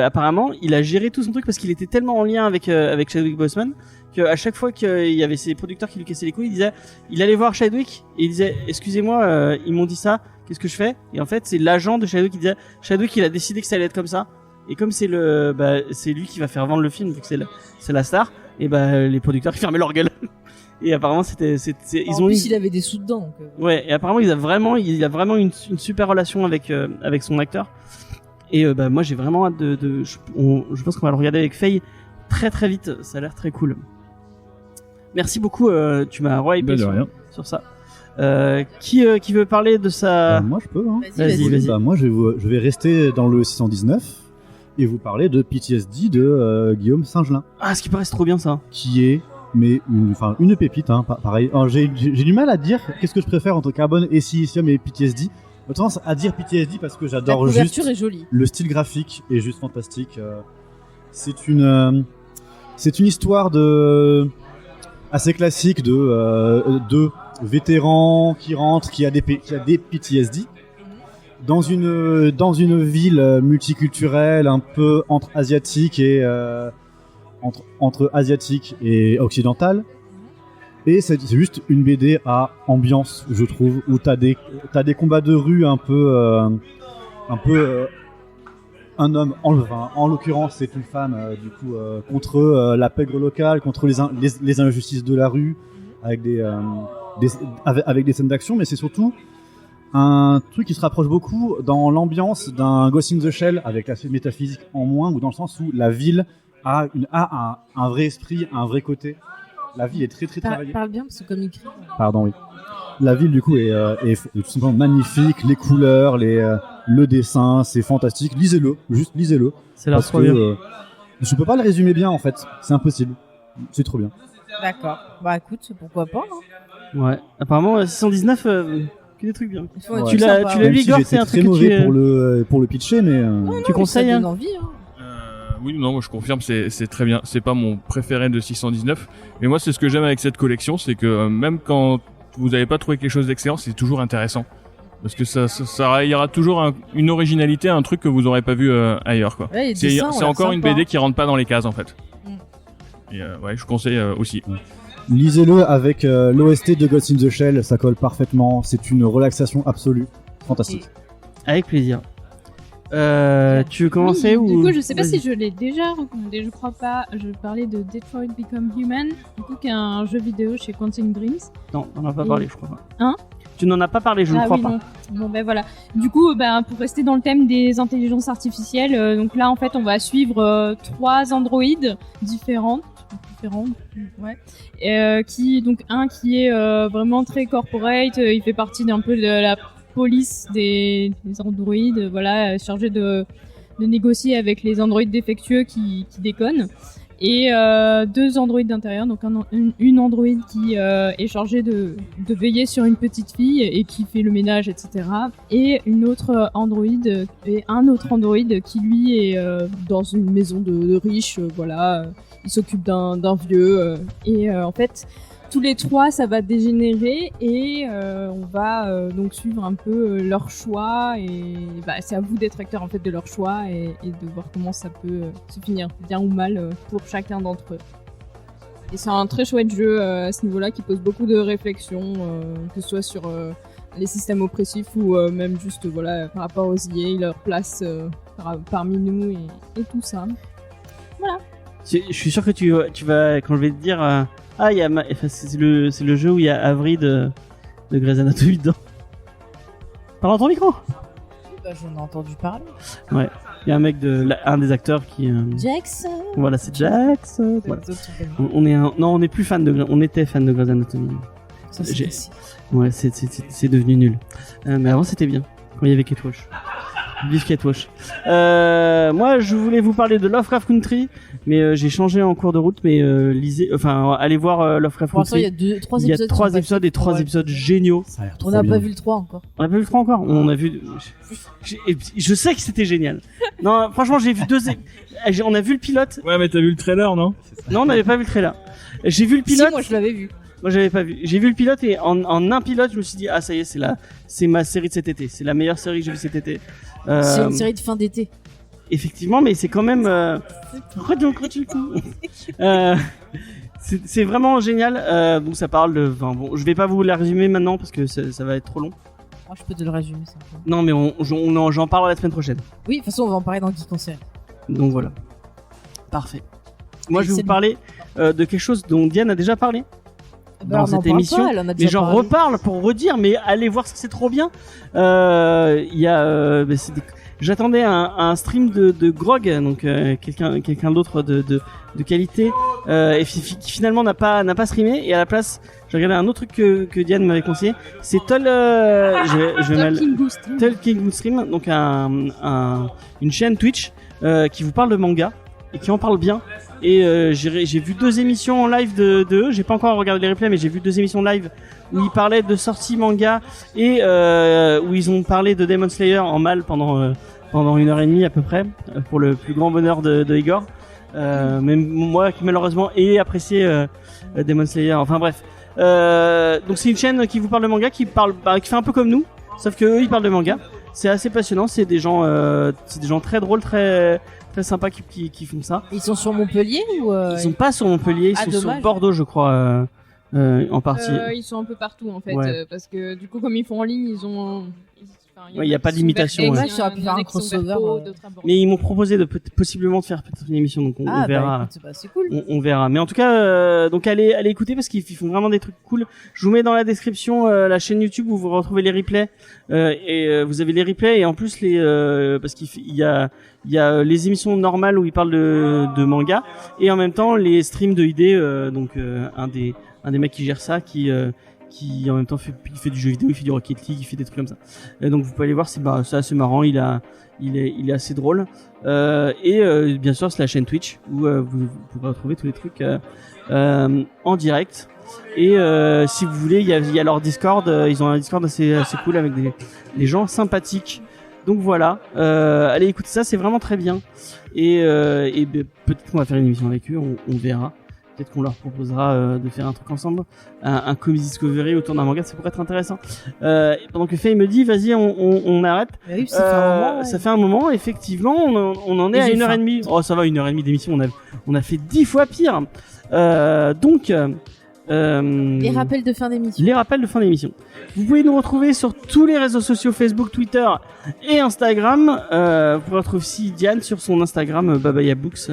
Apparemment, il a géré tout son truc parce qu'il était tellement en lien avec Chadwick Boseman qu'à chaque fois qu'il y avait ses producteurs qui lui cassaient les couilles, il allait voir Chadwick et il disait excusez-moi, ils m'ont dit ça, qu'est-ce que je fais? Et en fait, c'est l'agent de Chadwick qui disait Chadwick, il a décidé que ça allait être comme ça. Et comme c'est c'est lui qui va faire vendre le film vu que c'est la star, et les producteurs ils fermaient leur gueule. Et apparemment ils ont il avait des sous dedans. Donc, ouais, et apparemment il a vraiment une super relation avec son acteur. Et moi j'ai vraiment hâte je pense qu'on va le regarder avec Faye très très vite, ça a l'air très cool. Merci beaucoup, tu m'as rehypé De rien. sur ça. Qui veut parler de ça? Moi, je peux. Hein. Vas-y. Bah, moi, je vais rester dans le 619 et vous parler de PTSD de Guillaume Singelin, Ah, ce qui paraît trop bien ça. qui est une pépite. Hein, pareil. Alors, j'ai du mal à dire qu'est-ce que je préfère entre Carbone et Silicium et PTSD. J'ai tendance à dire PTSD parce que La j'adore couverture juste est jolie. le style graphique est juste fantastique. C'est une histoire assez classique de vétérans qui rentrent, qui a des PTSD dans une ville multiculturelle un peu entre asiatique et entre asiatique et occidentale. Et c'est juste une BD à ambiance, je trouve, où t'as des combats de rue un peu un homme, en l'occurrence c'est une femme, contre la pègre locale, contre les injustices de la rue, avec des scènes d'action, mais c'est surtout un truc qui se rapproche beaucoup dans l'ambiance d'un Ghost in the Shell, avec l'aspect métaphysique en moins, ou dans le sens où la ville a un vrai esprit, un vrai côté. La ville est très très travaillée. Parle bien parce que comme il crie. Pardon, oui. La ville, du coup, est tout simplement magnifique. Les couleurs, le dessin, c'est fantastique. Lisez-le, juste lisez-le. C'est l'air Parce trop que bien. je peux pas le résumer bien, en fait. C'est impossible. C'est trop bien. D'accord. Bah écoute, pourquoi pas. Hein. Ouais. Apparemment, 619, que des trucs bien. Il faut Ouais. être Tu l'as sympa. lu, Même si Igor, j'étais c'est un très truc que mauvais tu... pour le pitcher, mais Tu conseilles, Ça hein. donne envie, hein. Oui, non, moi je confirme, c'est très bien. C'est pas mon préféré de 619, mais moi c'est ce que j'aime avec cette collection, c'est que même quand vous n'avez pas trouvé quelque chose d'excellent, c'est toujours intéressant. Parce que il y aura toujours une originalité, un truc que vous aurez pas vu ailleurs, quoi. Ouais, les C'est dessins ont l'air encore une sympas. BD qui rentre pas dans les cases en fait. Et ouais, je conseille aussi. lisez-le avec l'OST de Ghost in the Shell, ça colle parfaitement. C'est une relaxation absolue. Fantastique. Avec plaisir. Tu veux commencer Oui, ou... Du coup, je sais pas Vas-y. si je l'ai déjà recommandé, je crois pas. Je parlais de Detroit Become Human, du coup, qui est un jeu vidéo chez Quantic Dreams. Non, on n'en a pas parlé, je crois pas. Hein? Tu n'en as pas parlé, je ne crois oui, pas. non. Bon, ben voilà. Du coup, pour rester dans le thème des intelligences artificielles, donc là, en fait, on va suivre 3 androïdes différentes, ouais. Donc un qui est vraiment très corporate, il fait partie d'un peu de la police des androïdes, voilà, chargé de négocier avec les androïdes défectueux qui déconnent. Et 2 androïdes d'intérieur, donc une androïde qui est chargée de veiller sur une petite fille et qui fait le ménage, etc. Et une autre androïde et un autre androïde qui lui est dans une maison de riches, voilà, il s'occupe d'un vieux et en fait tous les 3 ça va dégénérer et on va donc suivre un peu leur choix et c'est à vous d'être acteur en fait de leur choix et de voir comment ça peut se finir bien ou mal pour chacun d'entre eux. Et c'est un très chouette jeu à ce niveau-là qui pose beaucoup de réflexions que ce soit sur les systèmes oppressifs ou même juste voilà par rapport aux IA, leur place parmi nous et tout ça. Voilà. Je suis sûr que tu vas, quand je vais te dire, il y a c'est le jeu où il y a Avery de Grey's Anatomy dedans. Parle dans ton micro. J'en ai entendu parler. Ouais. Il y a un mec un des acteurs qui. Jax. Voilà, c'est Jax. Voilà. On est plus fan on était fan de Grey's Anatomy. Ça, c'est possible. Ouais, c'est devenu nul. Mais avant c'était bien quand il y avait Kate Walsh. Vive Kate Walsh. Moi, je voulais vous parler de Lovecraft Country, mais j'ai changé en cours de route. Mais allez voir Lovecraft Pour l'instant, Country. il y a 3 épisodes. Il y a 3 épisodes et 3 épisodes géniaux. Ça a l'air trop On n'a bien. pas vu le 3 encore. On n'a pas vu le 3 encore. On a vu. Je sais que c'était génial. Non, franchement, j'ai vu on a vu le pilote. Ouais, mais t'as vu le trailer, non? Non, on n'avait pas vu le trailer. J'ai vu le pilote. Si, moi je l'avais vu. Moi j'avais pas vu. J'ai vu le pilote et en un pilote je me suis dit ah ça y est c'est ma série de cet été. C'est la meilleure série que j'ai vue cet été. C'est une série de fin d'été. Effectivement mais c'est quand même c'est vraiment génial. Donc ça parle de je vais pas vous la résumer maintenant parce que ça va être trop long. Moi je peux te le résumer ça. Non mais j'en parle la semaine prochaine. Oui de toute façon on va en parler dans Geek en série. Donc voilà. Parfait. Moi je vais vous parler de quelque chose dont Diane a déjà parlé. Dans cette émission, mais j'en reparle pour redire, mais allez voir ça, c'est trop bien. Il y a, j'attendais un stream de Grog, donc quelqu'un d'autre de qualité, et qui finalement n'a pas streamé. Et à la place, j'ai regardé un autre truc que Diane m'avait conseillé. C'est Talking Stream, donc une chaîne Twitch qui vous parle de manga et qui en parle bien. Et j'ai vu 2 émissions en live de eux. J'ai pas encore regardé les replays, mais j'ai vu 2 émissions live où ils parlaient de sorties manga et où ils ont parlé de Demon Slayer en mal pendant 1h30 à peu près, pour le plus grand bonheur de Igor. Même moi qui malheureusement ai apprécié Demon Slayer. Enfin bref. Donc c'est une chaîne qui vous parle de manga, qui fait un peu comme nous, sauf que eux ils parlent de manga. C'est assez passionnant. C'est des gens très drôles, très sympas qui font ça. Ils sont sur Montpellier ou Ils sont pas sur Montpellier, ils sont sur Bordeaux, je crois, en partie. Ils sont un peu partout en fait, Ouais. parce que du coup comme ils font en ligne, ils ont. Ouais, y a pas de limitation, ouais. Ça aurait pu faire un crossover, Mais ils m'ont proposé possiblement de faire peut-être une émission, donc on verra. Bah, écoute, c'est cool. On verra. Mais en tout cas, donc allez écouter parce qu'ils font vraiment des trucs cool. Je vous mets dans la description la chaîne YouTube où vous retrouvez les replays et vous avez les replays et en plus parce qu'il y a les émissions normales où ils parlent de manga et en même temps les streams de ID, donc un des mecs qui gère ça qui en même temps fait du jeu vidéo, il fait du Rocket League, il fait des trucs comme ça. Et donc vous pouvez aller voir, c'est assez marrant, il est assez drôle. Et bien sûr c'est la chaîne Twitch où vous pourrez retrouver tous les trucs en direct. Et si vous voulez, il y a leur Discord, ils ont un Discord assez cool avec des gens sympathiques. Donc voilà, allez écouter ça, c'est vraiment très bien. Et peut-être qu'on va faire une émission avec eux, on verra. Peut-être qu'on leur proposera de faire un truc ensemble, un Comics Discovery autour d'un manga, ça pourrait être intéressant. Pendant que Faye me dit, vas-y, on arrête. Bah oui, ça fait un moment. Ouais. Ça fait un moment, effectivement, on en est à 1h30. Oh, ça va, 1h30 d'émission, on a fait 10 fois pire. Donc, les rappels de fin d'émission. Les rappels de fin d'émission. Vous pouvez nous retrouver sur tous les réseaux sociaux, Facebook, Twitter et Instagram. Vous pouvez retrouver aussi Diane sur son Instagram, Babaya Books.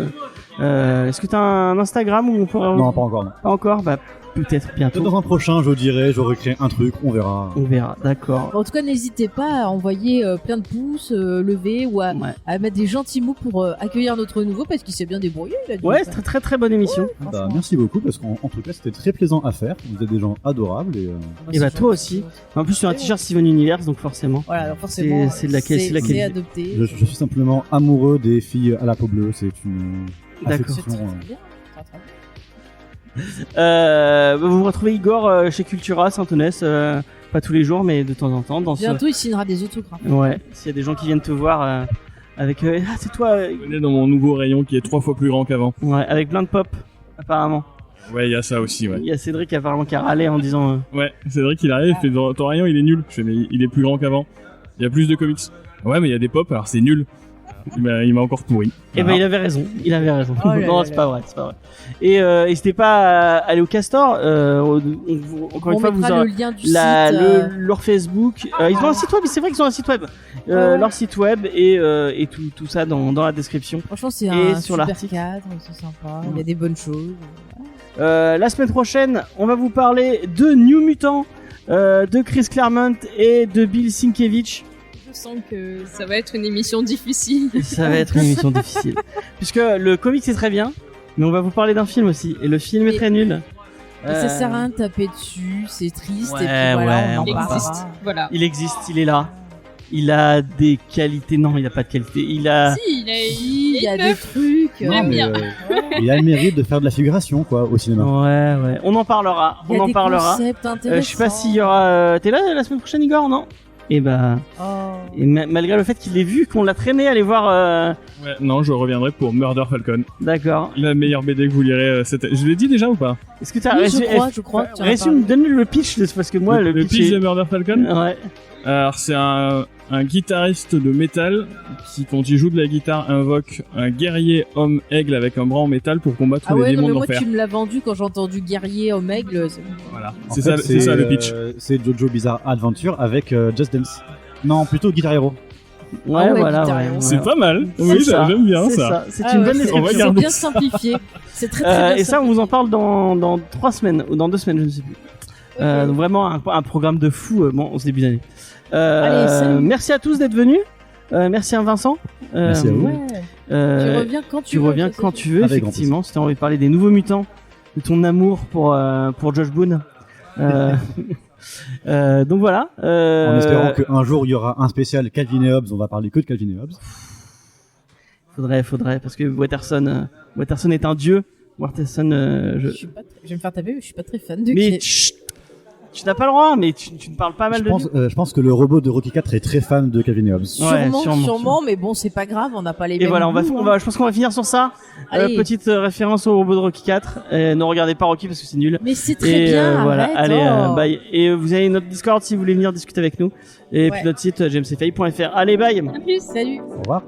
Est-ce que t'as un Instagram où on peut... Non, pas encore. Non. Pas encore, bah peut-être bientôt. Dans un prochain, j'aurai créé un truc, on verra. On verra, d'accord. En tout cas, n'hésitez pas à envoyer plein de pouces levés ou à mettre des gentils mots pour accueillir notre nouveau parce qu'il s'est bien débrouillé. Ouais, c'est très très bonne émission. Ouais, merci beaucoup parce qu'en tout cas, c'était très plaisant à faire. Vous êtes des gens adorables et bah toi aussi. En plus, sur un t-shirt Steven Universe, donc forcément. Voilà, alors forcément. C'est laquelle adopté. Je suis simplement amoureux des filles à la peau bleue. C'est une affection. Vous retrouvez Igor chez Cultura Saint-Onès, pas tous les jours mais de temps en temps. Bientôt il signera des autographes. Ouais, s'il y a des gens qui viennent te voir avec ah c'est toi. Venez dans mon nouveau rayon qui est 3 fois plus grand qu'avant. Ouais, avec plein de pop apparemment. Ouais, il y a ça aussi, ouais. Il y a Cédric apparemment qui a râlé en disant Ouais, Cédric il arrive, il fait ton rayon il est nul. Je fais mais il est plus grand qu'avant. Il y a plus de comics. Ouais, mais il y a des pop alors c'est nul. Il m'a encore pourri. Et ben il avait raison. Oh non, c'est pas vrai. Et n'hésitez pas à aller au Castor. Encore une fois, vous aurez le lien du site, leur Facebook. Ils ont un site web. C'est vrai qu'ils ont un site web. Leur site web et tout ça dans la description. Franchement, c'est un super cadre, c'est sympa. Il y a des bonnes choses. La semaine prochaine, on va vous parler de New Mutant, de Chris Claremont et de Bill Sienkiewicz. Je sens que ça va être une émission difficile. Ça va être une émission difficile. Puisque le comic c'est très bien, mais on va vous parler d'un film aussi. Et le film est très nul. Ça sert à rien de taper dessus, c'est triste. Ouais, et puis voilà, ouais, on en il parlera. existe. Voilà. Il existe, il est là. Il a des qualités. Non, il a pas de qualité. Il a. Si, il y a des trucs. Non, mais il a le mérite de faire de la figuration, quoi, au cinéma. Ouais. On en parlera. Il y a des concepts intéressants. Je sais pas s'il y aura. T'es là la semaine prochaine, Igor, non? Et bah. Et malgré le fait qu'il l'ait vu, qu'on l'a traîné à aller voir. Ouais, non, je reviendrai pour Murder Falcon. D'accord. La meilleure BD que vous lirez. Je l'ai dit déjà ou pas? Est-ce que t'as Oui, je crois. Résume, donne-lui le pitch parce que moi le pitch de Murder Falcon. Ouais. Alors c'est un guitariste de métal qui, quand il joue de la guitare, invoque un guerrier homme aigle avec un bras en métal pour combattre les démons de moi l'enfer. tu me l'as vendu quand j'ai entendu guerrier homme aigle. Voilà, En c'est fait, ça le pitch. C'est Jojo Bizarre Adventure avec Just Dance. Non, plutôt Guitar Hero. Ouais, voilà. Guitar Ouais. Hero. C'est pas mal. C'est Oui, ça. j'aime bien C'est ça. C'est une bonne On va description. C'est garder bien simplifié. C'est très bien. Et ça, on vous en parle dans 3 semaines ou dans 2 semaines, je ne sais plus. Donc vraiment un programme de fou en ce début d'année. Allez, salut. Merci à tous d'être venus. Merci à Vincent. Merci à vous. Tu reviens quand tu tu veux. reviens quand tu veux, Avec effectivement. Si t'as envie de parler des nouveaux mutants, de ton amour pour Josh Boone. Donc voilà. En espérant qu'un jour il y aura un spécial Calvin et Hobbes, on va parler que de Calvin et Hobbes. Faudrait, parce que Watterson est un dieu. Watterson, Je vais me faire taper, mais je suis pas très fan de mais chut, tu n'as pas le droit, mais tu ne parles pas mal de lui. Je pense que le robot de Rocky 4 est très fan de Calvin et Hobbes. Sûrement, mais bon, c'est pas grave, on n'a pas les mêmes. Et voilà, goûts, je pense qu'on va finir sur ça. Allez. Petite référence au robot de Rocky 4. Ne regardez pas Rocky parce que c'est nul. Mais c'est très bien, voilà, arrête, allez, bye. Et vous avez notre Discord si vous voulez venir discuter avec nous. Et puis notre site jamesfay.fr. Allez, bye. À plus. Salut. Au revoir.